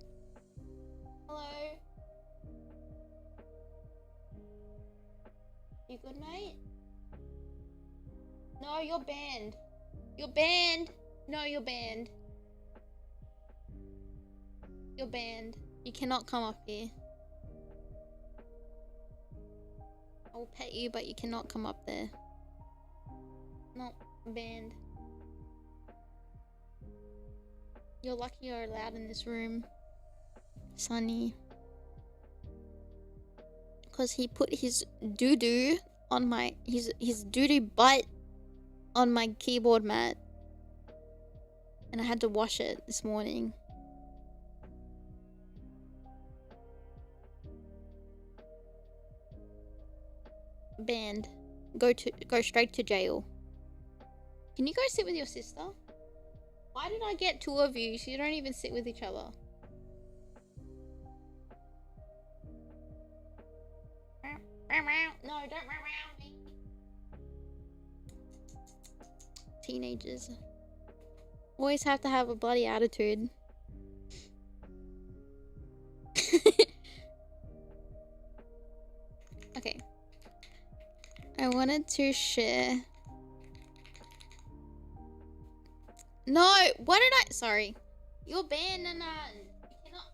Hello. You good, mate? No, you're banned. You're banned. No, you're banned. You're banned. You cannot come up here. I will pet you, but you cannot come up there. No, banned. You're lucky you're allowed in this room, Sonny. Because he put his doo-doo on my... His doo-doo butt on my keyboard mat. And I had to wash it this morning. Banned. Go straight to jail. Can you go sit with your sister? Why did I get two of you so you don't even sit with each other? No, don't me. Teenagers always have to have a bloody attitude. Okay. I wanted to share... No! What did I... Sorry. You're banned, Nanan. You cannot...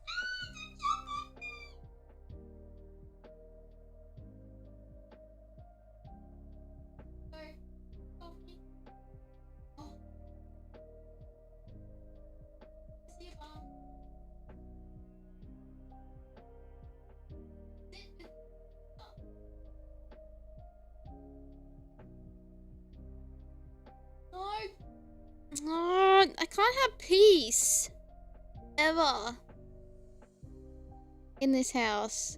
Oh, I can't have peace ever in this house.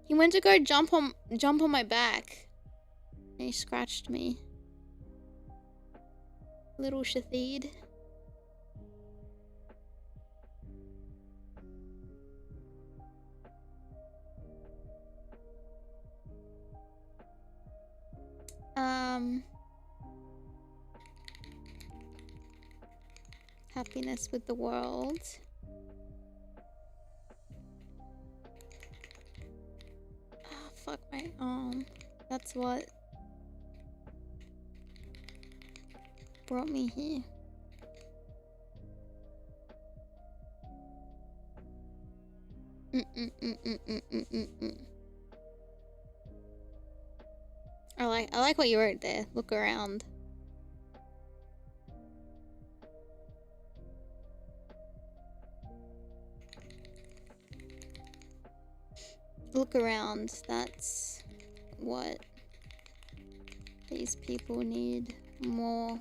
He went to go jump on my back and he scratched me. Little Shathid. Happiness with the world. Ah, fuck my arm. That's what brought me here. I like what you wrote there. Look around. Look around. That's what these people need more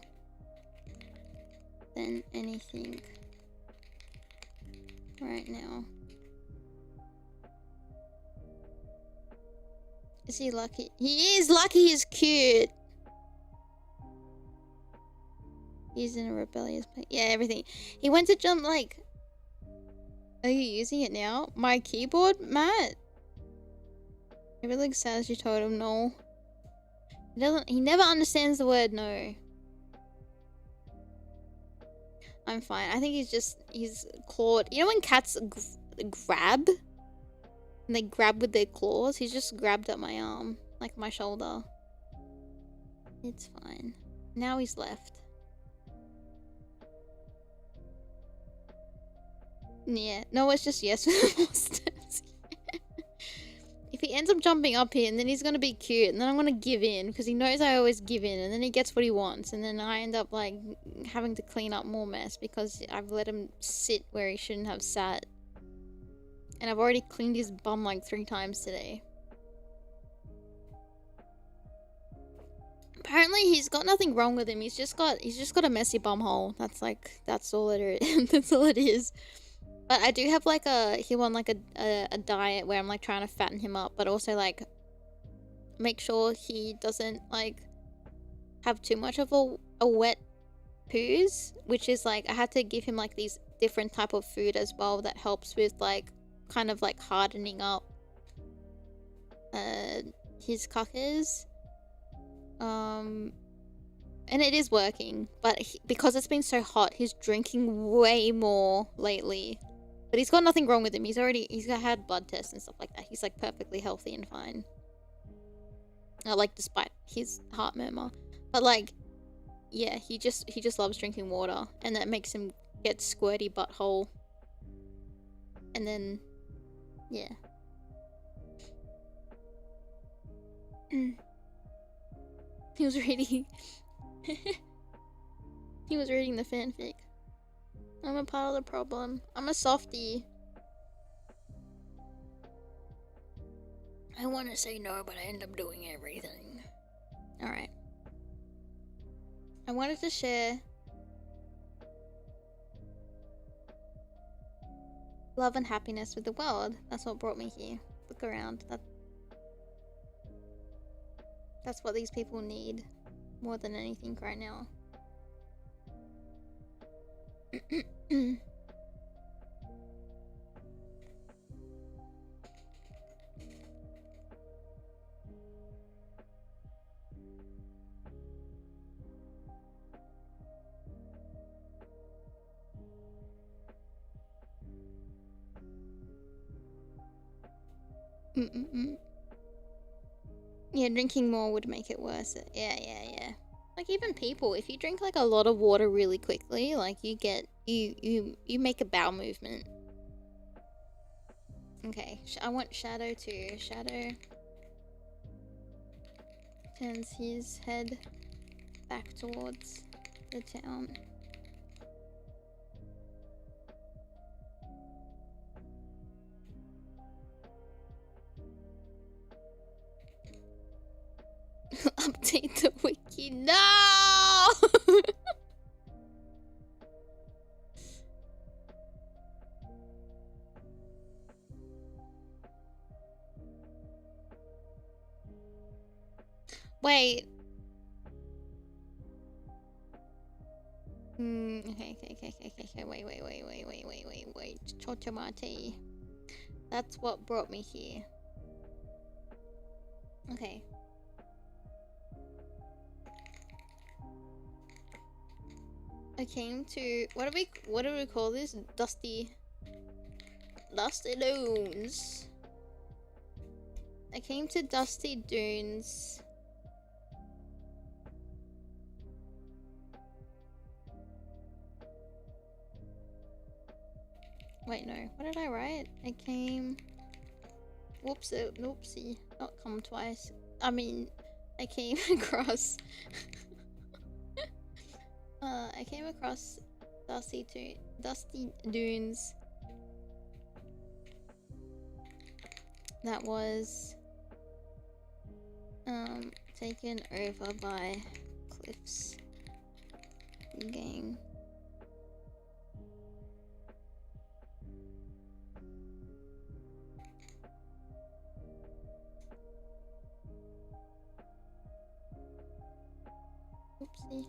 than anything right now. Is he lucky? He is lucky he's cute. He's in a rebellious place. Yeah, everything. He went to jump like... Are you using it now? My keyboard, Matt? He really looks sad as you told him no. He never understands the word no. I'm fine. I think he's clawed. You know when cats grab? And they grab with their claws? He's just grabbed at my arm. Like my shoulder. It's fine. Now he's left. Yeah. No, it's just yes with more steps. If he ends up jumping up here, and then he's gonna be cute, and then I'm gonna give in, because he knows I always give in, and then he gets what he wants, and then I end up, like, having to clean up more mess, because I've let him sit where he shouldn't have sat. And I've already cleaned his bum, like, 3 times today. Apparently, he's got nothing wrong with him, he's just got a messy bum hole. That's all it is. That's all it is. But I do have, like, he won, like, a diet where I'm, like, trying to fatten him up, but also, like, make sure he doesn't, like, have too much of a wet poos, which is, like, I had to give him, like, these different type of food as well that helps with, like, kind of, like, hardening up his cuckers. And it is working, but because it's been so hot, he's drinking way more lately. But he's got nothing wrong with him. He's had blood tests and stuff like that. He's, like, perfectly healthy and fine. Like, despite his heart murmur. But, like, yeah, he just loves drinking water, and that makes him get squirty butthole. And then, yeah. He was reading he was reading the fanfic. I'm a part of the problem. I'm a softie. I want to say no, but I end up doing everything. Alright. I wanted to share love and happiness with the world. That's what brought me here. Look around. That's what these people need more than anything right now. Yeah, drinking more would make it worse. Yeah. Like, even people, if you drink, like, a lot of water really quickly, like, you get, you make a bowel movement. Okay, I want Shadow too. Shadow turns his head back towards the town. Update the wiki. No! Wait. Okay. Wait. Chotomate. That's what brought me here. Okay. I came to what do we call this? Dusty Dunes. I came to Dusty Dunes. Wait, no. What did I write? I came. Whoopsie. Not come twice. I mean, I came across. I came across Dusty Dunes. That was taken over by Cliff's gang. Oopsie.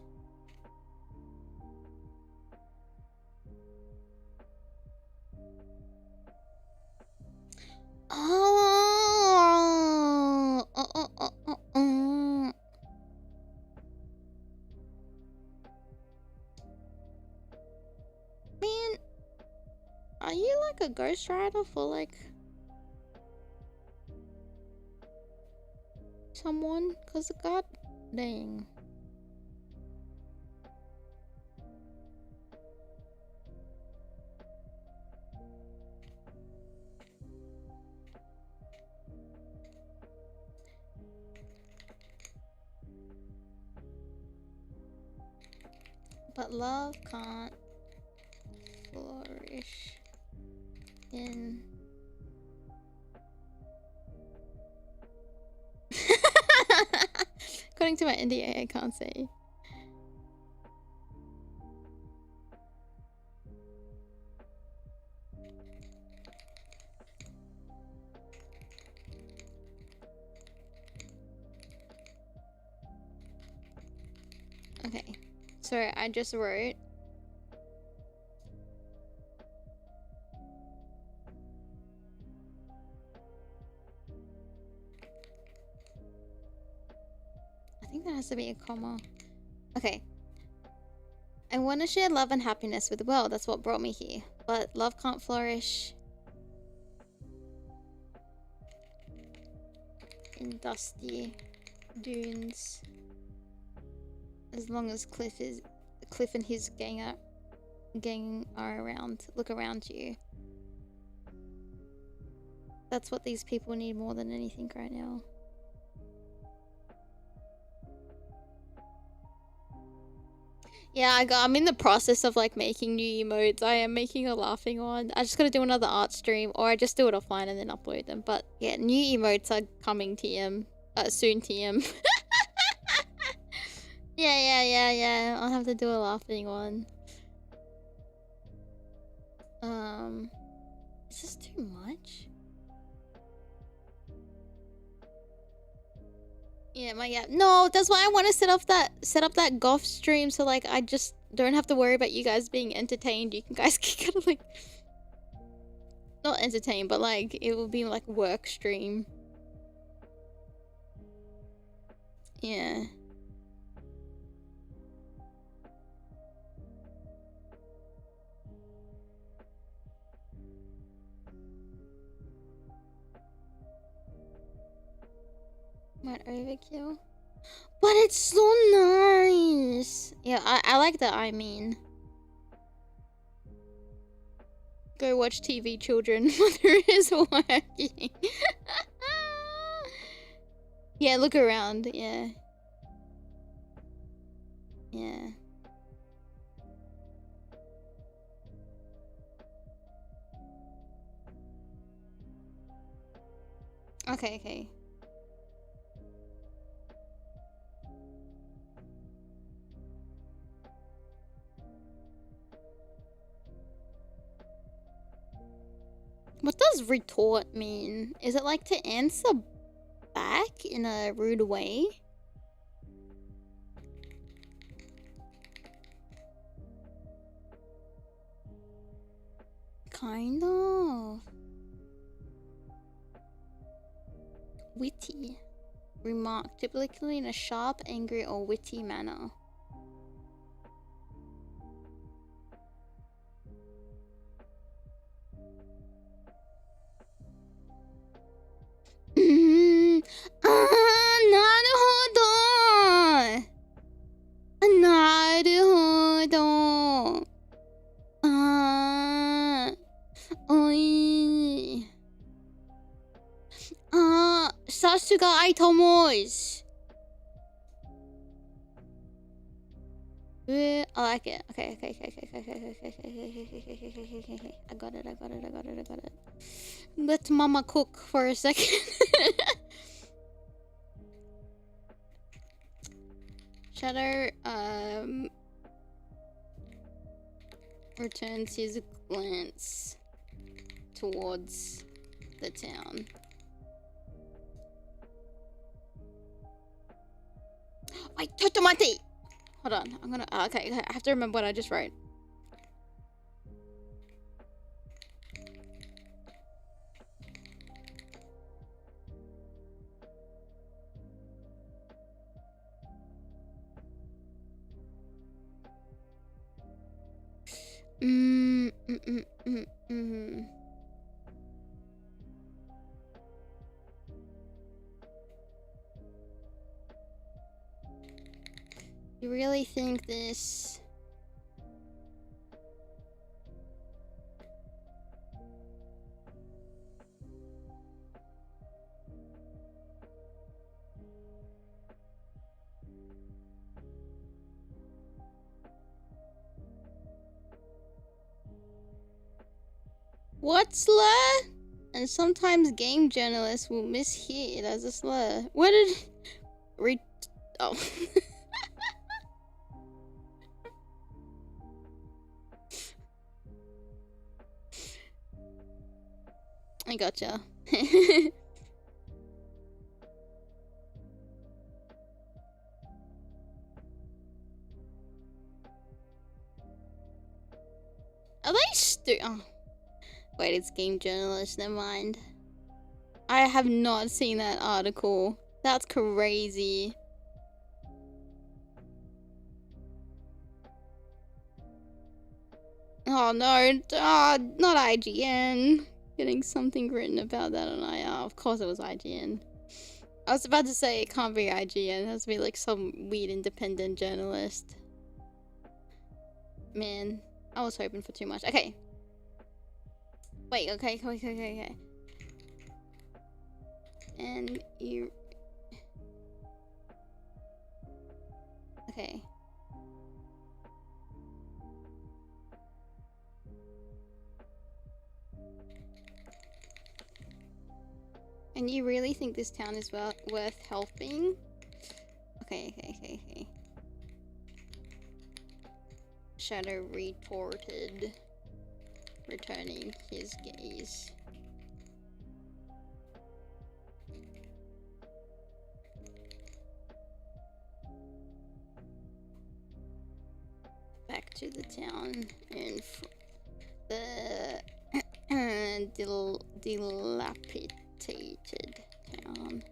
Man, are you like a ghostwriter for like someone? 'Cause god dang. But love can't flourish in... According to my NDA, I can't say. Okay. Sorry, I just wrote. I think that has to be a comma. Okay. I want to share love and happiness with the world. That's what brought me here. But love can't flourish in dusty dunes. As long as Cliff and his gang are around. Look around you. That's what these people need more than anything right now. Yeah, I'm in the process of like making new emotes. I am making a laughing one. I just gotta do another art stream, or I just do it offline and then upload them. But yeah, new emotes are coming, TM. Soon, TM. Yeah. I'll have to do a laughing one. Is this too much? Yeah, no, that's why I want to set up that golf stream, so like I just don't have to worry about you guys being entertained. You guys can kind of like not entertained, but like it will be like work stream. Yeah. Might overkill. But it's so nice. Yeah, I like the Aimee. Go watch TV, children. Mother is working. Yeah, look around. Yeah. Yeah. Okay. What does retort mean? Is it like to answer back in a rude way? Kind of. Witty. Remark, typically in a sharp, angry, or witty manner. Sasuga Aitomo. I like it. Okay. I got it. Let mama cook for a second. Shadow returns his glance towards the town. Wait, Totomate! Hold on, I'm gonna... okay, I have to remember what I just wrote. You really think this... What slur? And sometimes game journalists will mishear it as a slur. What did... Oh. I gotcha. Are they oh. Wait, it's game journalist, never mind. I have not seen that article. That's crazy. Oh no, not IGN. Getting something written about that on IR. Of course it was IGN. I was about to say it can't be IGN. It has to be like some weird independent journalist. Man, I was hoping for too much. Okay. Wait, okay. And you... Okay. And you really think this town is worth helping? Okay. Shadow retorted, returning his gaze. Back to the town and the dilapidated town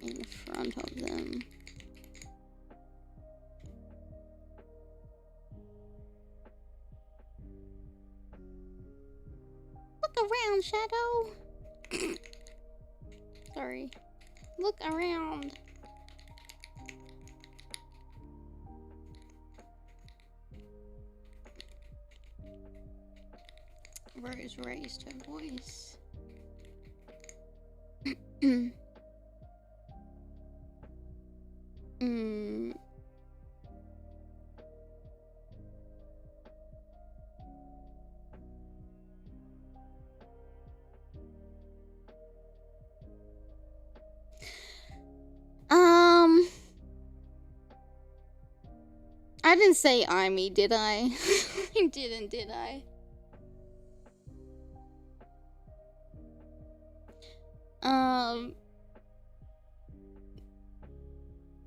in front of them. Look around, Shadow. Sorry. Look around. Rose raised her voice. I didn't say Aimee, did I? I didn't, did I?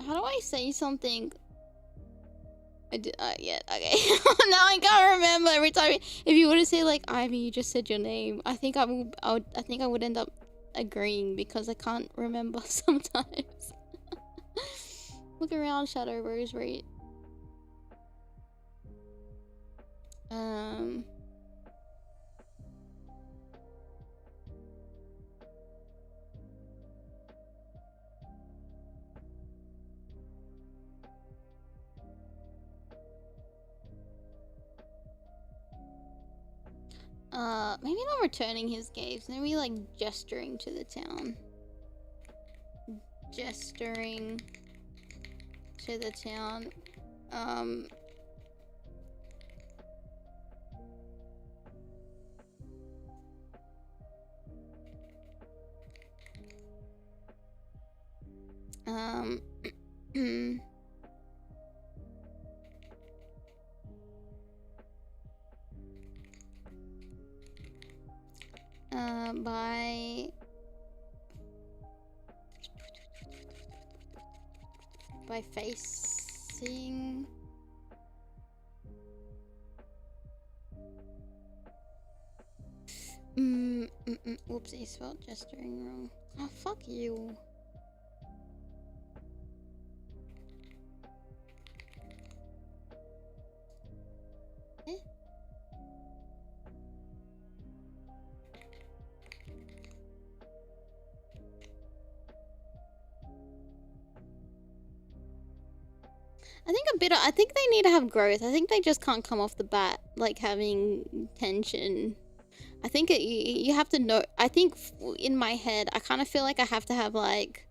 How do I say something? I did, yeah, okay. Now I can't remember every time. If you were to say like Aimee, you just said your name. I think I would end up agreeing because I can't remember sometimes. Look around, Shadow Rose, right? Maybe not returning his gaze, maybe like gesturing to the town. Gesturing to the town. By facing whoops, I spelled gesturing wrong. Oh, fuck you. I think they need to have growth. I think they just can't come off the bat like having tension. I think you have to know. I think in my head, I kind of feel like I have to have like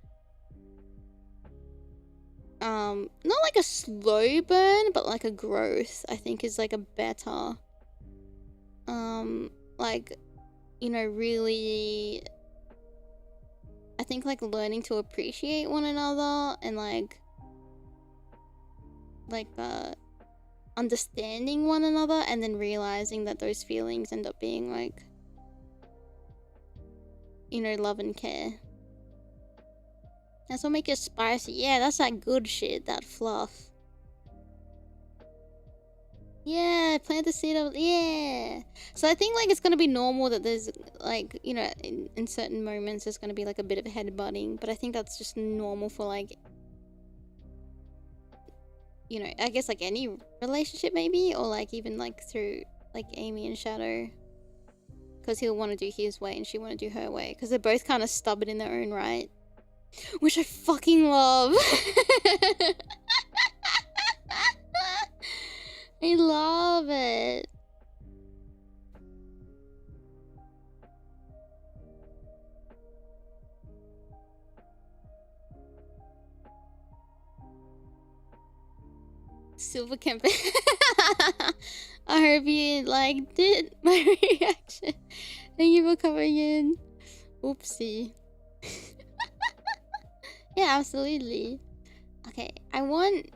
not like a slow burn, but like a growth. I think is like a better like, you know, really, I think, like, learning to appreciate one another and like understanding one another, and then realizing that those feelings end up being like, you know, love and care. That's what makes it spicy. Yeah, that's that good shit, that fluff. Yeah, plant the seed of, yeah. So I think like it's gonna be normal that there's like, you know, in certain moments there's gonna be like a bit of headbutting, but I think that's just normal for like, you know, I guess like any relationship maybe, or like even like through like Aimee and Shadow, because he'll want to do his way and she want to do her way, because they're both kind of stubborn in their own right, which I fucking love. I love it. Silver Kemp. I hope you liked it, my reaction. Thank you for coming in. Oopsie. Yeah, absolutely. Okay, I want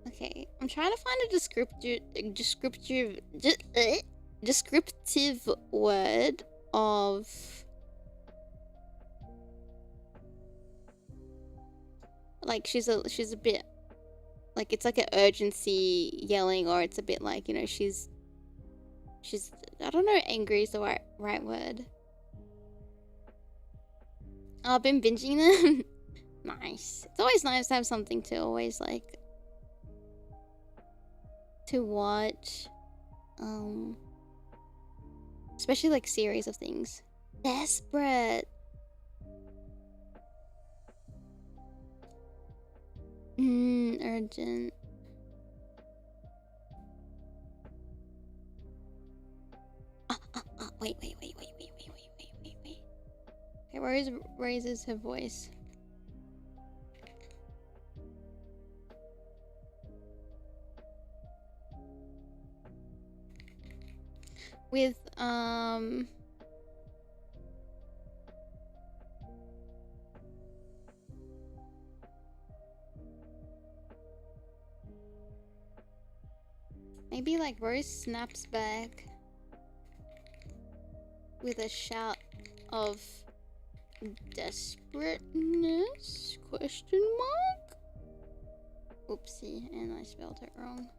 okay, I'm trying to find a descriptive word of like she's a bit like, it's like an urgency yelling, or it's a bit like, you know, she's I don't know, angry is the right word. Oh, I've been binging them. Nice. It's always nice to have something to always like to watch, especially like series of things. Desperate. Urgent. Wait. Okay, Rose raises her voice. With maybe like Rose snaps back with a shout of desperateness? Question mark? Oopsie, and I spelled it wrong.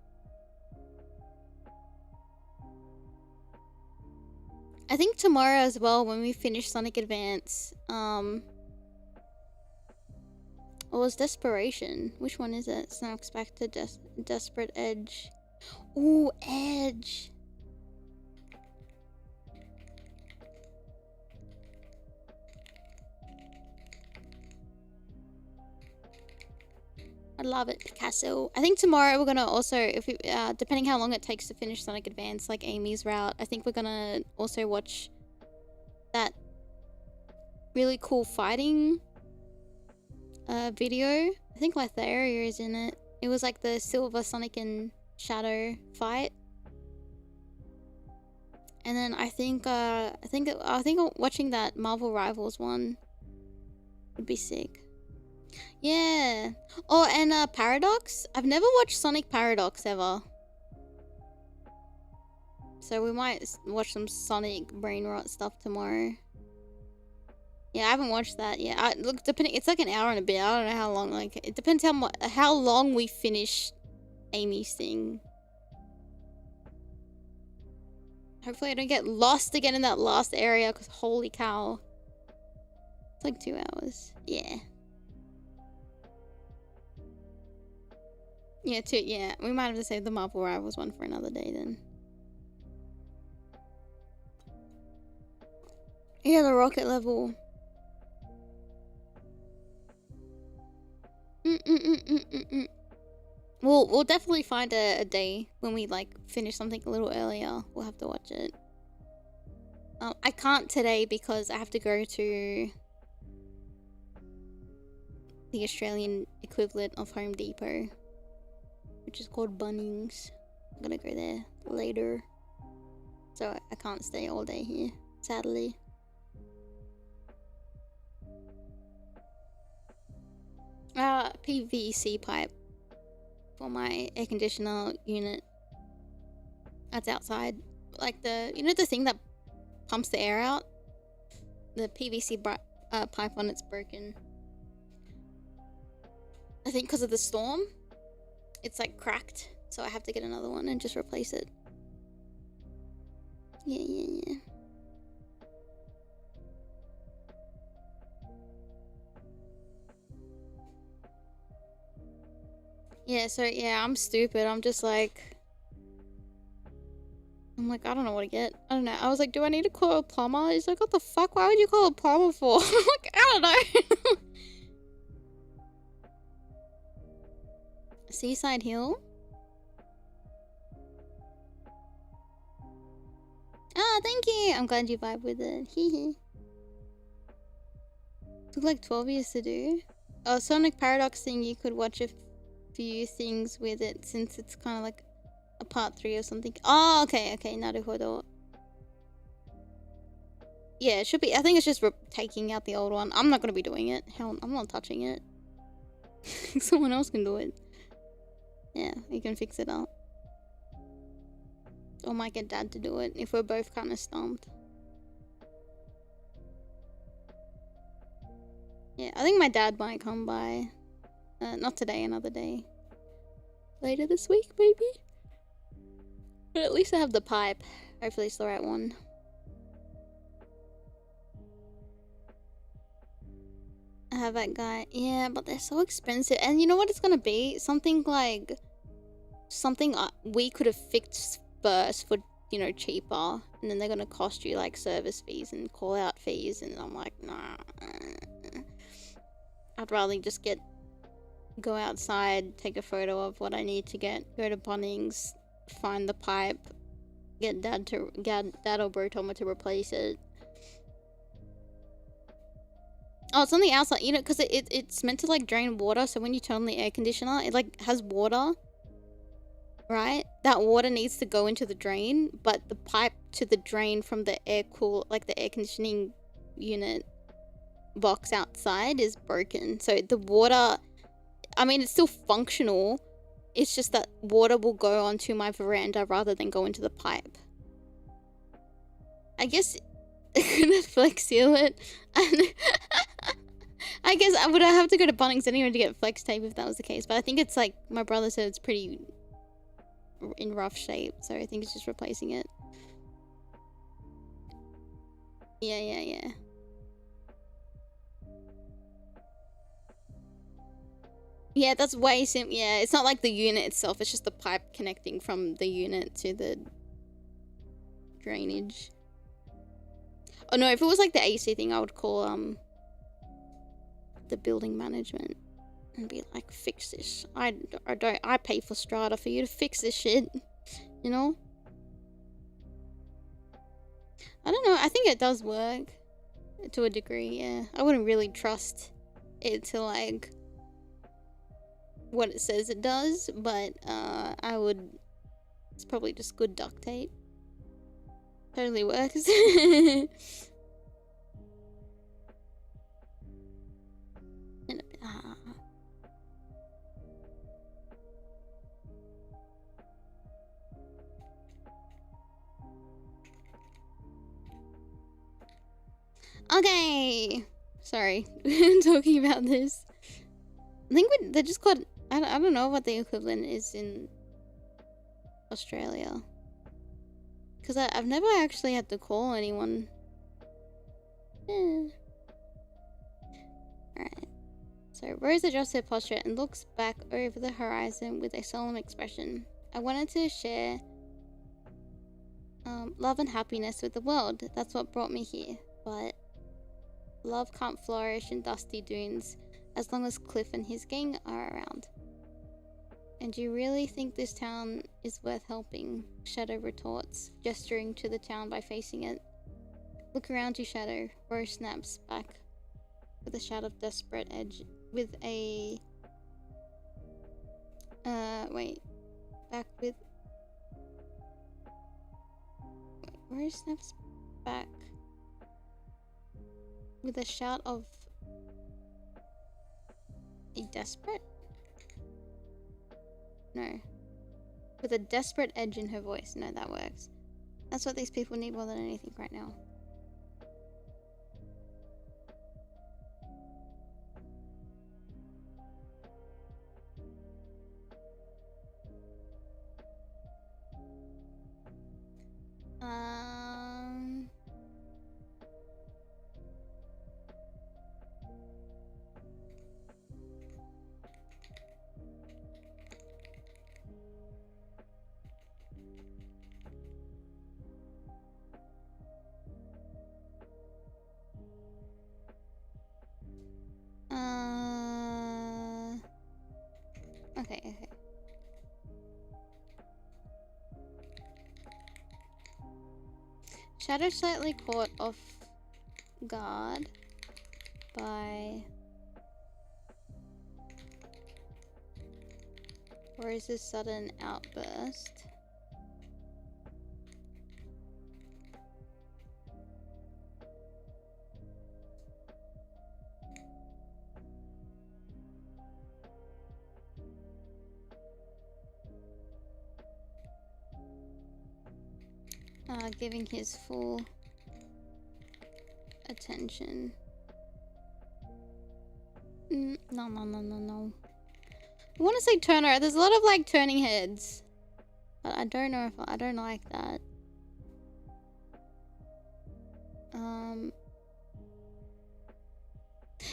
I think tomorrow as well, when we finish Sonic Advance, what was Desperation? Which one is it? Snaps back to Desperate Edge. Ooh, Edge. I love it, Picasso. I think tomorrow we're gonna also, if we, depending how long it takes to finish Sonic Advance, like Aimee's route, I think we're gonna also watch that really cool fighting video. I think Lytheria is in it. It was like the Silver Sonic and Shadow fight. And then I think watching that Marvel Rivals one would be sick. Yeah. Oh, and Paradox. I've never watched Sonic Paradox ever. So we might watch some Sonic brain rot stuff tomorrow. Yeah, I haven't watched that yet. Look, depending, it's like an hour and a bit. I don't know how long. Like, it depends how long we finish Aimee's thing. Hopefully I don't get lost again in that last area, because holy cow. It's like 2 hours. Yeah. Yeah, yeah. We might have to save the Marvel Rivals one for another day then. Yeah, the rocket level. We'll definitely find a day when we like finish something a little earlier. We'll have to watch it. I can't today because I have to go to the Australian equivalent of Home Depot, which is called Bunnings. I'm gonna go there later, so I can't stay all day here, sadly. PVC pipe for my air conditioner unit. That's outside. Like the, you know, the thing that pumps the air out? The PVC pipe on it's broken. I think because of the storm, it's like cracked. So I have to get another one and just replace it. Yeah. Yeah, so yeah, I'm stupid. I'm like, I don't know what to get. I don't know. I was like, do I need to call a plumber? He's like, what the fuck? Why would you call a plumber for? I'm like, I don't know. Seaside Hill? Ah, thank you. I'm glad you vibe with it. Hee. Took like 12 years to do. Oh, Sonic Paradox thing, you could watch a few things with it since it's kind of like a part 3 or something. Oh, okay, naruhodo. Yeah, it should be. I think it's just taking out the old one. I'm not gonna be doing it. Hell, I'm not touching it. Someone else can do it. Yeah, you can fix it up. Or might get Dad to do it if we're both kind of stumped. Yeah, I think my dad might come by. Not today, another day. Later this week, maybe? But at least I have the pipe. Hopefully it's the right one. I have that guy. Yeah, but they're so expensive. And you know what it's gonna be? Something like... Something we could have fixed first for, you know, cheaper. And then they're gonna cost you like service fees and call out fees. And I'm like, nah. I'd rather just go outside, take a photo of what I need to get, go to Bunnings, find the pipe, get Dad or Bro Tomo to replace it. Oh, it's on the outside, you know, because it's meant to like drain water, so when you turn on the air conditioner, it like has water, right? That water needs to go into the drain, but the pipe to the drain from the air conditioning unit box outside is broken. So the water, I mean, it's still functional. It's just that water will go onto my veranda rather than go into the pipe. I guess I'm gonna flex seal it. And I guess I would have to go to Bunnings anyway to get flex tape if that was the case. But I think it's like, my brother said it's pretty in rough shape. So I think it's just replacing it. Yeah. Yeah, that's way simple. Yeah, it's not like the unit itself. It's just the pipe connecting from the unit to the drainage. Oh no, if it was like the AC thing, I would call the building management and be like, fix this. I pay for strata for you to fix this shit. You know? I don't know. I think it does work to a degree. Yeah, I wouldn't really trust it to like what it says it does, but I would. It's probably just good duct tape. Totally works. Okay. Sorry, talking about this. I think they're just called. I don't know what the equivalent is in Australia. Because I've never actually had to call anyone. Alright. So Rose adjusts her posture and looks back over the horizon with a solemn expression. I wanted to share love and happiness with the world. That's what brought me here. But love can't flourish in dusty dunes as long as Cliff and his gang are around. And do you really think this town is worth helping? Shadow retorts, gesturing to the town by facing it. Look around you, Shadow. Rose snaps back with a shout of desperate edge with a wait, back with where is Snap's back with a shout of a desperate? No. With a desperate edge in her voice. No, that works. That's what these people need more than anything right now. Okay. Shadow slightly caught off guard by Rose's sudden outburst. Giving his full attention. No. I want to say turner. There's a lot of like turning heads, but I don't know if I don't like that.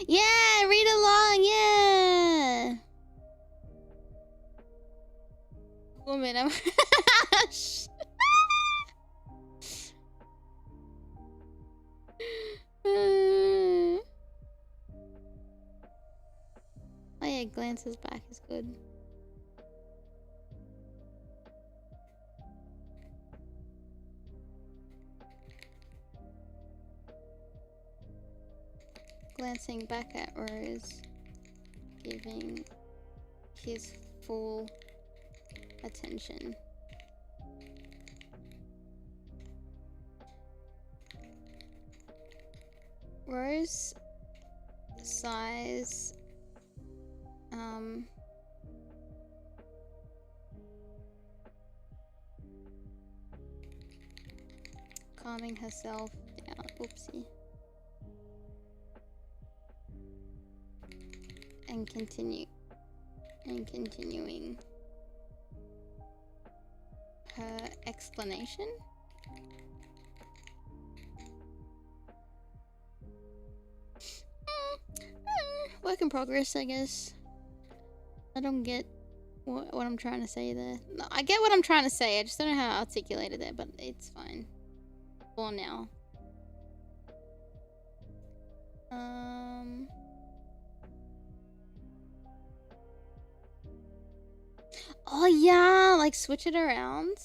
Yeah, read along. Yeah. Woman, I'm. Oh yeah, glances back is good. Glancing back at Rose, giving his full attention. Rose sighs, calming herself down. Oopsie. And continuing her explanation. Work in progress, I guess. I don't get what I'm trying to say there. No, I get what I'm trying to say. I just don't know how to articulate it there, but it's fine. For now. Oh yeah, like switch it around.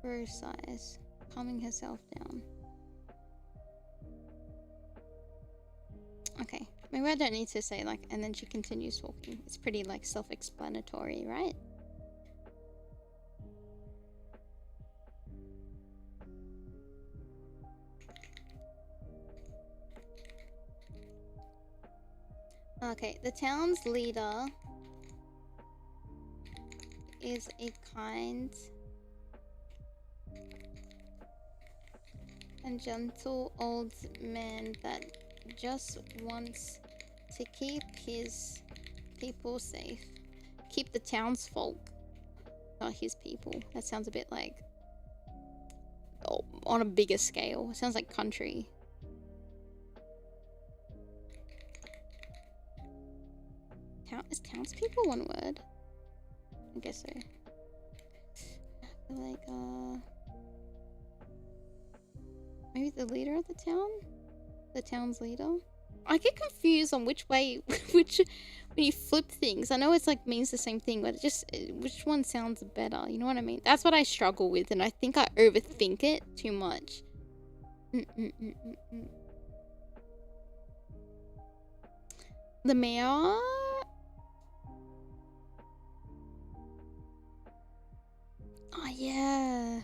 Rose sighs, calming herself down. Okay, maybe I don't need to say like, and then she continues walking. It's pretty like self-explanatory, right? Okay, the town's leader is a kind and gentle old man that just wants to keep his people safe. Keep the townsfolk, not his people. That sounds a bit like, oh, on a bigger scale. It sounds like country. Is townspeople one word? I guess so. I feel like, maybe the leader of the town? The town's leader? I get confused on which way, which when you flip things. I know it's like means the same thing, but it just which one sounds better. You know what I mean? That's what I struggle with, and I think I overthink it too much. The mayor. Oh yeah,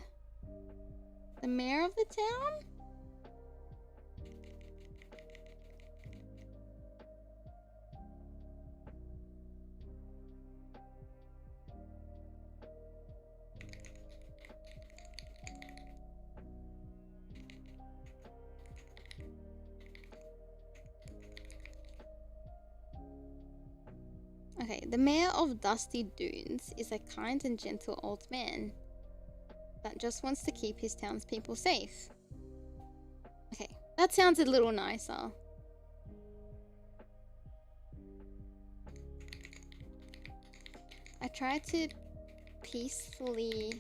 the mayor of the town. Okay, the mayor of Dusty Dunes is a kind and gentle old man that just wants to keep his townspeople safe. Okay, that sounds a little nicer. I try to peacefully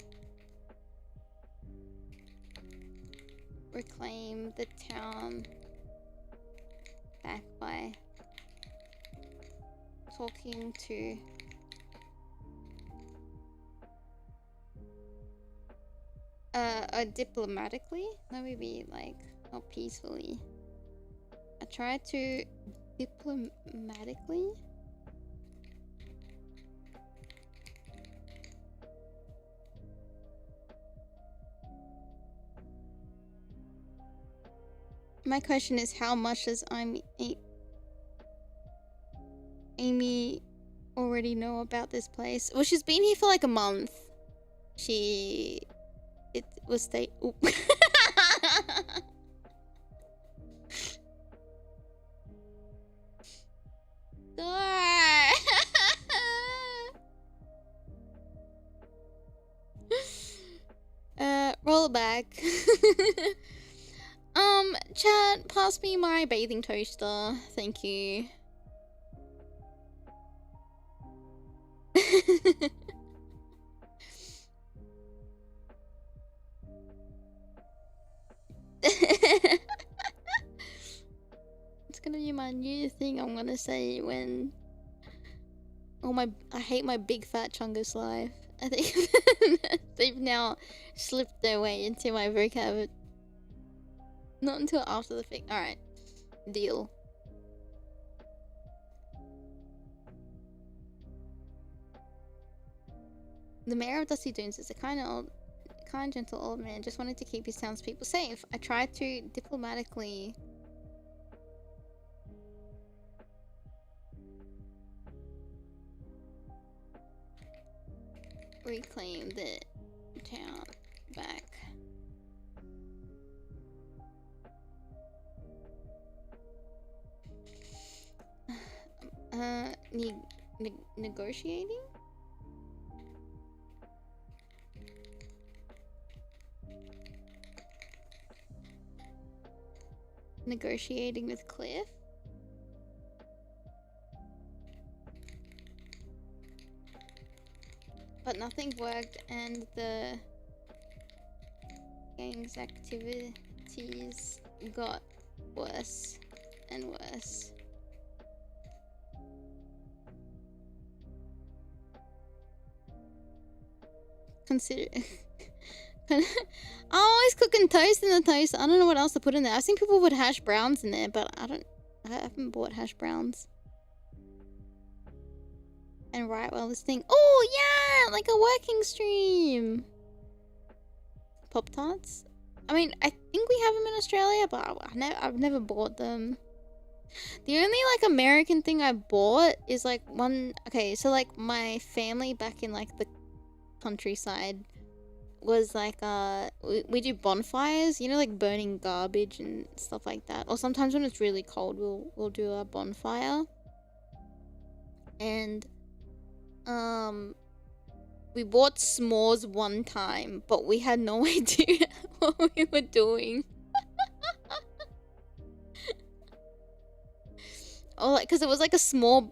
reclaim the town back by talking to diplomatically, maybe like not peacefully. I try to diplomatically my question is, how much does Aimee already know about this place? Well, she's been here for like a month. It was stay. Roll it back. Chat, pass me my bathing toaster. Thank you. It's gonna be my new thing I'm gonna say when I hate my big fat chungus life. I think they've now slipped their way into my vocab. Not until after the fact. Alright. Deal. The mayor of Dusty Dunes is a kind, gentle old man. Just wanted to keep his townspeople safe. I tried to diplomatically reclaim the town back. Negotiating? Negotiating with Cliff? But nothing worked, and the gang's activities got worse and worse. Consider I'm always cooking toast in the toast. I don't know what else to put in there. I've seen people put hash browns in there, but I haven't bought hash browns. And right while this thing, oh yeah, like a working stream. Pop Tarts. I mean, I think we have them in Australia, but I've never bought them. The only like American thing I bought is like okay, so like my family back in like the countryside was like we do bonfires, you know, like burning garbage and stuff like that. Or sometimes when it's really cold, we'll do a bonfire. And we bought s'mores one time, but we had no idea what we were doing. Or like, because it was like a small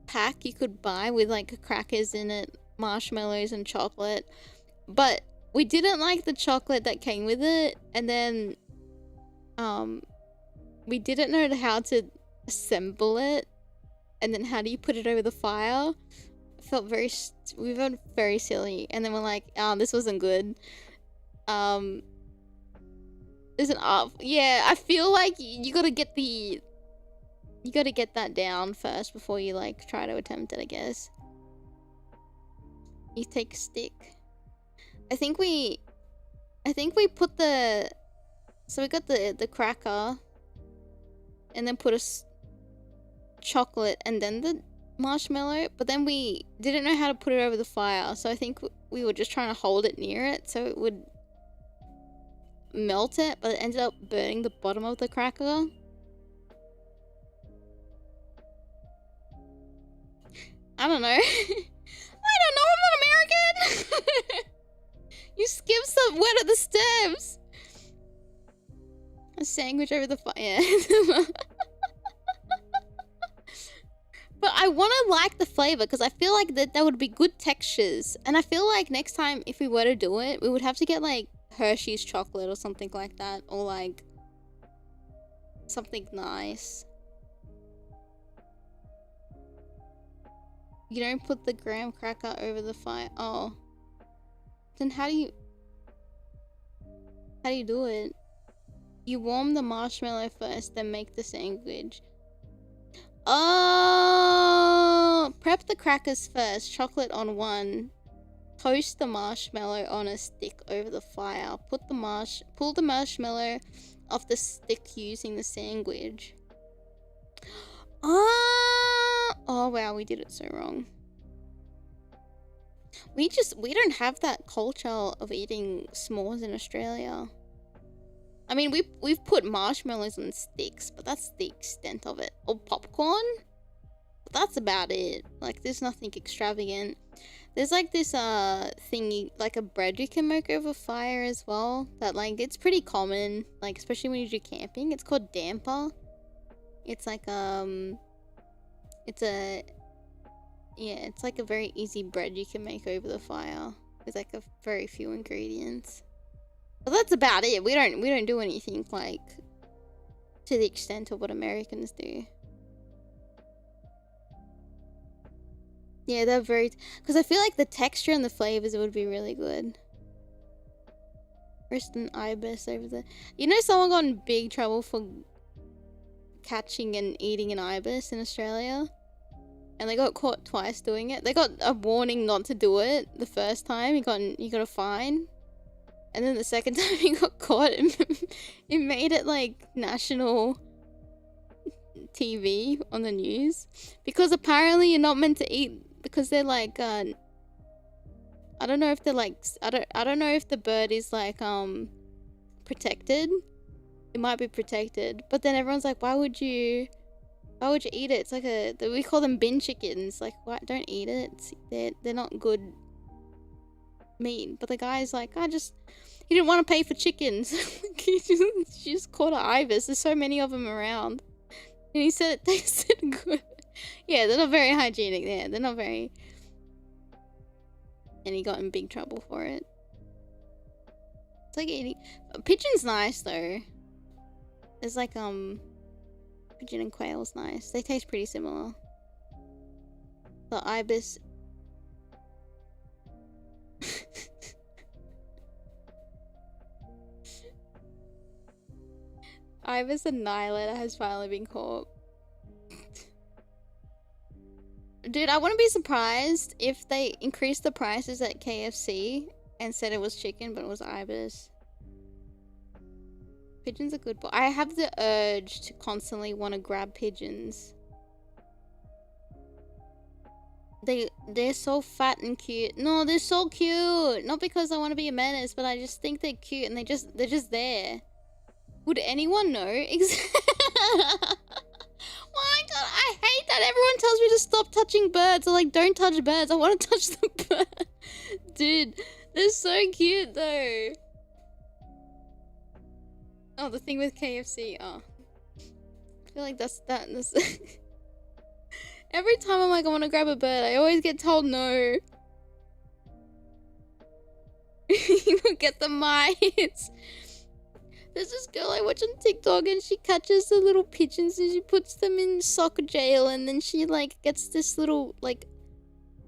pack you could buy with like crackers in it, marshmallows and chocolate, but we didn't like the chocolate that came with it, and then we didn't know how to assemble it, and then how do you put it over the fire? We felt very silly, and then we're like, oh, this wasn't good. Isn't up. Yeah, I feel like you gotta get that down first before you like try to attempt it, I guess. You take a stick. I think we put the, so we got the cracker, and then put a chocolate and then the marshmallow, but then we didn't know how to put it over the fire, so I think we were just trying to hold it near it so it would melt it, but it ended up burning the bottom of the cracker. I don't know. I don't know, I'm not American! You skipped some word at the steps! A sandwich over the fire. But I want to like the flavor because I feel like that would be good textures. And I feel like next time if we were to do it, we would have to get like Hershey's chocolate or something like that. Or like something nice. You don't put the graham cracker over the fire. Oh. Then how do you do it? You warm the marshmallow first, then make the sandwich. Oh, prep the crackers first, chocolate on one. Toast the marshmallow on a stick over the fire. Pull the marshmallow off the stick using the sandwich. Oh wow, we did it so wrong. We don't have that culture of eating s'mores in Australia. I mean, we've put marshmallows on sticks, but that's the extent of it. Or popcorn, but that's about it. Like, there's nothing extravagant. There's like this thingy, like a bread you can make over fire as well. That like it's pretty common, like especially when you do camping. It's called damper. It's like it's like a very easy bread you can make over the fire with like a very few ingredients. But that's about it. We don't do anything like to the extent of what Americans do. Yeah, they're very, because I feel like the texture and the flavors would be really good. Roast an ibis over the, you know, someone got in big trouble for catching and eating an ibis in Australia, and they got caught twice doing it. They got a warning not to do it the first time. He got a fine. And then the second time he got caught, it made it like national TV on the news. Because apparently you're not meant to eat, because they're like, I don't know if they're like, I don't know if the bird is like, protected. It might be protected. But then everyone's like, why would you eat it? It's like we call them bin chickens. Like, why, don't eat it. They're not good meat. But the guy's like, he didn't want to pay for chickens. He just caught an ibis. There's so many of them around. And he said it tasted good. Yeah, they're not very hygienic there. They're not very... And he got in big trouble for it. It's like eating... Pigeon's nice, though. There's like, pigeon and quail's nice. They taste pretty similar. The ibis... Ibis Annihilator has finally been caught. Dude, I wouldn't be surprised if they increased the prices at KFC and said it was chicken, but it was ibis. Pigeons are good, but I have the urge to constantly want to grab pigeons. They're so fat and cute. No, they're so cute. Not because I want to be a menace, but I just think they're cute and they're just there. Would anyone know? My god, I hate that everyone tells me to stop touching birds. I'm like, don't touch birds. I want to touch the bird. Dude, they're so cute though. Oh, the thing with KFC. Oh. I feel like that's every time I'm like, I want to grab a bird, I always get told no. You will get the mites. There's this girl I watch on TikTok and she catches the little pigeons and she puts them in soccer jail, and then she like gets this little like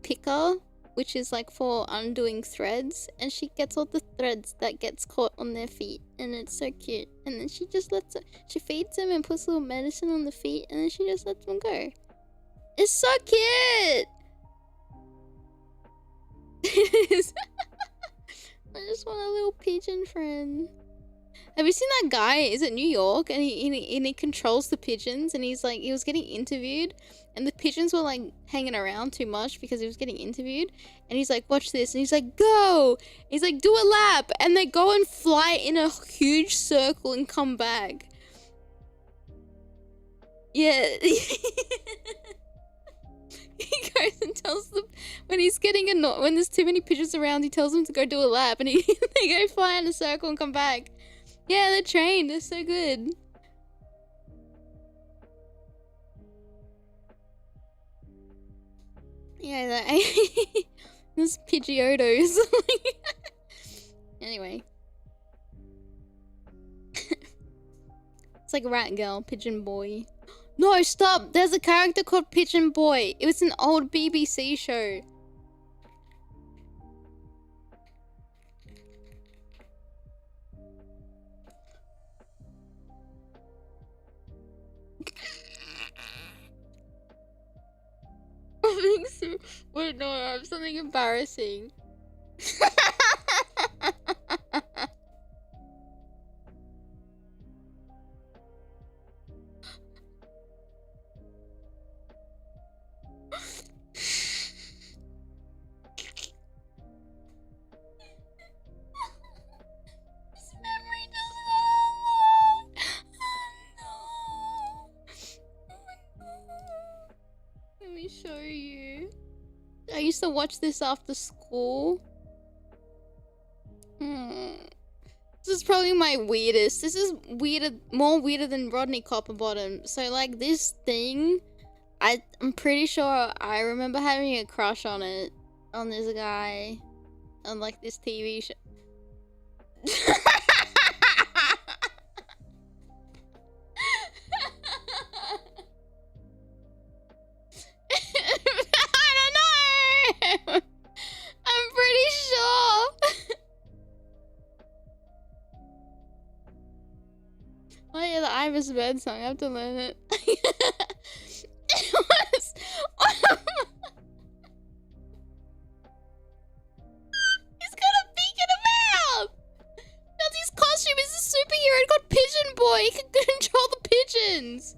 picker, which is like for undoing threads, and she gets all the threads that gets caught on their feet, and it's so cute. And then she just lets it, she feeds them and puts a little medicine on the feet, and then she just lets them go. It's so cute. It is. I just want a little pigeon friend. Have you seen that guy? Is it New York? And he controls the pigeons, and he's like, he was getting interviewed, and the pigeons were like hanging around too much because he was getting interviewed, and he's like, watch this, and he's like, go, he's like, do a lap, and they go and fly in a huge circle and come back. Yeah. He goes and tells them when he's getting annoyed, when there's too many pigeons around, he tells them to go do a lap, and they go fly in a circle and come back. Yeah, they're trained. They're so good. Yeah, there's Pidgeotos. Anyway. It's like Rat Girl, Pigeon Boy. No, stop! There's a character called Pigeon Boy. It was an old BBC show. Wait, no, I have something embarrassing. This memory does not unlock. Oh, no. Let me show you. I used to watch this after school. This is probably my weirdest. This is more weirder than Rodney Copperbottom. So like this thing, I'm pretty sure I remember having a crush on it, on this guy, on like this TV show. I don't know. I'm pretty sure. Oh yeah, the Iris Bird song. I have to learn it. It was. He's got a beak and a mouth. That's his costume. He's a superhero. He got Pigeon Boy. He can control the pigeons.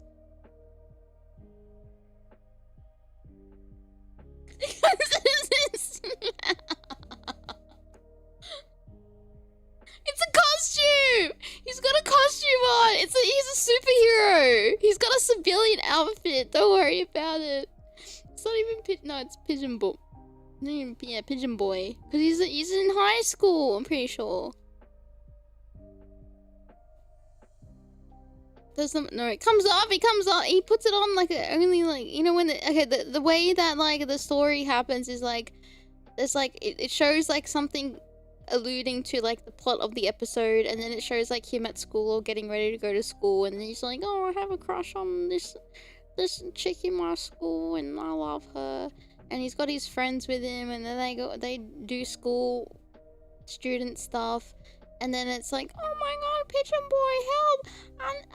It's a costume! He's got a costume on! He's a superhero! He's got a civilian outfit, don't worry about it. It's not even no, it's Pigeon Boy. Yeah, Pigeon Boy. Because he's in high school, I'm pretty sure. No, it comes off, he puts it on like only like, you know, when the way that like the story happens is like, there's like, it shows like something alluding to like the plot of the episode, and then it shows like him at school or getting ready to go to school, and then he's like, oh, I have a crush on this chick in my school and I love her, and he's got his friends with him, and then they do school student stuff, and then it's like, oh my god, Pigeon Boy, help, and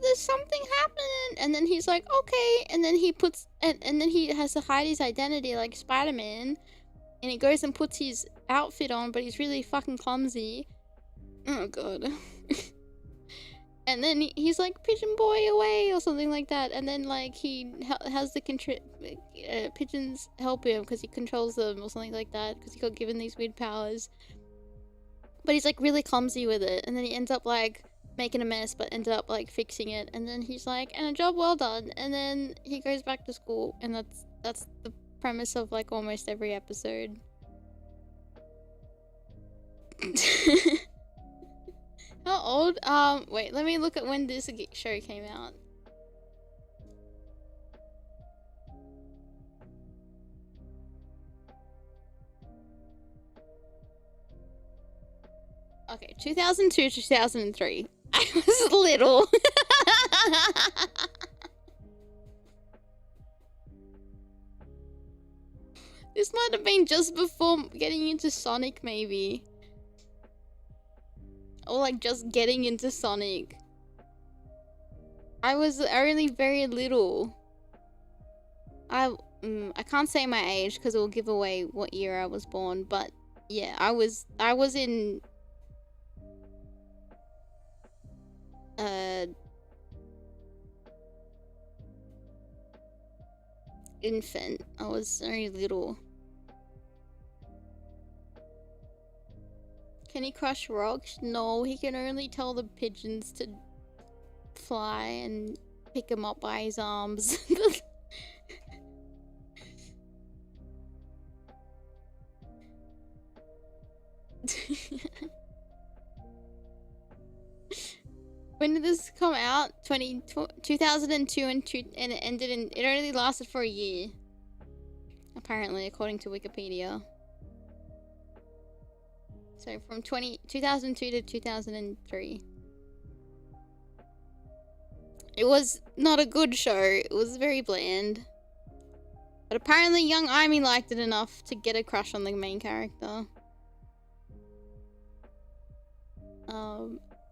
there's something happening, and then he's like, okay, and then he puts and then he has to hide his identity like Spider-Man, and he goes and puts his outfit on, but he's really fucking clumsy. Oh god. And then he's like, Pigeon Boy away, or something like that, and then like he has the pigeons help him because he controls them or something like that, because he got given these weird powers, but he's like really clumsy with it, and then he ends up like making a mess but ended up like fixing it, and then he's like, and a job well done, and then he goes back to school, and that's the premise of like almost every episode. How old? Wait, let me look at when this show came out. Okay, 2002 to 2003. I was little. This might have been just before getting into Sonic, maybe. Or like just getting into Sonic. I was only very little. I can't say my age because it will give away what year I was born, but yeah, I was in infant. I was very little. Can he crush rocks? No, he can only tell the pigeons to fly and pick him up by his arms. When did this come out? 2002 and it ended in... It only lasted for a year. Apparently, according to Wikipedia. So from 2002 to 2003. It was not a good show. It was very bland. But apparently young Aimee liked it enough to get a crush on the main character.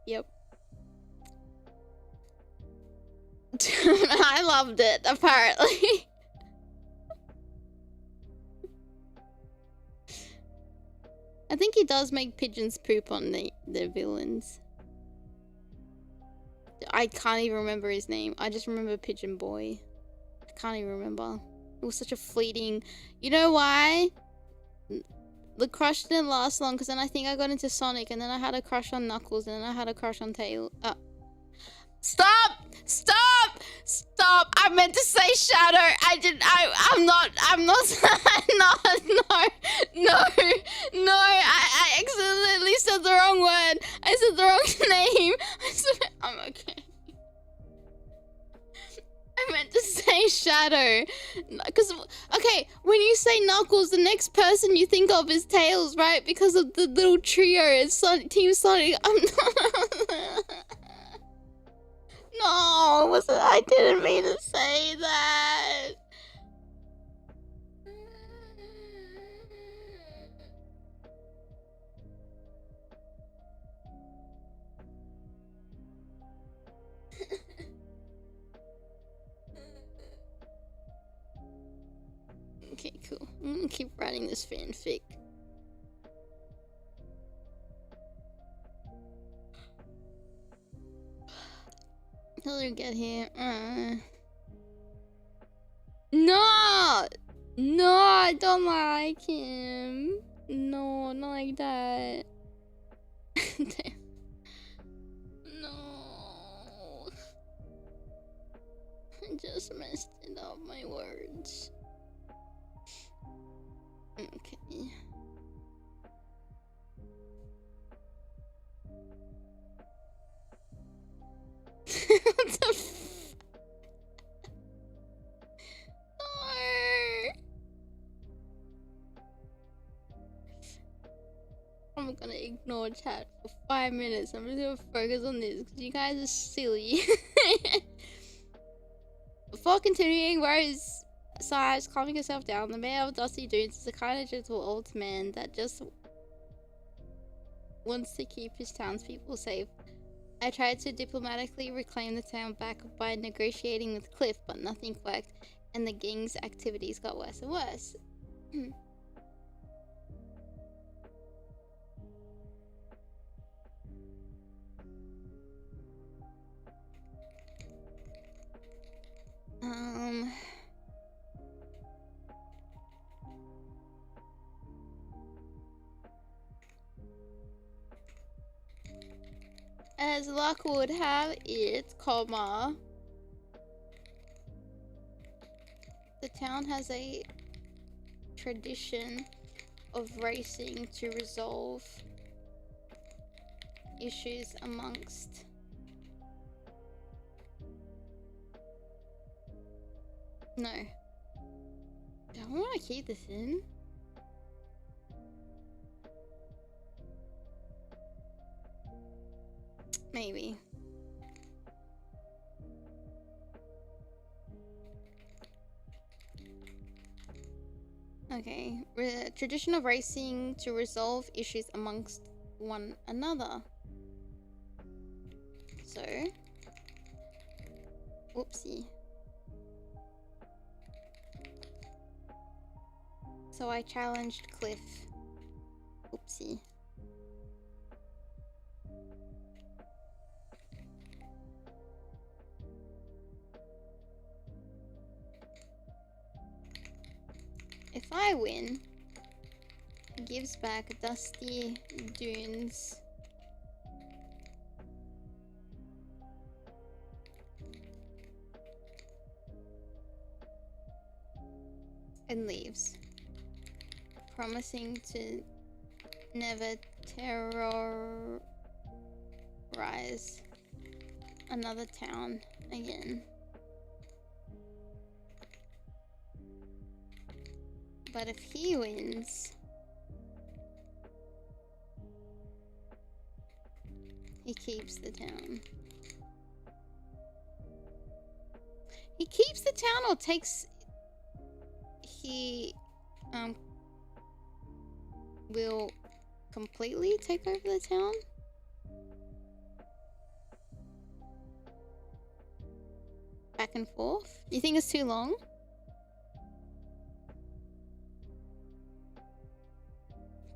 Yep. I loved it, apparently. I think he does make pigeons poop on the villains. I can't even remember his name. I just remember Pigeon Boy. I can't even remember. It was such a fleeting... You know why? The crush didn't last long, because then I think I got into Sonic, and then I had a crush on Knuckles, and then I had a crush on Tail. Stop! Stop! Stop! I meant to say Shadow. I'm not, no. I accidentally said the wrong word. I said the wrong name. I'm okay. I meant to say Shadow. Because, okay, when you say Knuckles, the next person you think of is Tails, right? Because of the little trio. It's Team Sonic. I'm not... No, it wasn't. I didn't mean to say that. Okay, cool. I'm gonna keep writing this fanfic. He'll get here. No! No, I don't like him. No, not like that. No. I just messed it up, my words. Okay. What the f... No. I'm gonna ignore chat for 5 minutes. I'm just gonna focus on this because you guys are silly. Before continuing, Rose sighs, calming herself down. The mayor of Dusty Dunes is a kind of gentle old man that just wants to keep his townspeople safe. I tried to diplomatically reclaim the town back by negotiating with Cliff, but nothing worked, and the gang's activities got worse and worse. As luck would have it, comma, the town has a tradition of racing to resolve issues amongst no. Don't want to keep this in. Maybe. Okay. Tradition of racing to resolve issues amongst one another. So. Whoopsie. So I challenged Cliff. Oopsie. If I win, he gives back dusty dunes. And leaves, promising to never terrorize another town again. But if he wins, he keeps the town. He keeps the town or takes... He will completely take over the town? Back and forth? Do you think it's too long?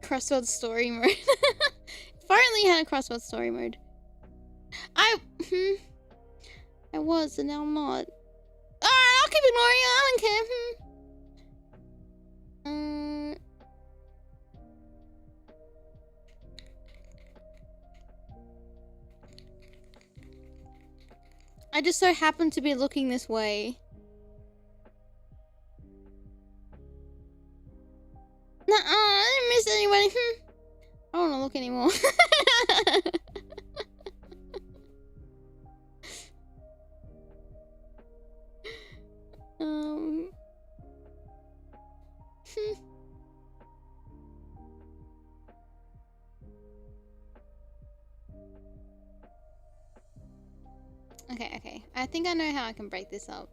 Crossword story mode. If I only had a crossword story mode. I was and now I'm not. Alright, I'll keep ignoring it. I don't care. I just so happen to be looking this way. Nuh-uh, I didn't miss anybody. I don't want to look anymore. Okay. I think I know how I can break this up.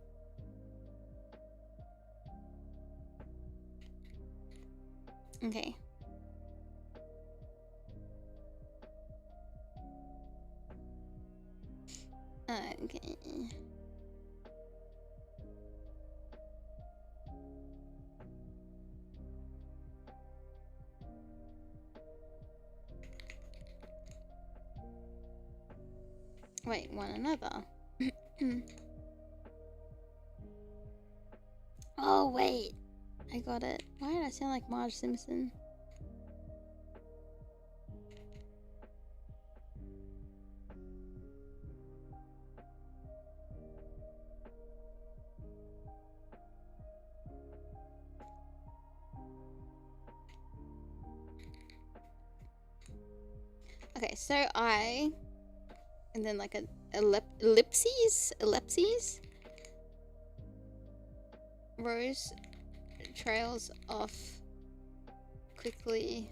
Okay. Okay. Wait, one another. Oh, wait. I got it. Why did I sound like Marge Simpson? Okay, so I... And then like a ellipses? Rose trails off quickly.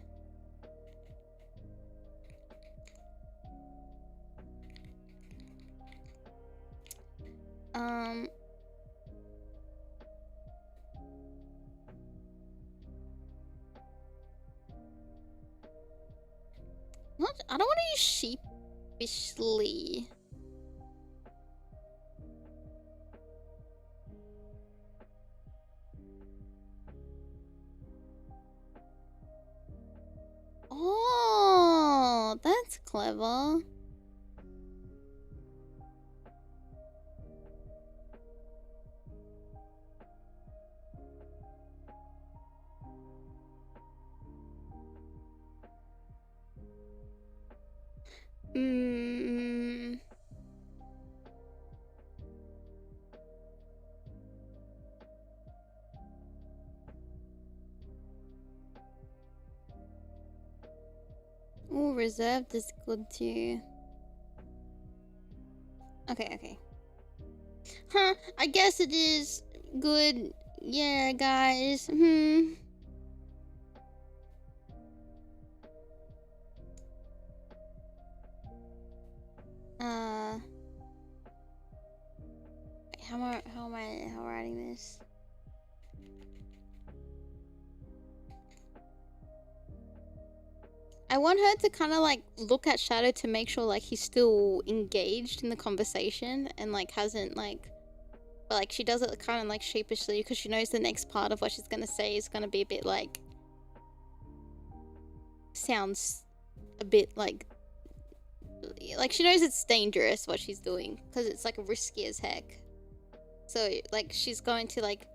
I don't want to use sheepishly. Oh, that's clever. Ooh, reserved is good too. Okay. Huh, I guess it is good. Yeah, guys. How am I writing this? I want her to kind of like look at Shadow to make sure like he's still engaged in the conversation and like hasn't like, but like she does it kind of like sheepishly because she knows the next part of what she's gonna say is gonna be a bit like, sounds a bit like she knows it's dangerous what she's doing because it's like risky as heck. So like she's going to like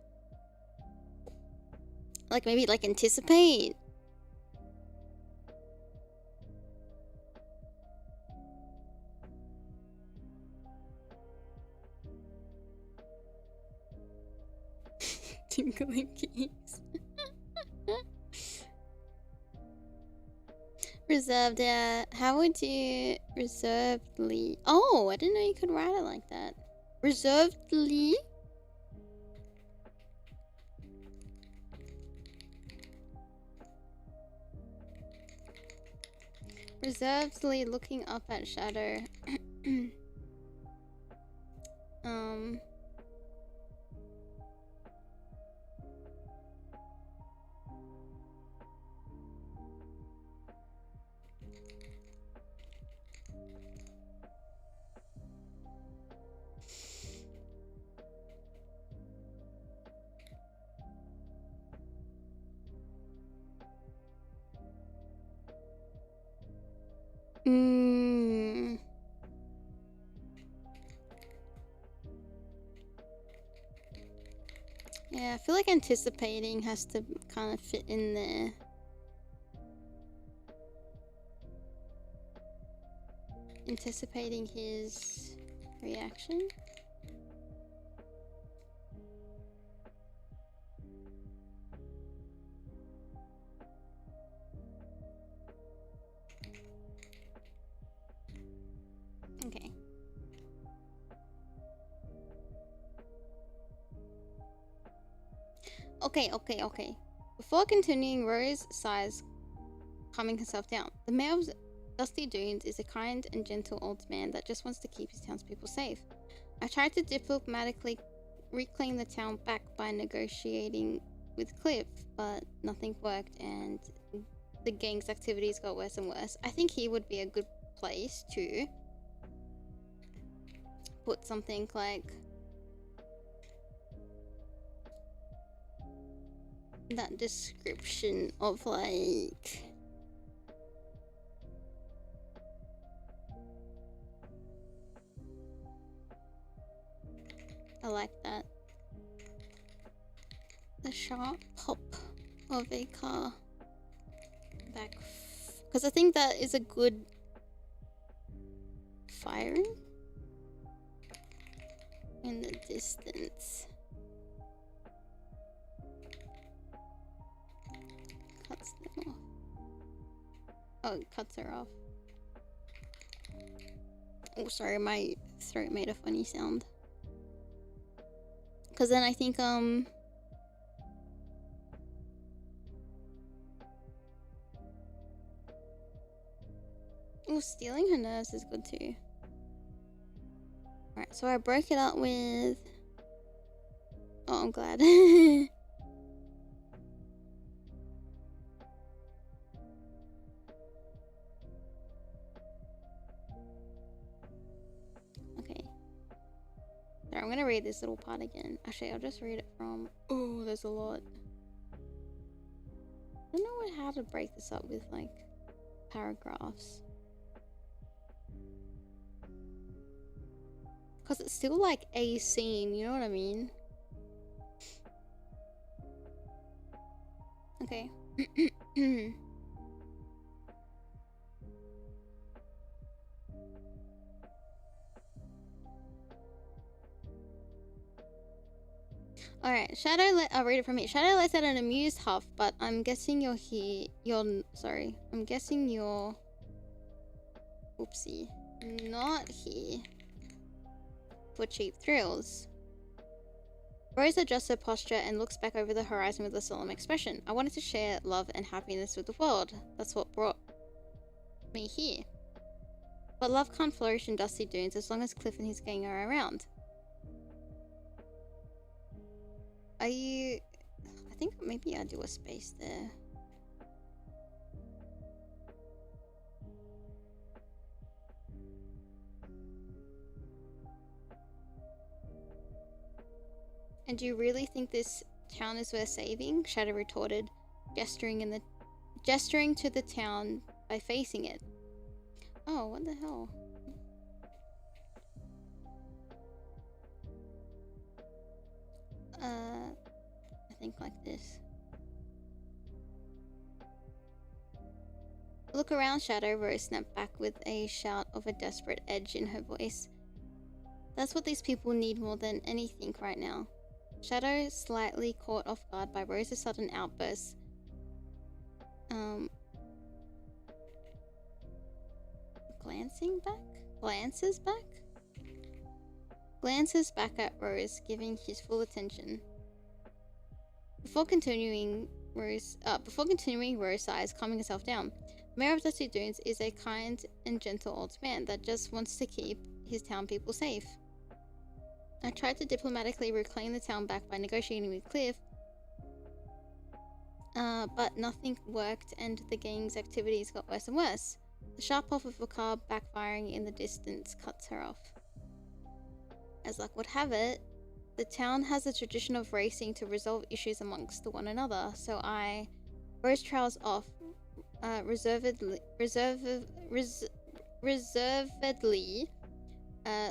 maybe like anticipate. Tinkling keys. Reserved, yeah. How would you reservedly? Oh, I didn't know you could write it like that. Reservedly? Reservedly looking up at Shadow. Yeah, I feel like anticipating has to kind of fit in there. Anticipating his reaction. Okay. Okay. Before continuing, Rose sighs, calming herself down. The mayor of Dusty Dunes is a kind and gentle old man that just wants to keep his townspeople safe. I tried to diplomatically reclaim the town back by negotiating with Cliff, but nothing worked and the gang's activities got worse and worse. I think he would be a good place to put something like that description of like I like that. The sharp pop of a car back, because I think that is a good firing in the distance. Cuts them off. Oh, it cuts her off. Oh, sorry, my throat made a funny sound. Because then I think, oh, stealing her nerves is good too. Alright, so I broke it up with... Oh, I'm glad. Okay. Sorry, I'm gonna read this little part again. Actually, I'll just read it from... Oh, there's a lot. I don't know how to break this up with, like, paragraphs. Because it's still, like, a scene, you know what I mean? Okay. Alright, I'll read it from here. Shadow lets out an amused huff, but I'm guessing you're here. I'm guessing you're... Oopsie. Not here for cheap thrills. Rose adjusts her posture and looks back over the horizon with a solemn expression. I wanted to share love and happiness with the world. That's what brought me here. But love can't flourish in Dusty Dunes as long as Cliff and his gang are around. Are you... I think maybe I do a space there. And do you really think this town is worth saving? Shadow retorted, gesturing to the town by facing it. Oh, what the hell? I think like this. Look around, Shadow, Rose snapped back with a shout of a desperate edge in her voice. That's what these people need more than anything right now. Shadow, slightly caught off guard by Rose's sudden outburst, glances back at Rose, giving his full attention. Before continuing, Rose sighs, calming herself down. Mayor of Dusty Dunes is a kind and gentle old man that just wants to keep his town people safe. I tried to diplomatically reclaim the town back by negotiating with Cliff, but nothing worked and the gang's activities got worse and worse. The sharp puff of a car backfiring in the distance cuts her off. As luck would have it, the town has a tradition of racing to resolve issues amongst one another, so Rose trails off, reservedly,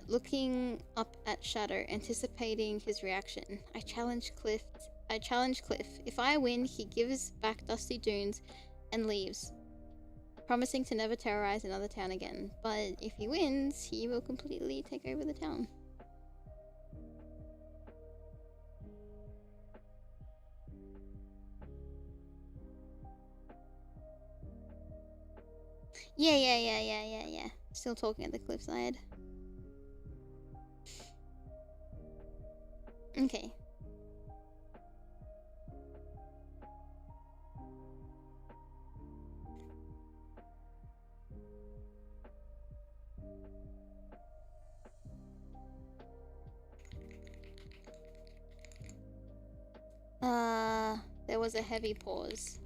looking up at Shadow, anticipating his reaction. I challenge Cliff. If I win, he gives back Dusty Dunes and leaves, promising to never terrorize another town again. But if he wins, he will completely take over the town. Yeah. Still talking at the cliffside. Okay. There was a heavy pause.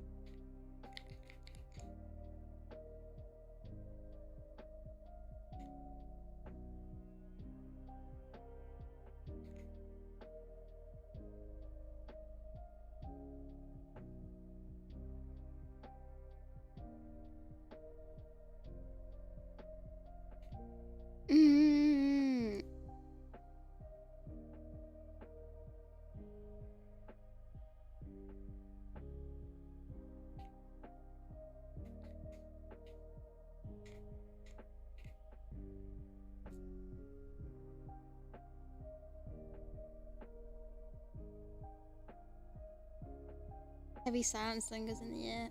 Heavy silence lingers in the air.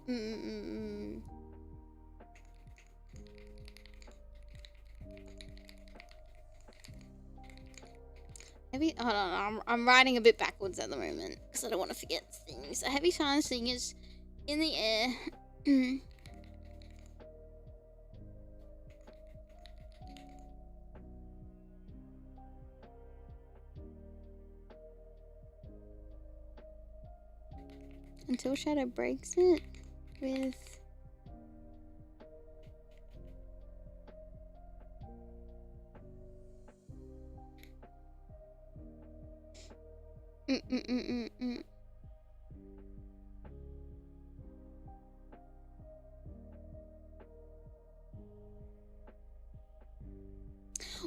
Hold on, I'm writing a bit backwards at the moment because I don't want to forget things. A heavy silence lingers in the air. Until Shadow breaks it with...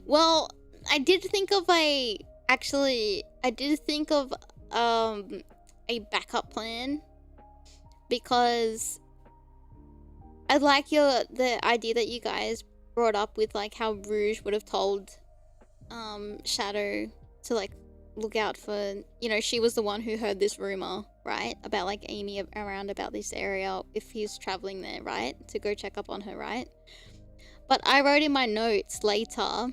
Well, I did think of a backup plan, because I like the idea that you guys brought up with like how Rouge would have told Shadow to like look out for, you know, she was the one who heard this rumor, right, about like Aimee around about this area if he's traveling there, right, to go check up on her, right? But I wrote in my notes later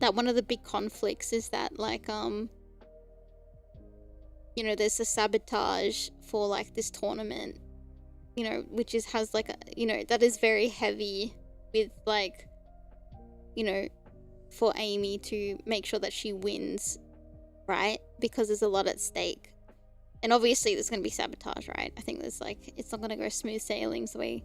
that one of the big conflicts is that like you know, there's a sabotage for like this tournament, you know, which has like a, you know, that is very heavy with like, you know, for Aimee to make sure that she wins, right? Because there's a lot at stake. And obviously there's gonna be sabotage, right? I think there's like, it's not gonna go smooth sailings the way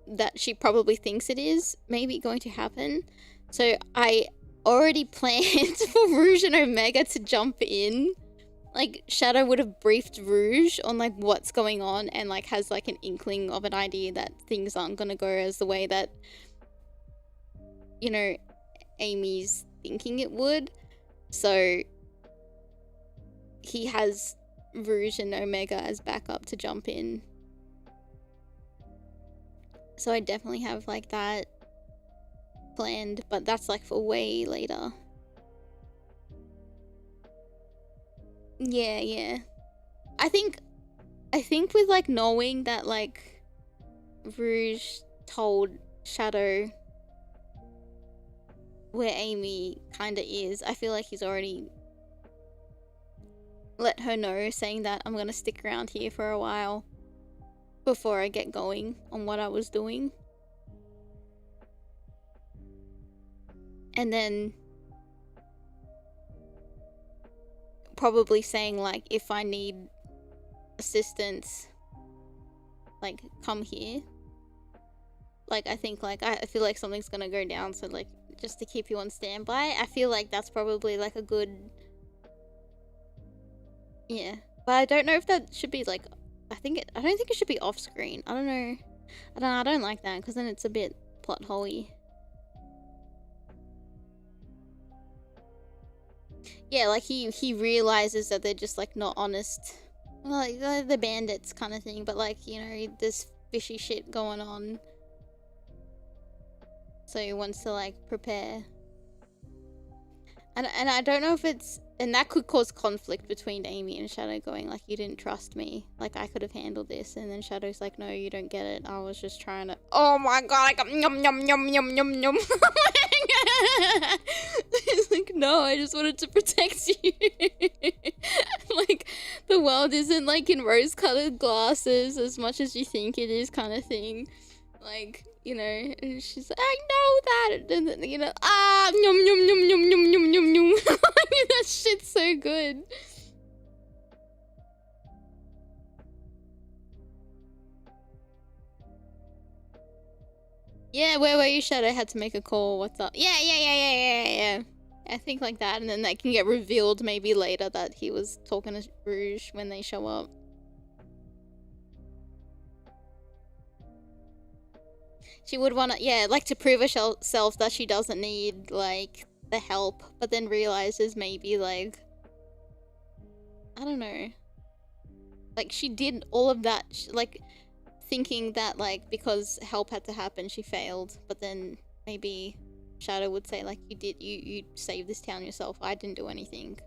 that she probably thinks it is maybe going to happen. So I already planned for Rouge and Omega to jump in. Like, Shadow would have briefed Rouge on like what's going on and like has like an inkling of an idea that things aren't gonna go as the way that, you know, Aimee's thinking it would. So he has Rouge and Omega as backup to jump in. So I definitely have like that planned, but that's like for way later. Yeah. I think with like knowing that like Rouge told Shadow where Aimee kinda is, I feel like he's already let her know, saying that I'm gonna stick around here for a while before I get going on what I was doing. And then probably saying like, if I need assistance, like, come here. Like, I think like, I feel like something's gonna go down, so like, just to keep you on standby. I feel like that's probably like a good, yeah. But I don't know if that should be like, I don't think it should be off screen. I don't know. I don't like that, because then it's a bit plot hole-y. Yeah, like he realizes that they're just like not honest. Well, like the bandits kind of thing, but like, you know, there's fishy shit going on. So he wants to like prepare. And I don't know if it's, and that could cause conflict between Aimee and Shadow, going like, you didn't trust me, like I could have handled this, and then Shadow's like, no, you don't get it, I was just trying to, oh my god, like yum yum yum yum yum yum. He's like, no, I just wanted to protect you. Like, the world isn't like in rose-colored glasses as much as you think it is, kind of thing. Like, you know, and she's like, I know that, and then, you know, yum yum yum yum yum yum yum yum. That shit's so good. Yeah, where were you, Shadow? Had to make a call. What's up? Yeah. I think like that, and then that can get revealed maybe later that he was talking to Rouge when they show up. She would want to, yeah, like to prove herself that she doesn't need, like, the help, but then realizes maybe, like, I don't know. Like, she did all of that, like, thinking that, like, because help had to happen, she failed, but then maybe Shadow would say, like, you saved this town yourself, I didn't do anything.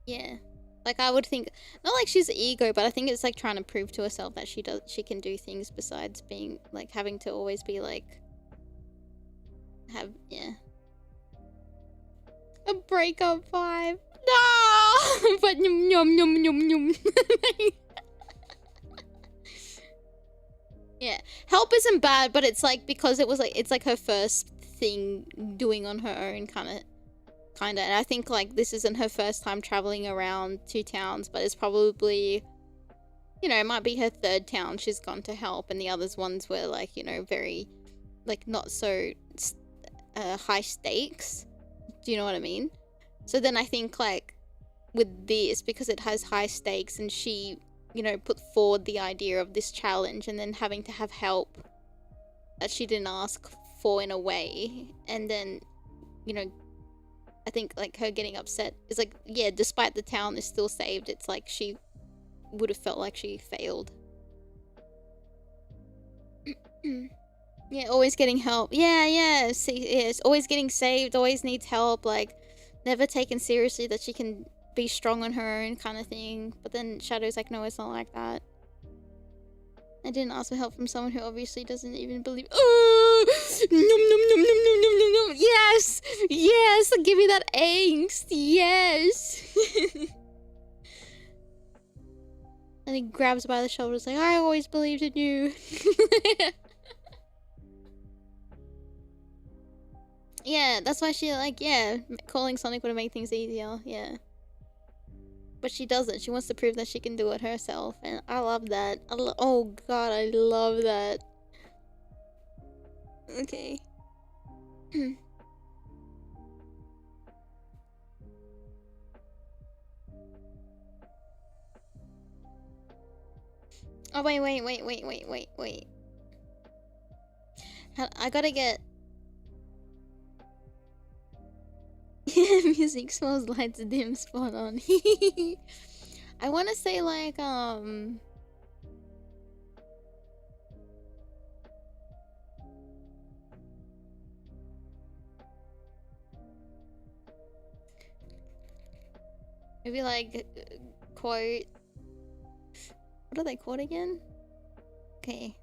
Yeah. Like, I would think, not like she's ego, but I think it's like trying to prove to herself that she can do things besides being, like, having to always be like, yeah. A breakup vibe. No! But yum yum yum yum yum. Yeah. Help isn't bad, but it's like, because it was like, it's like her first thing doing on her own, kinda. And I think like this isn't her first time traveling around 2 towns, but it's probably, you know, it might be her 3rd town she's gone to help, and the others ones were like, you know, very like not so high stakes. Do you know what I mean? So then I think like with this, because it has high stakes and she, you know, put forward the idea of this challenge and then having to have help that she didn't ask for in a way, and then, you know, I think like her getting upset is like, yeah, despite the town is still saved, it's like she would have felt like she failed. Yeah, always getting help. Yeah. See, it's always getting saved, always needs help, like never taken seriously that she can be strong on her own, kind of thing. But then Shadow's like, no, it's not like that. I didn't ask for help from someone who obviously doesn't even believe. Oh, nom nom nom nom nom nom nom nom. Yes, give me that angst. Yes. And he grabs by the shoulders like, I always believed in you. Yeah, that's why she like, yeah, calling Sonic would have made things easier. Yeah. But she doesn't. She wants to prove that she can do it herself, and I love that. Oh god, I love that. Okay. Oh wait. I gotta get music smells lights dim spot on. I want to say like maybe like quote. What are they called again? Okay.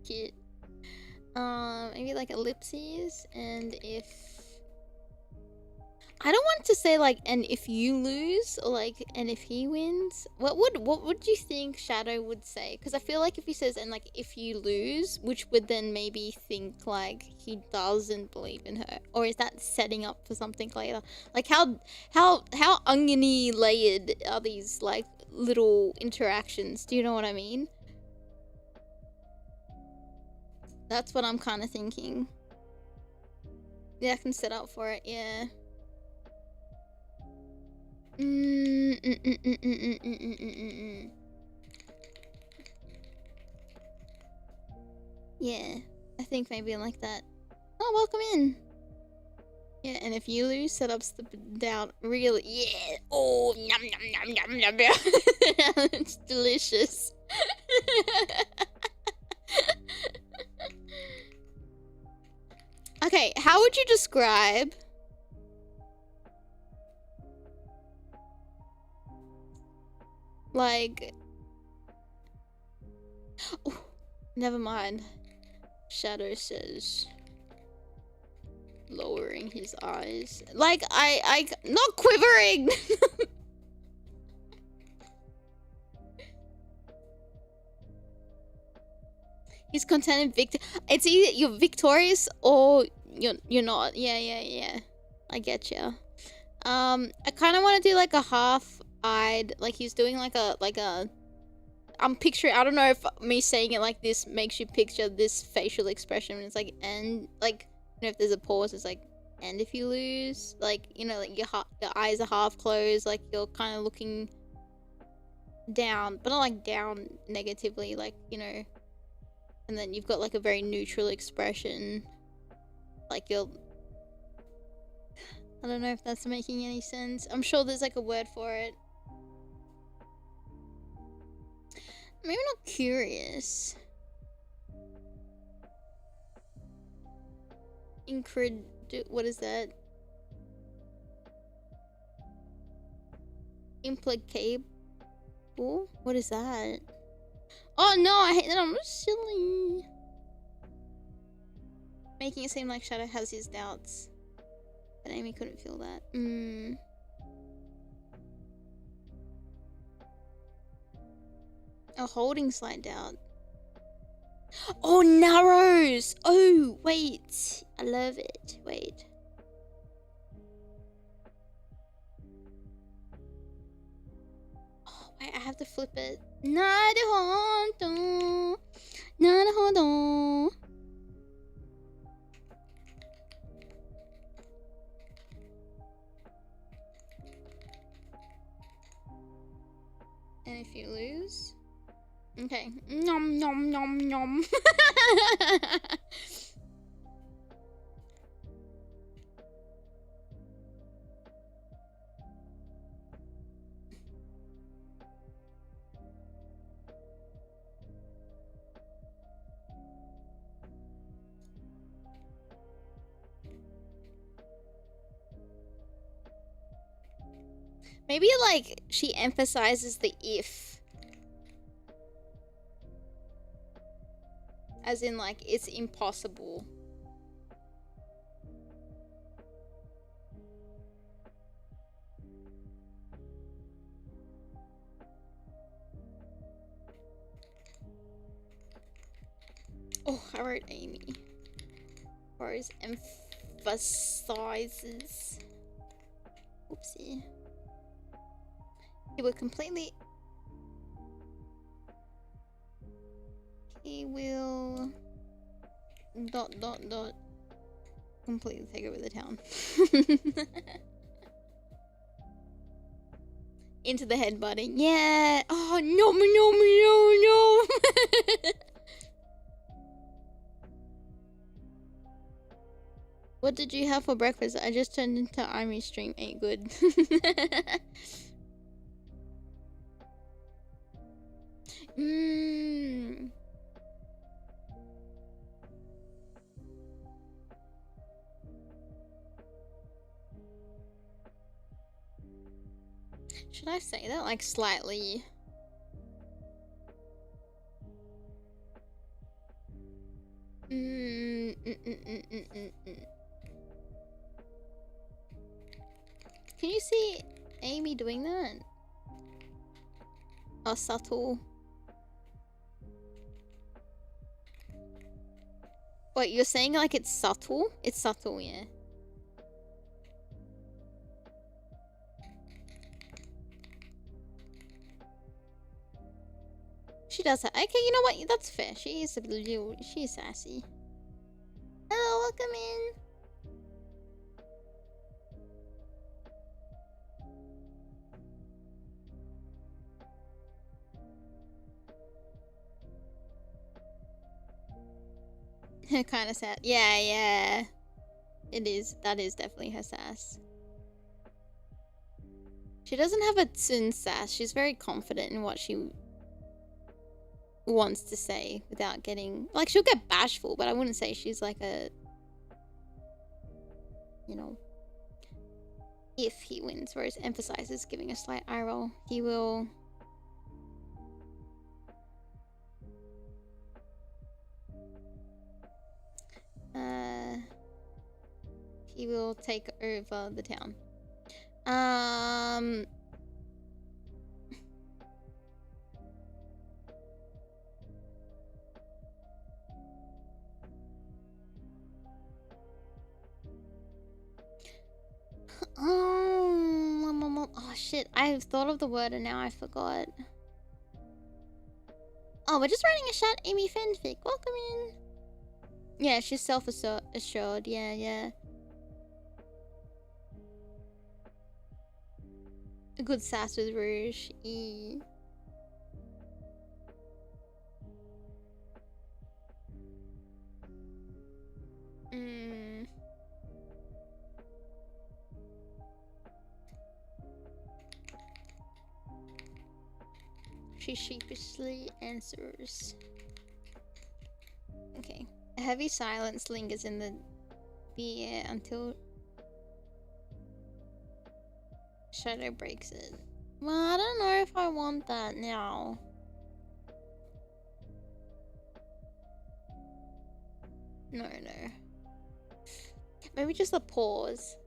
Cute. Maybe like ellipses, and if I don't want to say like, and if you lose, or like, and if he wins, what would you think Shadow would say? Because I feel like if he says, and like if you lose, which would then maybe think like he doesn't believe in her, or is that setting up for something later? Like how oniony layered are these like little interactions? Do you know what I mean? That's what I'm kind of thinking. Yeah, I can set up for it. Yeah. Yeah, I think maybe like that. Oh, welcome in. Yeah, and if you lose, setups the doubt. Really, yeah. Oh, yum yum yum yum yum. It's delicious. Okay, how would you describe like? Oh, never mind. Shadow says, lowering his eyes. Like I not quivering. He's contented it's either you're victorious or you're not. Yeah. I get you. I kind of want to do like a half-eyed, like he's doing like a. I'm picturing. I don't know if me saying it like this makes you picture this facial expression. It's like, and like, you know, if there's a pause, it's like, and if you lose, like, you know, like your eyes are half closed, like you're kind of looking down, but not like down negatively, like, you know. And then you've got like a very neutral expression, like you're. I don't know if that's making any sense. I'm sure there's like a word for it. Maybe not curious. What is that? Implicable? What is that? Oh no, I hate that. I'm silly. Making it seem like Shadow has his doubts. But Aimee couldn't feel that. A holding slight doubt. Oh, narrows! Oh, wait. I love it. Wait. Oh, wait, I have to flip it. Naruhodo. And if you lose? Okay. Nom nom nom nom. Maybe like she emphasizes the if. As in like it's impossible. Oh, I wrote Aimee. Rose emphasizes. Oopsie. He will completely. He will. Dot dot dot. Completely take over the town. Into the headbutting. Yeah. Oh no no no no. What did you have for breakfast? I just turned into Aimee stream. Ain't good. Should I say that like slightly? Can you see Aimee doing that? Oh, subtle. Wait, you're saying like it's subtle? It's subtle, yeah. She does that. Okay, you know what? That's fair. She is a little. She's sassy. Hello, welcome in. Kind of sad. Yeah, yeah. It is. That is definitely her sass. She doesn't have a tsun sass. She's very confident in what she wants to say without getting like she'll get bashful, but I wouldn't say she's like a, you know, if he wins. Rose emphasizes giving a slight eye roll. He will take over the town. Oh shit, I've thought of the word and now I forgot. Oh, we're just writing a chat Aimee fanfic. Welcome in. Yeah, she's self-assured. Yeah, yeah. A good sass with Rouge. She sheepishly answers. Okay. A heavy silence lingers in the air until shadow breaks it. Well, I don't know if I want that now. No. Maybe just a pause.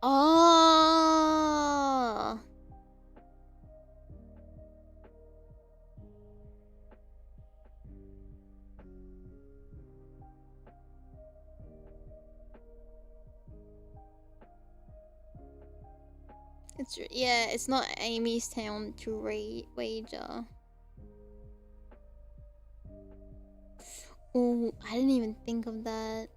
Oh. Yeah, it's not Aimee's town to wager. Oh, I didn't even think of that.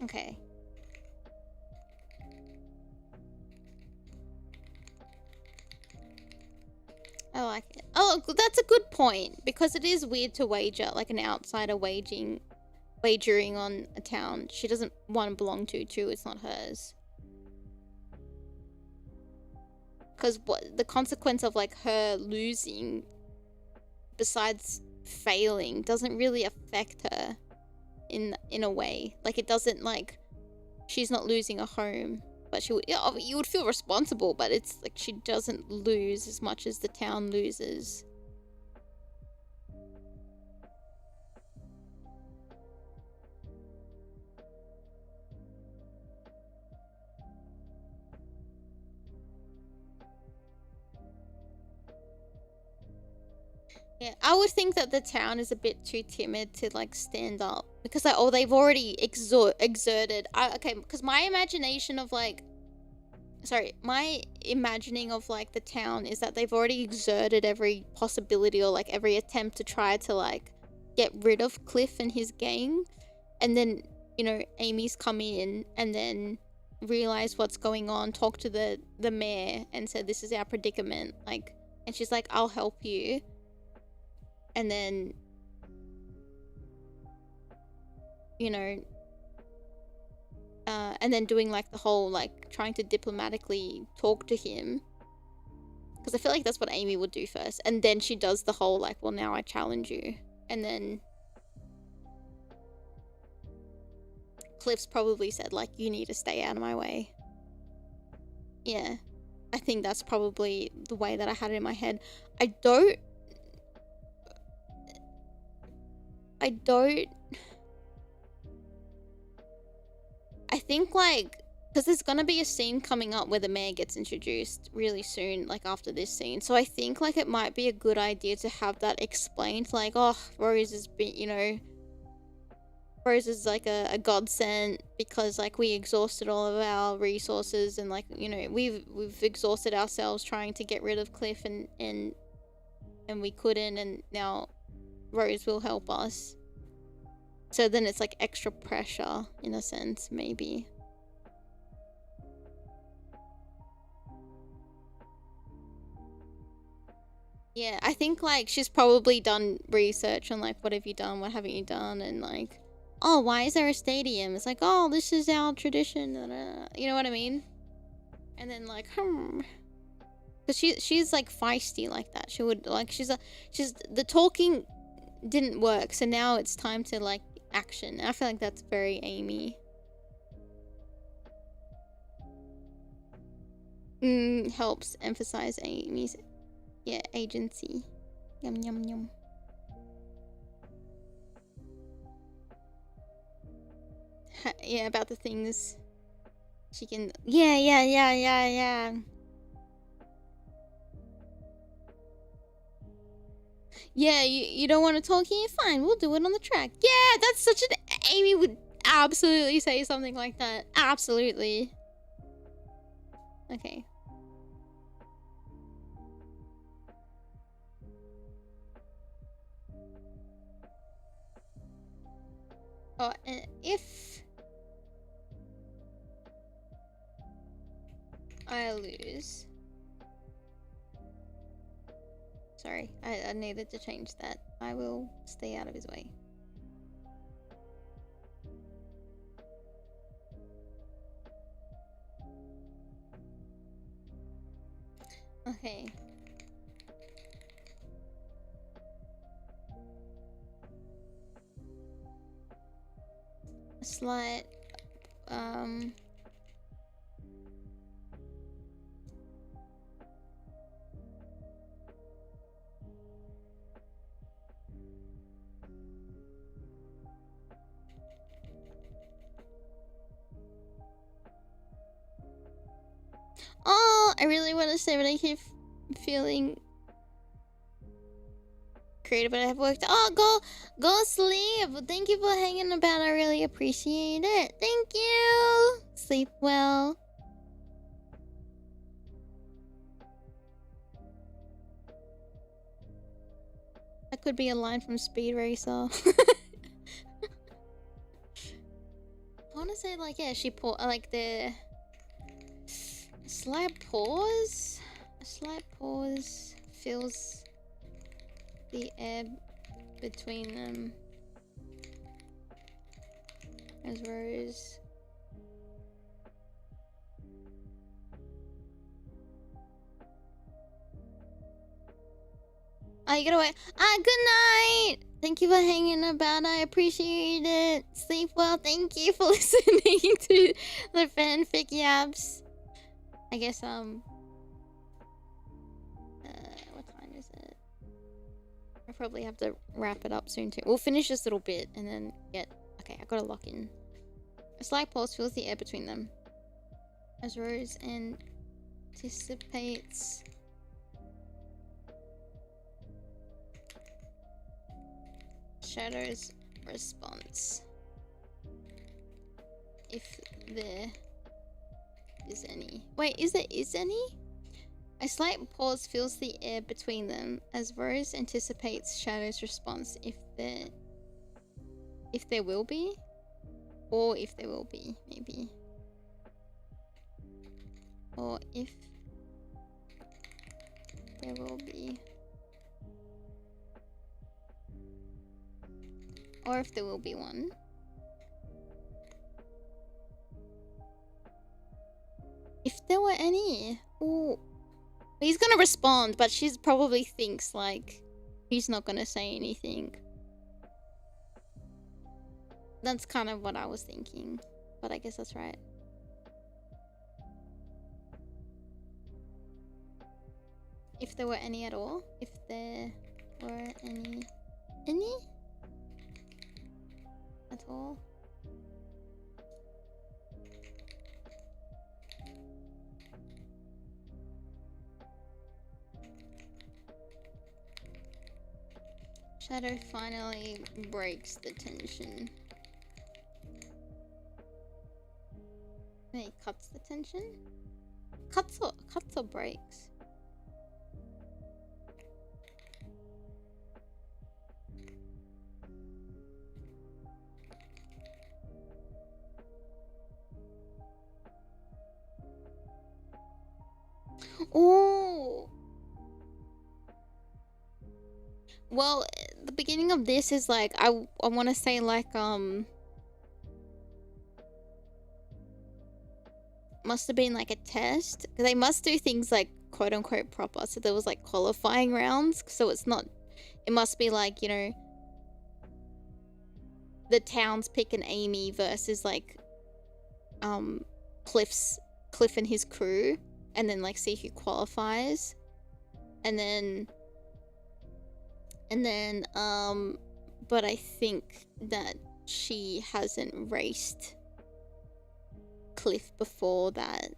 Okay. I like it. Oh, that's a good point, because it is weird to wager, like an outsider wagering on a town she doesn't want to belong to too. It's not hers. Because what the consequence of like her losing, besides failing doesn't really affect her in a way. Like, it doesn't, like, she's not losing a home, but she would, yeah, you would feel responsible, but it's like she doesn't lose as much as the town loses. Yeah, I would think that the town is a bit too timid to like stand up because like, oh, they've already exerted. Okay, because my imagination of like, sorry, my imagining of like the town is that they've already exerted every possibility or like every attempt to try to like get rid of Cliff and his gang, and then, you know, Aimee's come in and then realized what's going on, talked to the mayor and said, this is our predicament, like, and she's like, I'll help you. And then, you know, and then doing like the whole like trying to diplomatically talk to him, because I feel like that's what Aimee would do first, and then she does the whole like, well, now I challenge you, and then Cliff's probably said like, you need to stay out of my way. Yeah, I think that's probably the way that I had it in my head. I don't I think like, because there's gonna be a scene coming up where the mayor gets introduced really soon, like after this scene. So I think like it might be a good idea to have that explained, like, oh, Rose has been, you know, Rose is like a godsend because like we exhausted all of our resources and like, you know, we've exhausted ourselves trying to get rid of Cliff and we couldn't, and now Rose will help us. So then it's like extra pressure in a sense, maybe. Yeah, I think like she's probably done research on like, what have you done, what haven't you done, and like, oh, why is there a stadium? It's like, oh, this is our tradition, you know what I mean? And then like, because she's like feisty like that. She would like, she's the talking didn't work, so now it's time to like action. I feel like that's very Aimee. Helps emphasize Aimee's, yeah, agency. Yum yum yum. Yeah, about the things she can. Yeah. Yeah, you don't want to talk here? Fine, we'll do it on the track. Yeah, that's such an... Aimee would absolutely say something like that. Absolutely. Okay. Oh, and if I lose... Sorry, I needed to change that. I will stay out of his way. Okay. A slight, oh, I really want to say, but I keep feeling creative, but I have worked. Oh, go sleep. Thank you for hanging about. I really appreciate it. Thank you. Sleep well. That could be a line from Speed Racer. I want to say like, yeah, she like the slight pause. A slight pause fills the air between them as Rose Oh, you gotta wait. Good night! Thank you for hanging about. I appreciate it. Sleep well. Thank you for listening to the fanfic yaps. I guess, what time is it? I probably have to wrap it up soon too. We'll finish this little bit and then get... Okay, I gotta lock in. A slight pause fills the air between them. As Rose anticipates... Shadow's response. If there is any. Wait, is there any? A slight pause fills the air between them as Rose anticipates Shadow's response. If there will be? Or if there will be, maybe. Or if there will be. Or if there will be one. If there were any. Ooh. He's gonna respond, but she probably thinks, like, he's not gonna say anything. That's kind of what I was thinking. But I guess that's right. If there were any at all. If there were any. Any? At all. Shadow finally breaks the tension. He cuts the tension? Cuts or breaks? Oh. Well, the beginning of this is like I want to say like must have been like a test. They must do things like quote unquote proper. So there was like qualifying rounds. So it's not. It must be like, you know, the towns pick an Aimee versus like Cliff and his crew, and then like see who qualifies, and then but I think that she hasn't raced Cliff before that.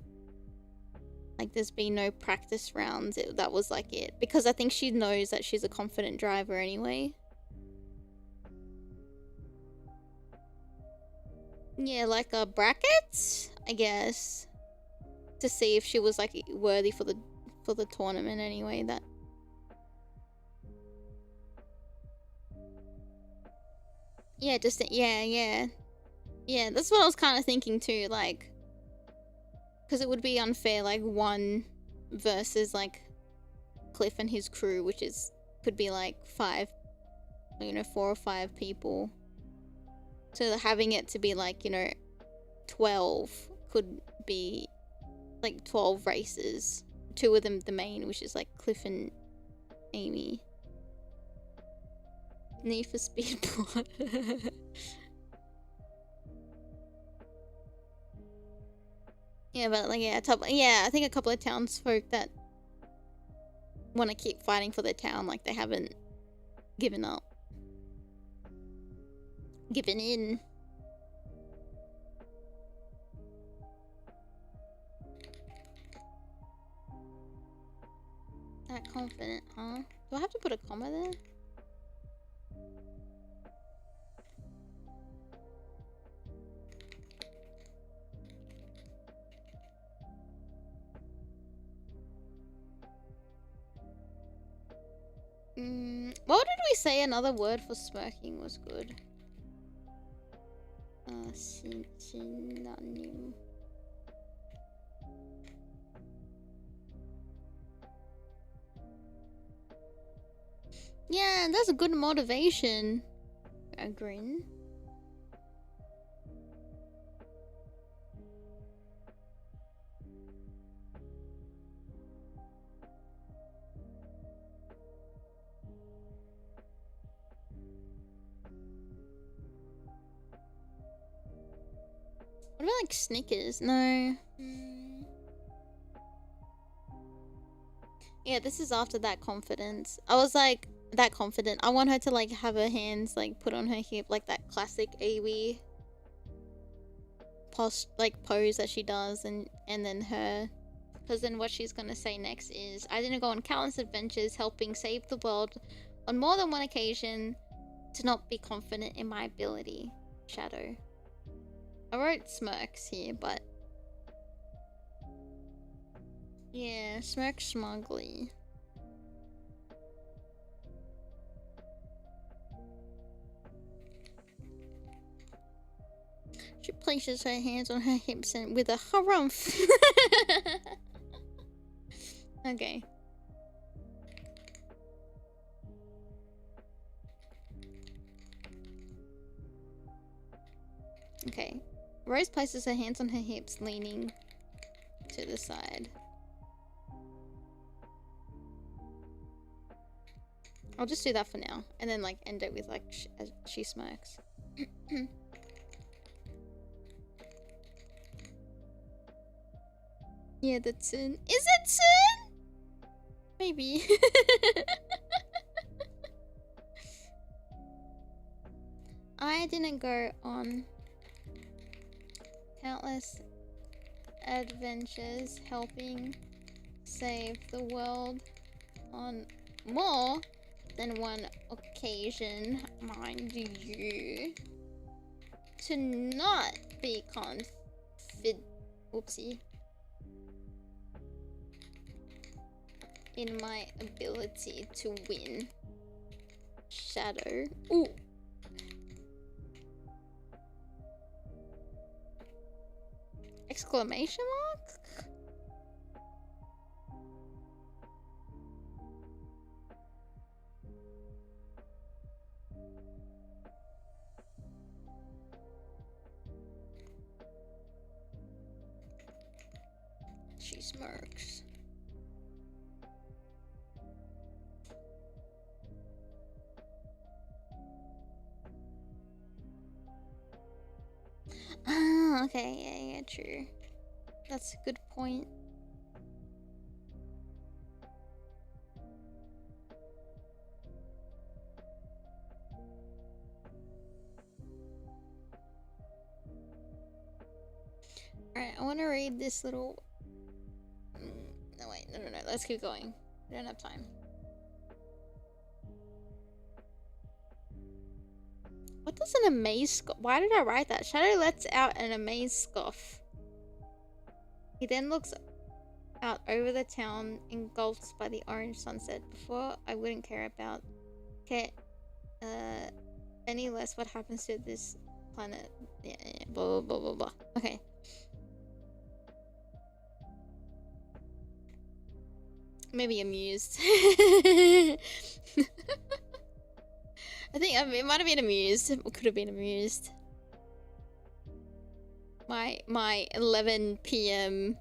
Like there's been no practice rounds. That was like it, because I think she knows that she's a confident driver anyway. Yeah, like a brackets, I guess, to see if she was like worthy for the tournament anyway. That. Yeah, just yeah. That's what I was kind of thinking too. Like, because it would be unfair, like one versus like Cliff and his crew, which could be like 5, you know, 4 or 5 people. So having it to be like, you know, 12 could be like 12 races. 2 of them the main, which is like Cliff and Aimee. Need for Speed plot. Yeah, but like I think a couple of townsfolk that want to keep fighting for their town, like they haven't given up. Given in. That confident, huh? Do I have to put a comma there? What did we say another word for smirking was good? Synonym. Yeah, that's a good motivation. A grin. What about like Snickers? No. Yeah, this is after that confidence. I was like that confident. I want her to like have her hands like put on her hip, like that classic Aimee pose that she does, and then her, because then what she's gonna say next is, I didn't go on countless adventures helping save the world on more than one occasion to not be confident in my ability. Shadow. I wrote smirks here, but yeah, smirk smugly. She places her hands on her hips and with a harumph. Okay. Okay. Rose places her hands on her hips, leaning to the side. I'll just do that for now, and then like end it with like she smirks. Yeah, that's soon. Is it soon? Maybe. I didn't go on countless adventures helping save the world on more than one occasion, mind you, to not be oopsie, in my ability to win. Shadow. Ooh. Exclamation mark? She smirks. Ah, okay, yeah, true. That's a good point. Alright, I want to read this little... No, wait, no, let's keep going. We don't have time. What does an amazed scoff? Why did I write that? Shadow lets out an amazed scoff. He then looks out over the town engulfed by the orange sunset. Before, I wouldn't care any less what happens to this planet. Yeah, blah, blah, blah, blah, blah. Okay. Maybe amused. I think it might have been amused. It could have been amused. My 11 p.m.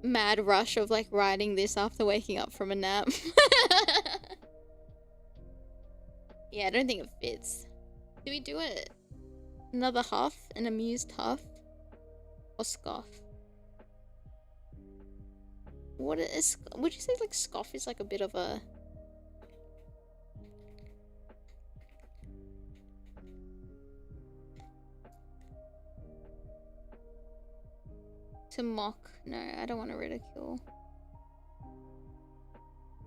mad rush of like writing this after waking up from a nap. Yeah, I don't think it fits. Do we do it? Another huff? An amused huff? Or scoff? What is... Would you say like scoff is like a bit of a... To mock? No, I don't want to ridicule.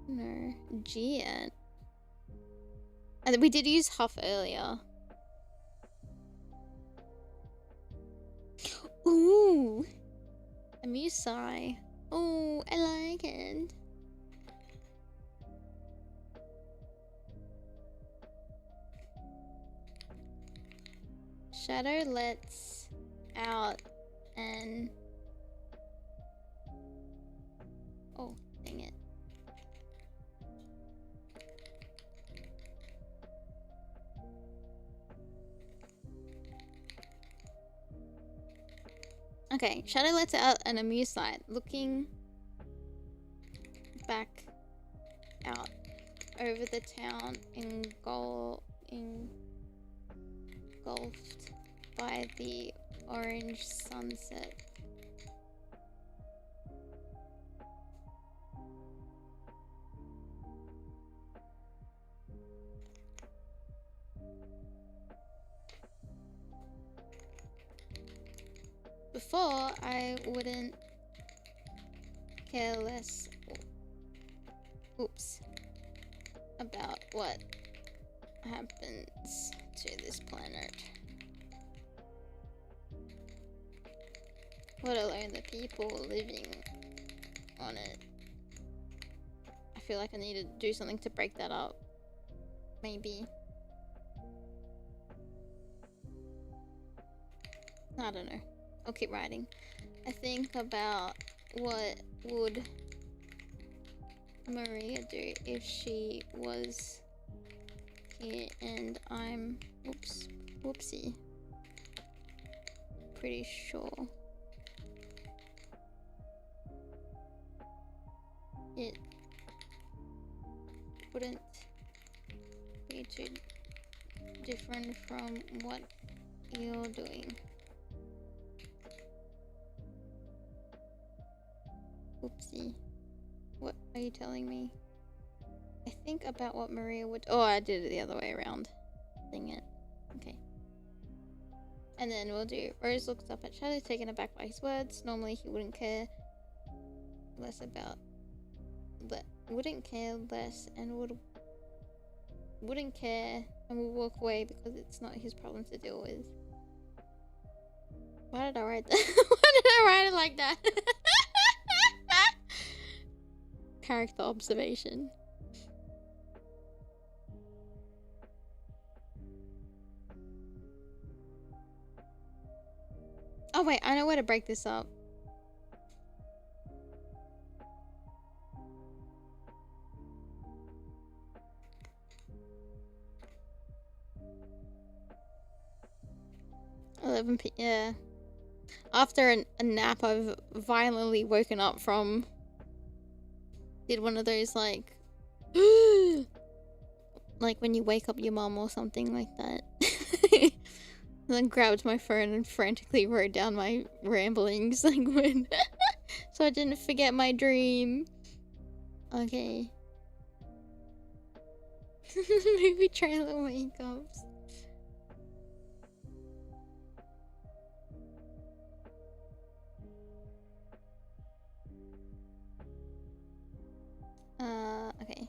No. Jeer at. And we did use huff earlier. Ooh! Amuse sigh. Oh, I like it. Shadow lets out an... Oh, dang it. Okay, Shadow lets out an amused sight, looking back out over the town engulfed by the orange sunset. Before, I wouldn't care less, oops, about what happens to this planet, let alone the people living on it. I feel like I need to do something to break that up. Maybe. I don't know. I'll keep writing. I think about what would Maria do if she was here and I'm, whoopsie, pretty sure it wouldn't be too different from what you're doing. Oopsie. What are you telling me? I think about what Maria would— oh, I did it the other way around. Dang it. Okay. And then we'll do— Rose looks up at Shadow, taken aback by his words. Normally he wouldn't care less about— but wouldn't care less and wouldn't care and would walk away because it's not his problem to deal with. Why did I write that? Why did I write it like that? Character observation. Oh wait, I know where to break this up. Yeah. After a nap I've violently woken up from. Did one of those like like when you wake up your mom or something like that. And then grabbed my phone and frantically wrote down my ramblings like when so I didn't forget my dream. Okay. Movie trailer wake-ups. Okay.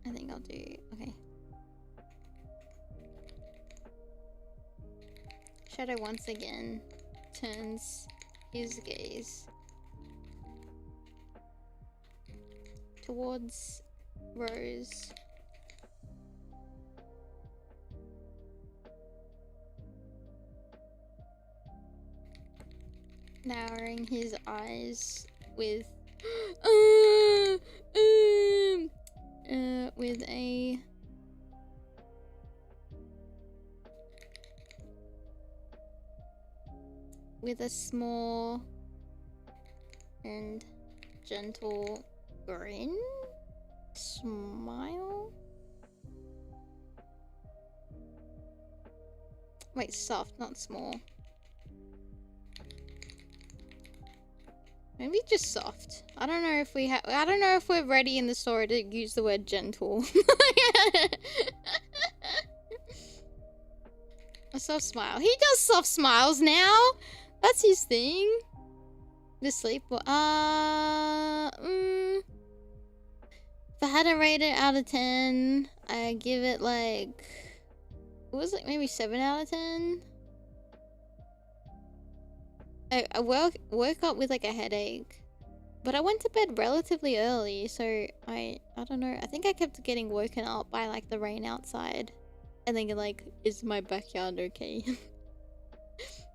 I think I'll do— okay. Shadow once again turns his gaze towards Rose. Narrowing his eyes with with a small and gentle grin, smile. Wait, soft, not small. Maybe just soft. I don't know if we have— I don't know if we're ready in the story to use the word gentle. A soft smile. He does soft smiles now. That's his thing. The sleep. If I had to rate it out of 10, I give it like— what was it? Maybe 7 out of 10. I woke up with like a headache, but I went to bed relatively early, so I don't know. I think I kept getting woken up by like the rain outside, and then you're like, "Is my backyard okay?"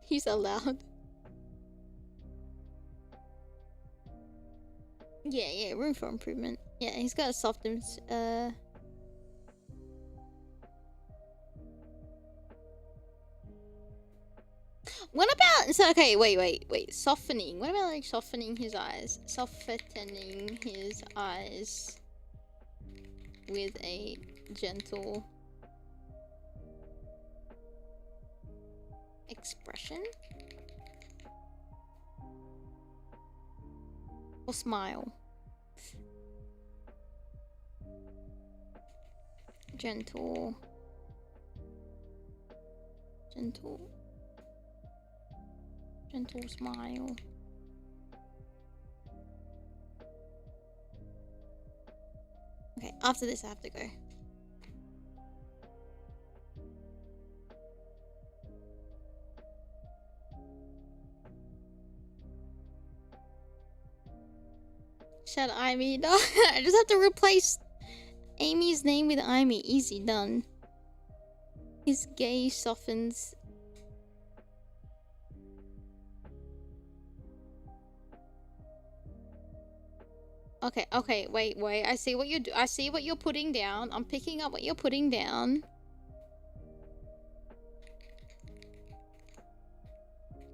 He's allowed. Yeah, room for improvement. Yeah, he's got a soft what about— so okay, wait. Softening. What about like softening his eyes? Softening his eyes with a gentle expression? Or smile? Gentle. Gentle. Gentle smile. Okay, after this I have to go. Shut Aimee. No, I just have to replace Aimee's name with Aimee. Easy, done. His gaze softens. Okay, okay, wait. I see what I see what you're putting down. I'm picking up what you're putting down.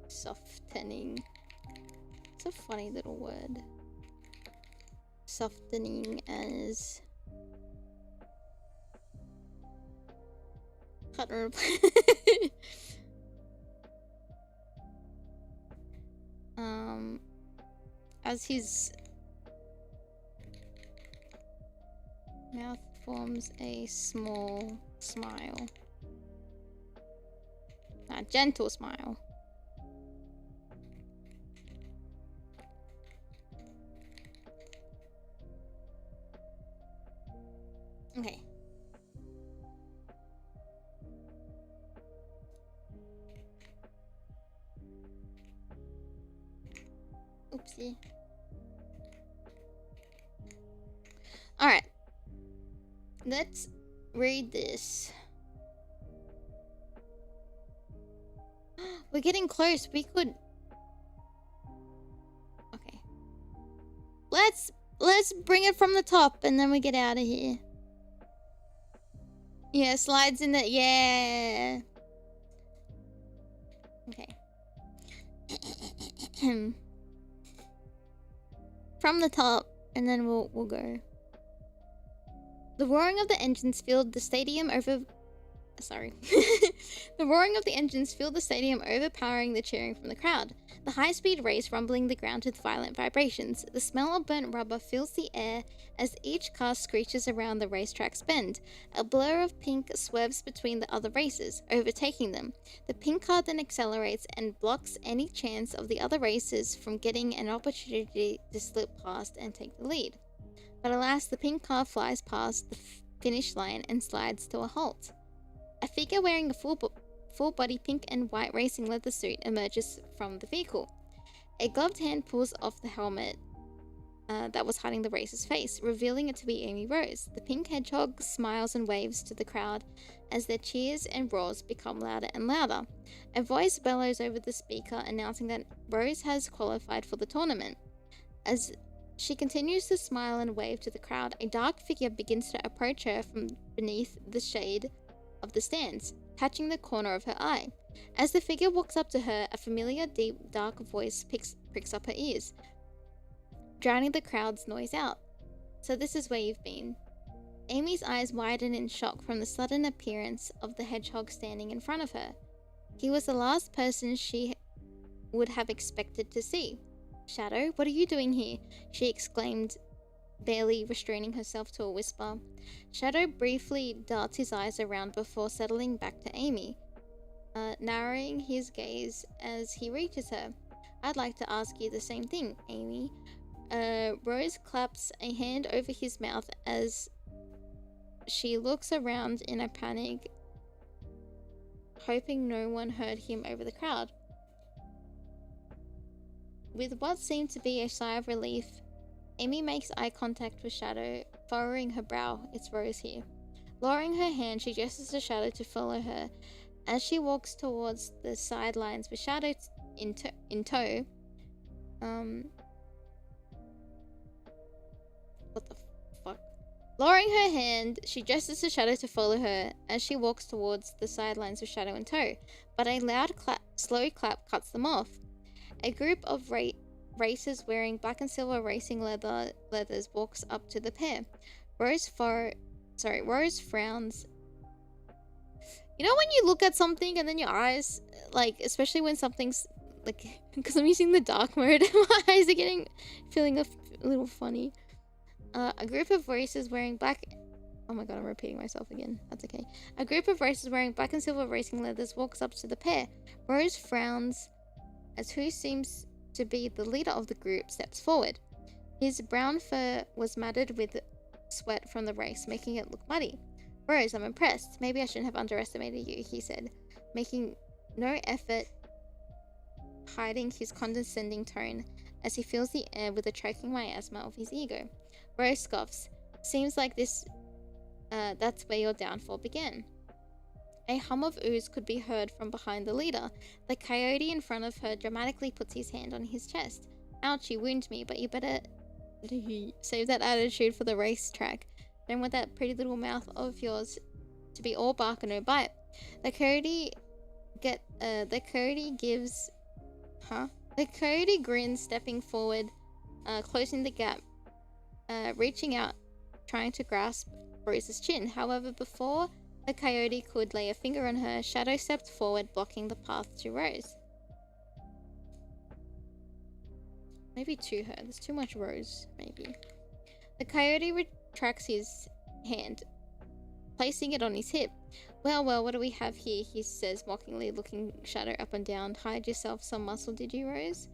Softening. It's a funny little word. Softening as can't remember. As his mouth forms a small smile. A gentle smile. Okay. Oopsie. Alright. Let's read this. We're getting close. We could... Okay. Let's bring it from the top and then we get out of here. Yeah, slides in the... Yeah. Okay. From the top, and then we'll go. The roaring of the engines filled the stadium over... Sorry. The roaring of the engines filled the stadium, overpowering the cheering from the crowd. The high-speed race rumbling the ground with violent vibrations. The smell of burnt rubber fills the air as each car screeches around the racetrack's bend. A blur of pink swerves between the other racers, overtaking them. The pink car then accelerates and blocks any chance of the other racers from getting an opportunity to slip past and take the lead. But alas, the pink car flies past the finish line and slides to a halt. A figure wearing a full-body pink and white racing leather suit emerges from the vehicle. A gloved hand pulls off the helmet that was hiding the racer's face, revealing it to be Aimee Rose. The pink hedgehog smiles and waves to the crowd as their cheers and roars become louder and louder. A voice bellows over the speaker, announcing that Rose has qualified for the tournament. As she continues to smile and wave to the crowd, a dark figure begins to approach her from beneath the shade of the stands, catching the corner of her eye. As the figure walks up to her, a familiar, deep, dark voice pricks up her ears, drowning the crowd's noise out. So this is where you've been. Aimee's eyes widen in shock from the sudden appearance of the hedgehog standing in front of her. He was the last person she would have expected to see. "Shadow, what are you doing here?" she exclaimed, barely restraining herself to a whisper. Shadow briefly darts his eyes around before settling back to Aimee, narrowing his gaze as he reaches her. "I'd like to ask you the same thing, Aimee." Rose claps a hand over his mouth as she looks around in a panic, hoping no one heard him over the crowd. With what seemed to be a sigh of relief, Aimee makes eye contact with Shadow, furrowing her brow. It's Rose here. Lowering her hand, she gestures to Shadow to follow her. As she walks towards the sidelines with Shadow in tow, what the fuck? Lowering her hand, she gestures to Shadow to follow her as she walks towards the sidelines with Shadow in tow, but a loud slow clap cuts them off. A group of racers wearing black and silver racing leathers walks up to the pair. Rose frowns. You know when you look at something and then your eyes like, especially when something's like, because I'm using the dark mode, my eyes are feeling a little funny. A group of racers wearing black. Oh my god, I'm repeating myself again. That's okay. A group of racers wearing black and silver racing leathers walks up to the pair. Rose frowns as who seems to be the leader of the group steps forward. His brown fur was matted with sweat from the race, making it look muddy. Rose, I'm impressed. Maybe I shouldn't have underestimated you, he said, making no effort hiding his condescending tone as he fills the air with the choking miasma of his ego. Rose scoffs. Seems like that's where your downfall began. A hum of ooze could be heard from behind the leader. The coyote in front of her dramatically puts his hand on his chest. Ouch, you wound me, but you better save that attitude for the racetrack. Don't want that pretty little mouth of yours to be all bark and no bite. The coyote grins, stepping forward, closing the gap, reaching out, trying to grasp Rose's chin. However, before the coyote could lay a finger on her, Shadow stepped forward, blocking the path to Rose. Maybe to her. There's too much Rose, maybe. The coyote retracts his hand, placing it on his hip. Well, what do we have here? He says mockingly, looking Shadow up and down. Hide yourself some muscle, did you, Rose?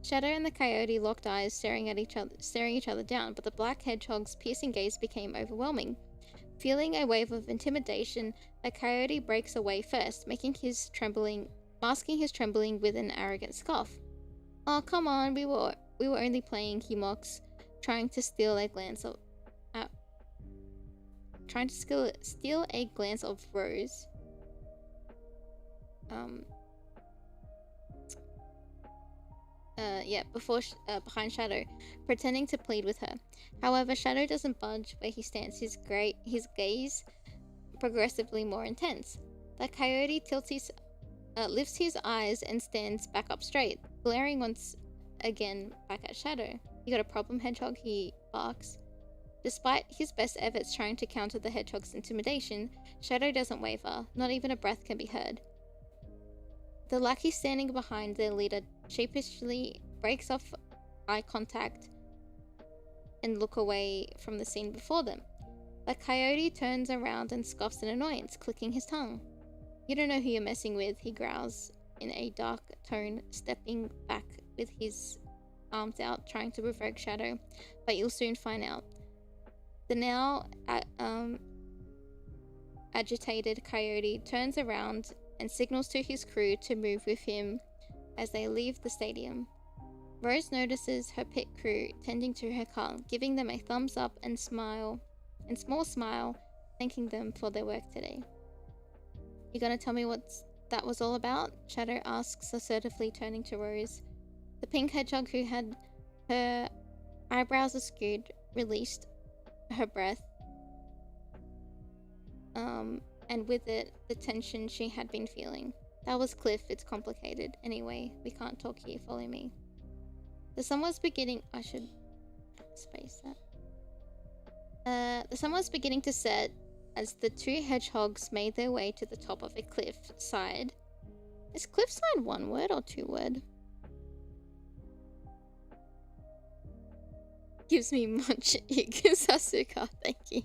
Shadow and the coyote locked eyes, staring each other down, but the black hedgehog's piercing gaze became overwhelming. Feeling a wave of intimidation, the coyote breaks away first, masking his trembling with an arrogant scoff. Oh, come on, we were only playing, he mocks, trying to steal a glance of Rose. Behind Shadow, pretending to plead with her. However, Shadow doesn't budge where he stands, his gaze progressively more intense. The coyote lifts his eyes and stands back up straight, glaring once again back at Shadow. You got a problem, Hedgehog? He barks. Despite his best efforts trying to counter the hedgehog's intimidation, Shadow doesn't waver. Not even a breath can be heard. The lackey standing behind their leader sheepishly breaks off eye contact and look away from the scene before them. The coyote turns around and scoffs in annoyance, clicking his tongue. You don't know who you're messing with, he growls in a dark tone, stepping back with his arms out, trying to provoke Shadow, but you'll soon find out. The now agitated coyote turns around and signals to his crew to move with him as they leave the stadium. Rose notices her pit crew tending to her car, giving them a thumbs up and small smile, thanking them for their work today. You gonna tell me what that was all about? Shadow asks, assertively turning to Rose. The pink hedgehog, who had her eyebrows askewed, released her breath, and with it, the tension she had been feeling. That was Cliff, it's complicated. Anyway, we can't talk here, follow me. The sun was beginning... I should space that. The sun was beginning to set as the two hedgehogs made their way to the top of a cliff side. Is cliffside one word or two word? Gives me much ick, Sasuka, thank you.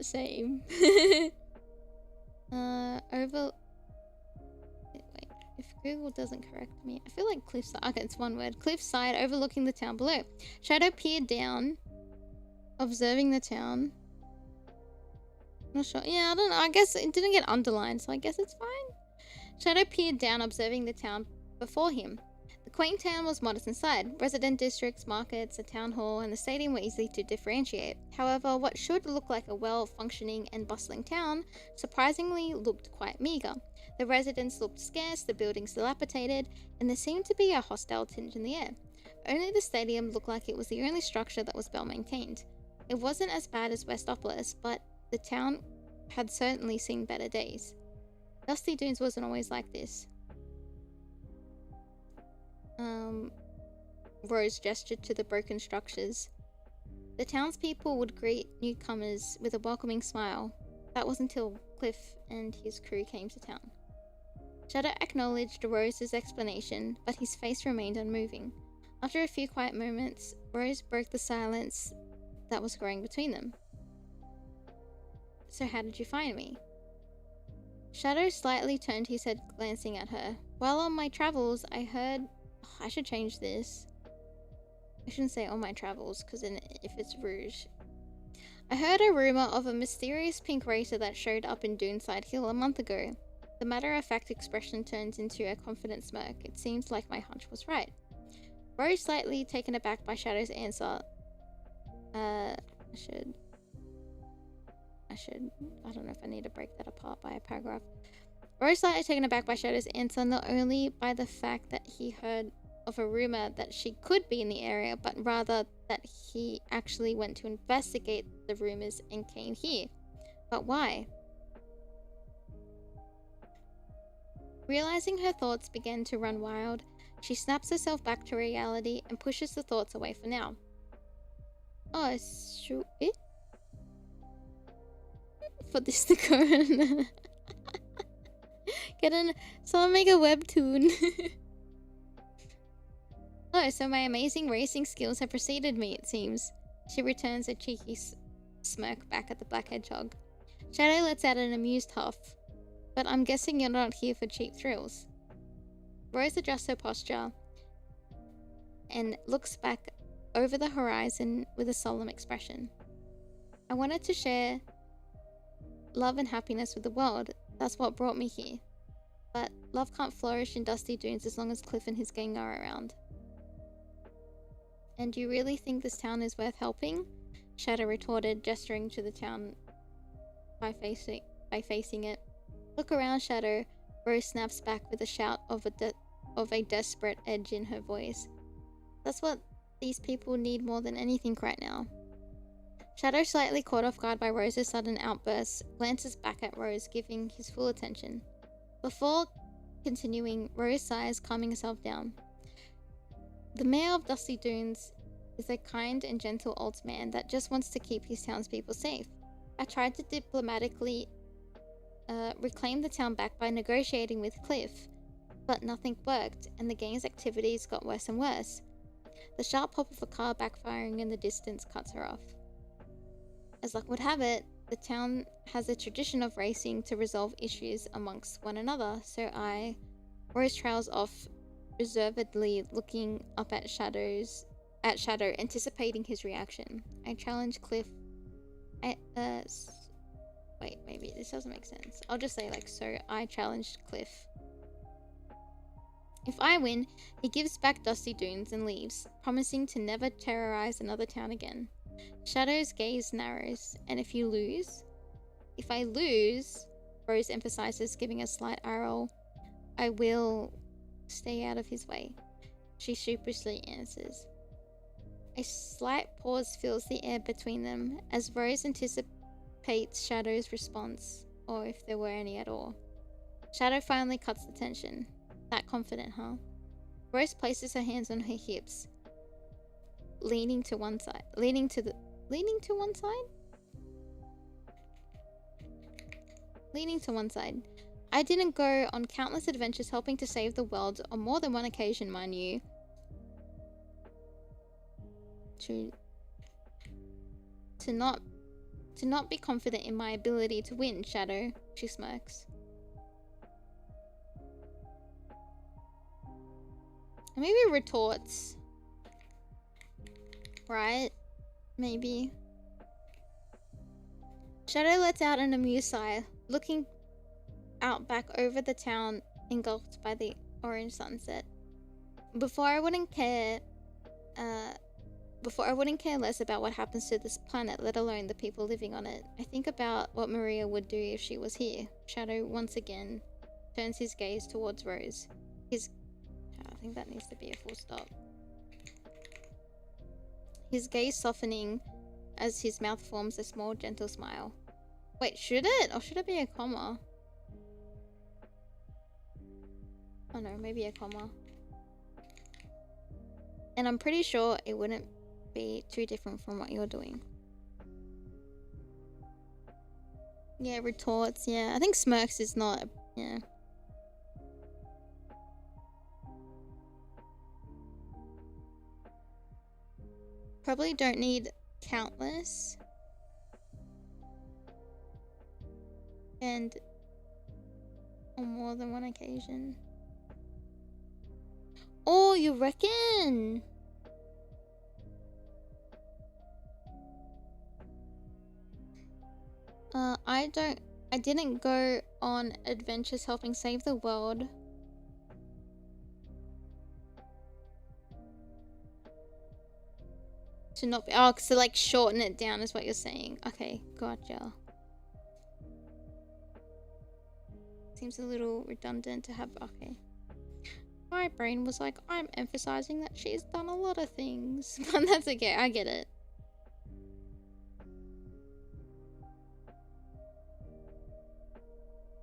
Same. Wait, if Google doesn't correct me, I feel like cliffside. Okay, it's one word. Cliffside overlooking the town below. Shadow peered down, observing the town. Not sure. Yeah, I don't know. I guess it didn't get underlined, so I guess it's fine. Shadow peered down, observing the town before him. The quaint town was modest inside. Resident districts, markets, a town hall, and the stadium were easy to differentiate. However, what should look like a well-functioning and bustling town surprisingly looked quite meagre. The residents looked scarce, the buildings dilapidated, and there seemed to be a hostile tinge in the air. Only the stadium looked like it was the only structure that was well-maintained. It wasn't as bad as Westopolis, but the town had certainly seen better days. Dusty Dunes wasn't always like this. Rose gestured to the broken structures. The townspeople would greet newcomers with a welcoming smile. That was until Cliff and his crew came to town. Shadow acknowledged Rose's explanation, but his face remained unmoving. After a few quiet moments, Rose broke the silence that was growing between them. So how did you find me? Shadow slightly turned his head, glancing at her. While on my travels, I heard... Oh, I should change this. I shouldn't say on my travels, because then if it's rouge. I heard a rumor of a mysterious pink racer that showed up in Duneside Hill a month ago. The matter-of-fact expression turns into a confident smirk. It seems like my hunch was right. Rose, slightly taken aback by Shadow's answer. I don't know if I need to break that apart by a paragraph. Rose, slightly taken aback by Shadow's answer, not only by the fact that he heard of a rumor that she could be in the area, but rather that he actually went to investigate the rumors and came here. But why? Realizing her thoughts began to run wild, she snaps herself back to reality and pushes the thoughts away for now. Oh, shoot it? For this to go on. Someone make a webtoon. Oh, so my amazing racing skills have preceded me, it seems. She returns a cheeky smirk back at the black hedgehog. Shadow lets out an amused huff. But I'm guessing you're not here for cheap thrills. Rose adjusts her posture and looks back over the horizon with a solemn expression. I wanted to share love and happiness with the world. That's what brought me here. But love can't flourish in dusty dunes as long as Cliff and his gang are around. And do you really think this town is worth helping? Shadow retorted, gesturing to the town by facing it. Look around, Shadow. Rose snaps back with a shout of a desperate edge in her voice. That's what these people need more than anything right now. Shadow, slightly caught off guard by Rose's sudden outburst, glances back at Rose, giving his full attention. Before continuing, Rose sighs, calming herself down. The mayor of Dusty Dunes is a kind and gentle old man that just wants to keep his townspeople safe. I tried to diplomatically reclaim the town back by negotiating with Cliff, but nothing worked, and the gang's activities got worse and worse. The sharp pop of a car backfiring in the distance cuts her off. As luck would have it, the town has a tradition of racing to resolve issues amongst one another, so Rose trails off, reservedly looking up at Shadow, anticipating his reaction. I challenge Cliff. Wait, maybe this doesn't make sense. I'll just say so I challenged Cliff. If I win, he gives back Dusty Dunes and leaves, promising to never terrorize another town again. Shadow's gaze narrows, and if you lose? If I lose, Rose emphasizes, giving a slight eye roll, I will stay out of his way. She sheepishly answers. A slight pause fills the air between them as Rose anticipates Shadow's response, or if there were any at all. Shadow finally cuts the tension. That confident, huh? Rose places her hands on her hips, leaning to one side. Leaning to one side. I didn't go on countless adventures helping to save the world on more than one occasion, mind you. To not be confident in my ability to win, Shadow, she smirks. And maybe retorts. Right? Maybe. Shadow lets out an amused sigh, looking out back over the town engulfed by the orange sunset. Before I wouldn't care less about what happens to this planet, let alone the people living on it. I think about what Maria would do if she was here. Shadow once again turns his gaze towards Rose. I think that needs to be a full stop. His gaze softening as his mouth forms a small, gentle smile. Wait, should it? Or should it be a comma? Oh no, maybe a comma. And I'm pretty sure it wouldn't be too different from what you're doing. Yeah, retorts, yeah. I think smirks is not, yeah. Probably don't need countless. And on more than one occasion. Oh, you reckon? I didn't go on adventures helping save the world. To not be, oh, so like shorten it down is what you're saying. Okay, gotcha. Seems a little redundant to have, okay. My brain was like, I'm emphasizing that she's done a lot of things. But that's okay, I get it.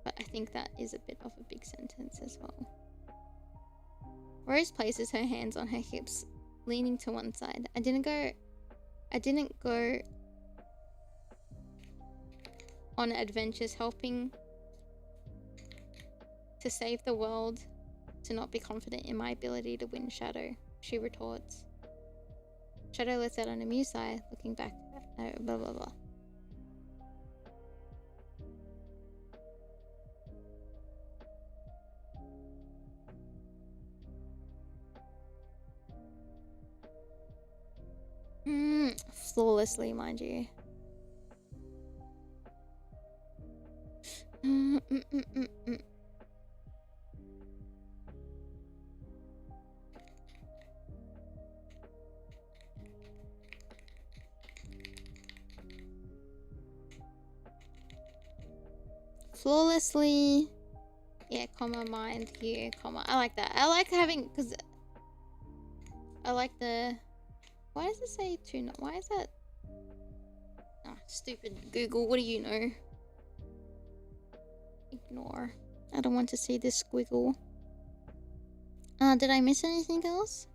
But I think that is a bit of a big sentence as well. Rose places her hands on her hips, leaning to one side. I didn't go on adventures helping to save the world, to not be confident in my ability to win Shadow, she retorts. Shadow lets out an amused sigh, looking back at blah blah blah. Flawlessly, mind you. Flawlessly. Yeah, comma, mind here, comma. I like that. I like having, because I like the, why does it say two? Why is that? Ah, stupid Google, what do you know? Ignore. I don't want to see this squiggle. Did I miss anything else?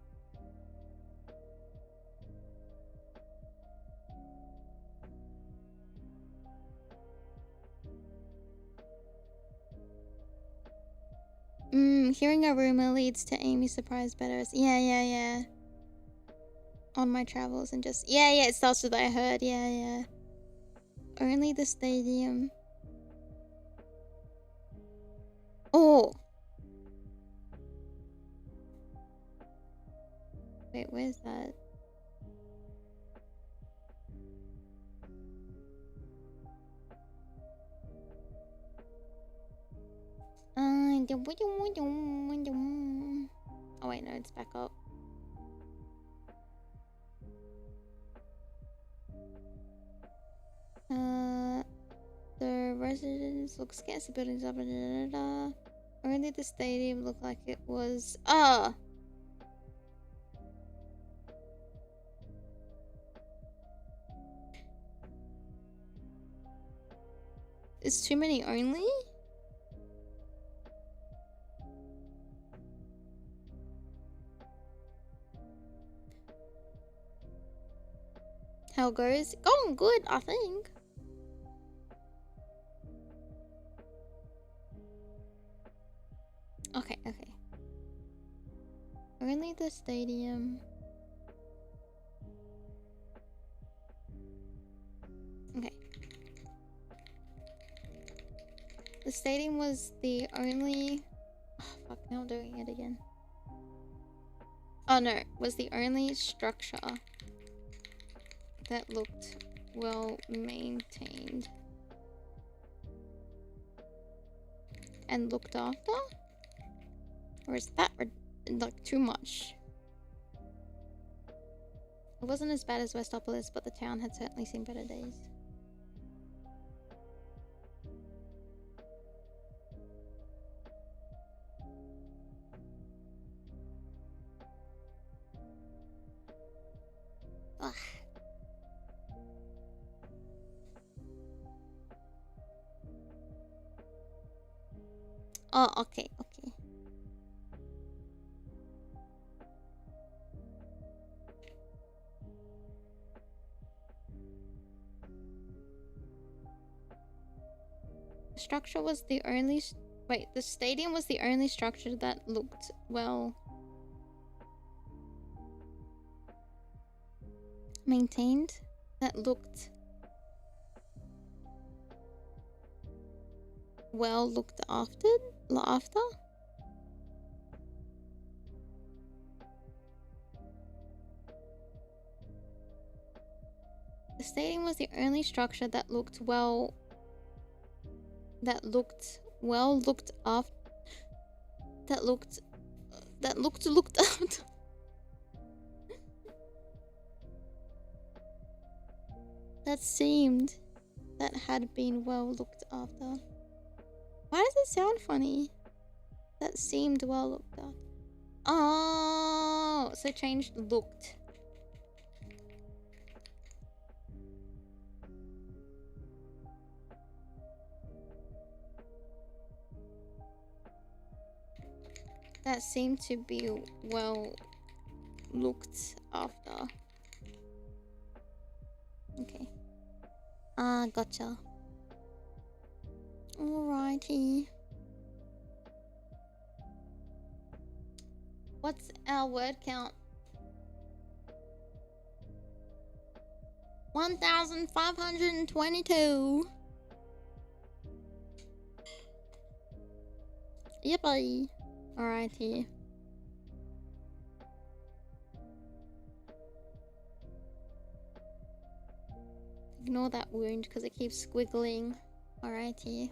Hearing a rumor leads to Amy's surprise betters. Yeah. On my travels and just, yeah, it starts with I heard, yeah. Only the stadium. Oh! Wait, where's that? Oh wait, no, it's back up. The residence look scarce, the buildings up, Only the stadium looked like it was, It's too many only? How goes? Going good, I think. Okay. Only the stadium. Okay. The stadium was the only... Oh, fuck, now I'm doing it again. Oh no, was the only structure that looked well maintained and looked after? Or is that like too much? It wasn't as bad as Westopolis, but the town had certainly seen better days. Ugh. Oh, okay. structure was the only... Wait, the stadium was the only structure that looked well maintained. That looked well looked after? The stadium was the only structure that looked well looked after. That seemed that had been well looked after. Why does it sound funny? That seemed well looked after. Oh, so changed looked. That seemed to be well looked after. Okay. Gotcha. Alrighty. What's our word count? 1,522. Yippee. Alrighty. Ignore that wound because it keeps squiggling. Alrighty.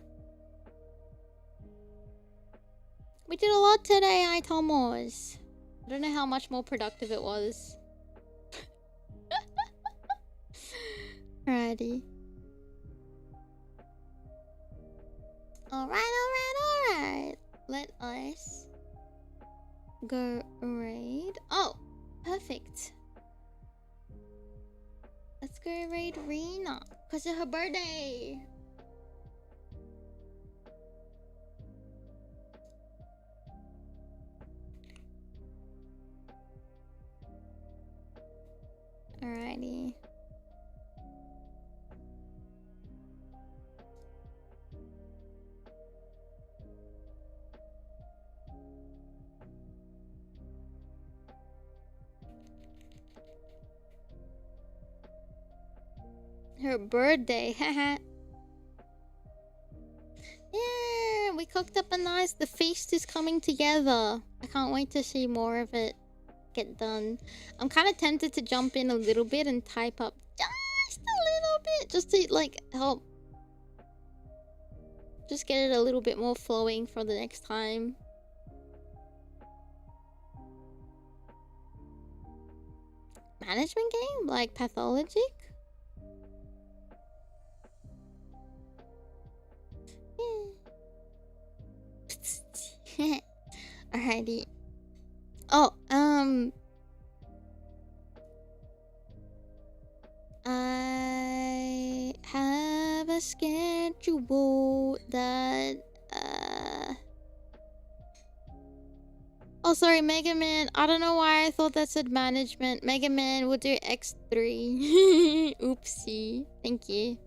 We did a lot today, Aitomos. I don't know how much more productive it was. Alrighty. Alright. Let us go raid. Oh, perfect. Let's go raid Rena because it's her birthday. Alrighty. Her birthday, haha. Yeah, we cooked up a nice... The feast is coming together. I can't wait to see more of it get done. I'm kind of tempted to jump in a little bit and type up just a little bit. Just to, like, help. Just get it a little bit more flowing for the next time. Management game? Like Pathologic? Alrighty. Oh, I have a schedule that oh, sorry, Mega Man. I don't know why I thought that said management. Mega Man would do X3. Oopsie. Thank you.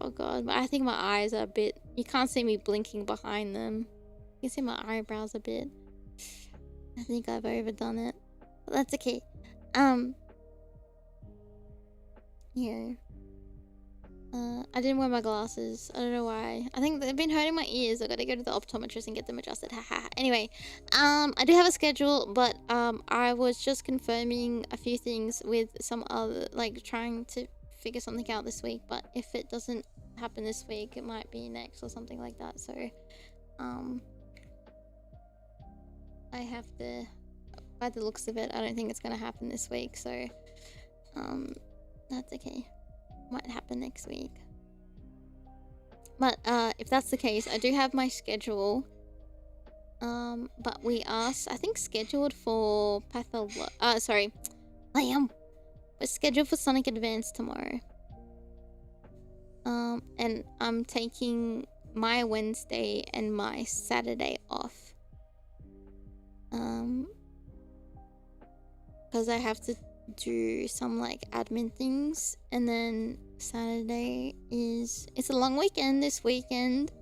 Oh god, but I think my eyes are a bit... You can't see me blinking behind them. You can see my eyebrows a bit. I think I've overdone it. But that's okay. Yeah. I didn't wear my glasses. I don't know why. I think they've been hurting my ears. I gotta go to the optometrist and get them adjusted. Haha. Anyway, I do have a schedule, but I was just confirming a few things with some other, like trying to figure something out this week. But if it doesn't happen this week, it might be next or something like that. So, I have to. By the looks of it, I don't think it's gonna happen this week. So, that's okay. Might happen next week. But if that's the case, I do have my schedule. But we are, I think, scheduled for sorry. We're scheduled for Sonic Advance tomorrow. And I'm taking my Wednesday and my Saturday off. Because I have to do some like admin things, and then Saturday is... It's a long weekend this weekend.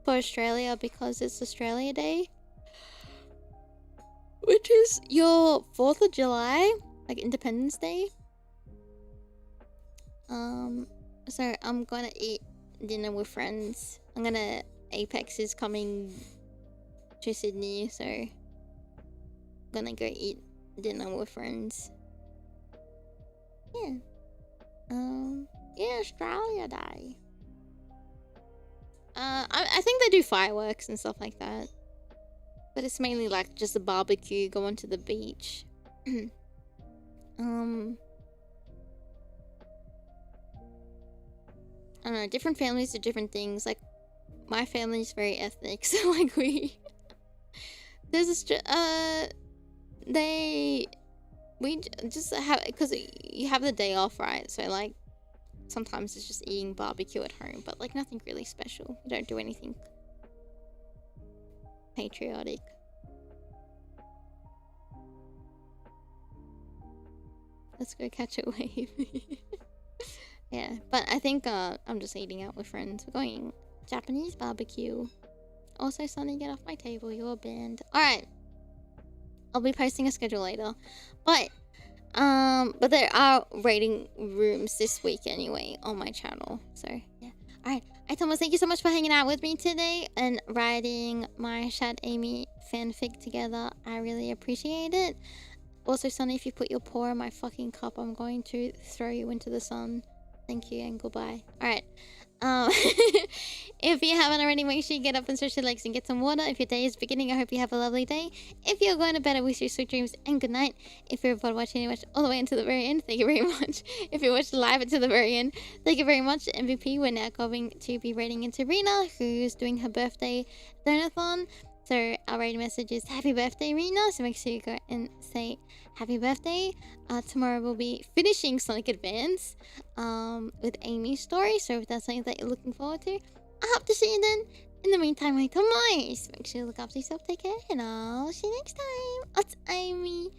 for Australia because it's Australia Day, which is your 4th of July, like Independence Day. So I'm gonna eat dinner with friends. Apex is coming to Sydney, so I'm gonna go eat dinner with friends. Yeah. Yeah, Australia Day. I think they do fireworks and stuff like that, but it's mainly like just a barbecue, going to the beach. I don't know, different families do different things. Like, my family's very ethnic, so like we just have, because you have the day off, right? So like sometimes it's just eating barbecue at home, but like nothing really special. We don't do anything patriotic. Let's go catch a wave. Yeah, but I think I'm just eating out with friends. We're going Japanese barbecue. Also, Sonny, get off my table. You're banned. Alright. I'll be posting a schedule later. But there are rating rooms this week anyway on my channel. So, yeah. Alright. Aitomo, thank you so much for hanging out with me today and writing my Shadamy fanfic together. I really appreciate it. Also, Sonny, if you put your paw in my fucking cup, I'm going to throw you into the sun. Thank you and goodbye. Alright. If you haven't already, make sure you get up and stretch your legs and get some water. If your day is beginning, I hope you have a lovely day. If you're going to bed, I wish you sweet dreams and good night. If you're about watching, you watch all the way until the very end, thank you very much. If you watched live until the very end, thank you very much. MVP, we're now going to be rating into Rena, who's doing her birthday donathon. So our rating message is happy birthday, Rena. So make sure you go and say happy birthday. Tomorrow we'll be finishing Sonic Advance with Aimee's story. So if that's something that you're looking forward to, I hope to see you then. In the meantime, Aitomo, make sure you look after yourself, take care, and I'll see you next time. It's Aimee.